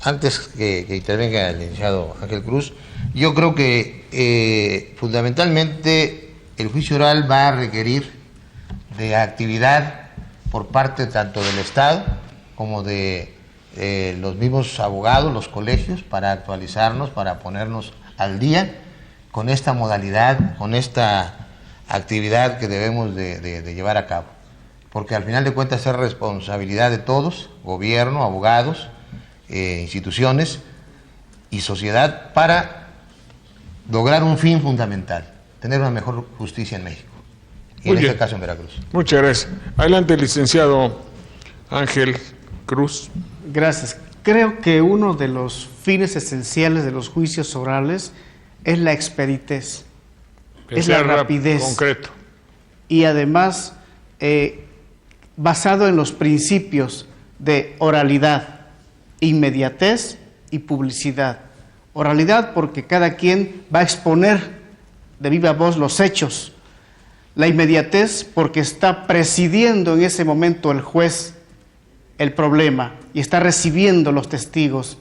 [SPEAKER 8] antes que intervenga el licenciado Ángel Cruz, yo creo que fundamentalmente el juicio oral va a requerir de actividad por parte tanto del Estado como de los mismos abogados, los colegios, para actualizarnos, para ponernos al día con esta modalidad, con esta actividad que debemos de llevar a cabo. Porque al final de cuentas es responsabilidad de todos, gobierno, abogados, instituciones y sociedad, para lograr un fin fundamental, tener una mejor justicia en México, y en este caso en Veracruz.
[SPEAKER 1] Muchas gracias. Adelante, licenciado Ángel Cruz.
[SPEAKER 10] Gracias. Creo que uno de los fines esenciales de los juicios orales es la expeditez, es la rapidez.
[SPEAKER 1] Concreto.
[SPEAKER 10] Y además, basado en los principios de oralidad, inmediatez y publicidad. Oralidad porque cada quien va a exponer de viva voz los hechos. La inmediatez porque está presidiendo en ese momento el juez el problema y está recibiendo los testigos,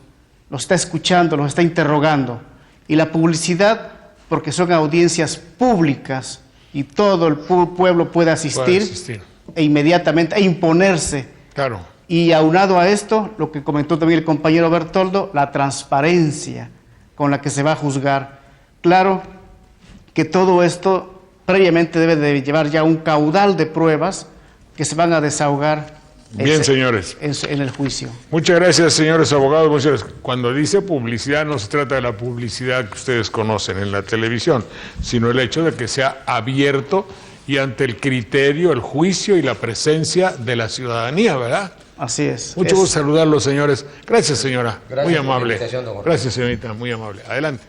[SPEAKER 10] los está escuchando, los está interrogando. Y la publicidad porque son audiencias públicas y todo el pueblo puede asistir. E inmediatamente imponerse.
[SPEAKER 1] Claro.
[SPEAKER 10] Y aunado a esto, lo que comentó también el compañero Bertoldo, la transparencia con la que se va a juzgar. Claro que todo esto previamente debe de llevar ya un caudal de pruebas que se van a desahogar
[SPEAKER 1] Bien, señores.
[SPEAKER 10] En el juicio.
[SPEAKER 1] Muchas gracias, señores abogados. Muchas gracias. Cuando dice publicidad, no se trata de la publicidad que ustedes conocen en la televisión, sino el hecho de que sea abierto y ante el criterio, el juicio y la presencia de la ciudadanía, ¿verdad?
[SPEAKER 10] Así es.
[SPEAKER 1] Mucho gusto saludarlos, señores. Gracias, señora.
[SPEAKER 8] Gracias,
[SPEAKER 1] muy amable.
[SPEAKER 8] por la invitación, don Jorge.
[SPEAKER 1] Gracias, señorita. Muy amable. Adelante.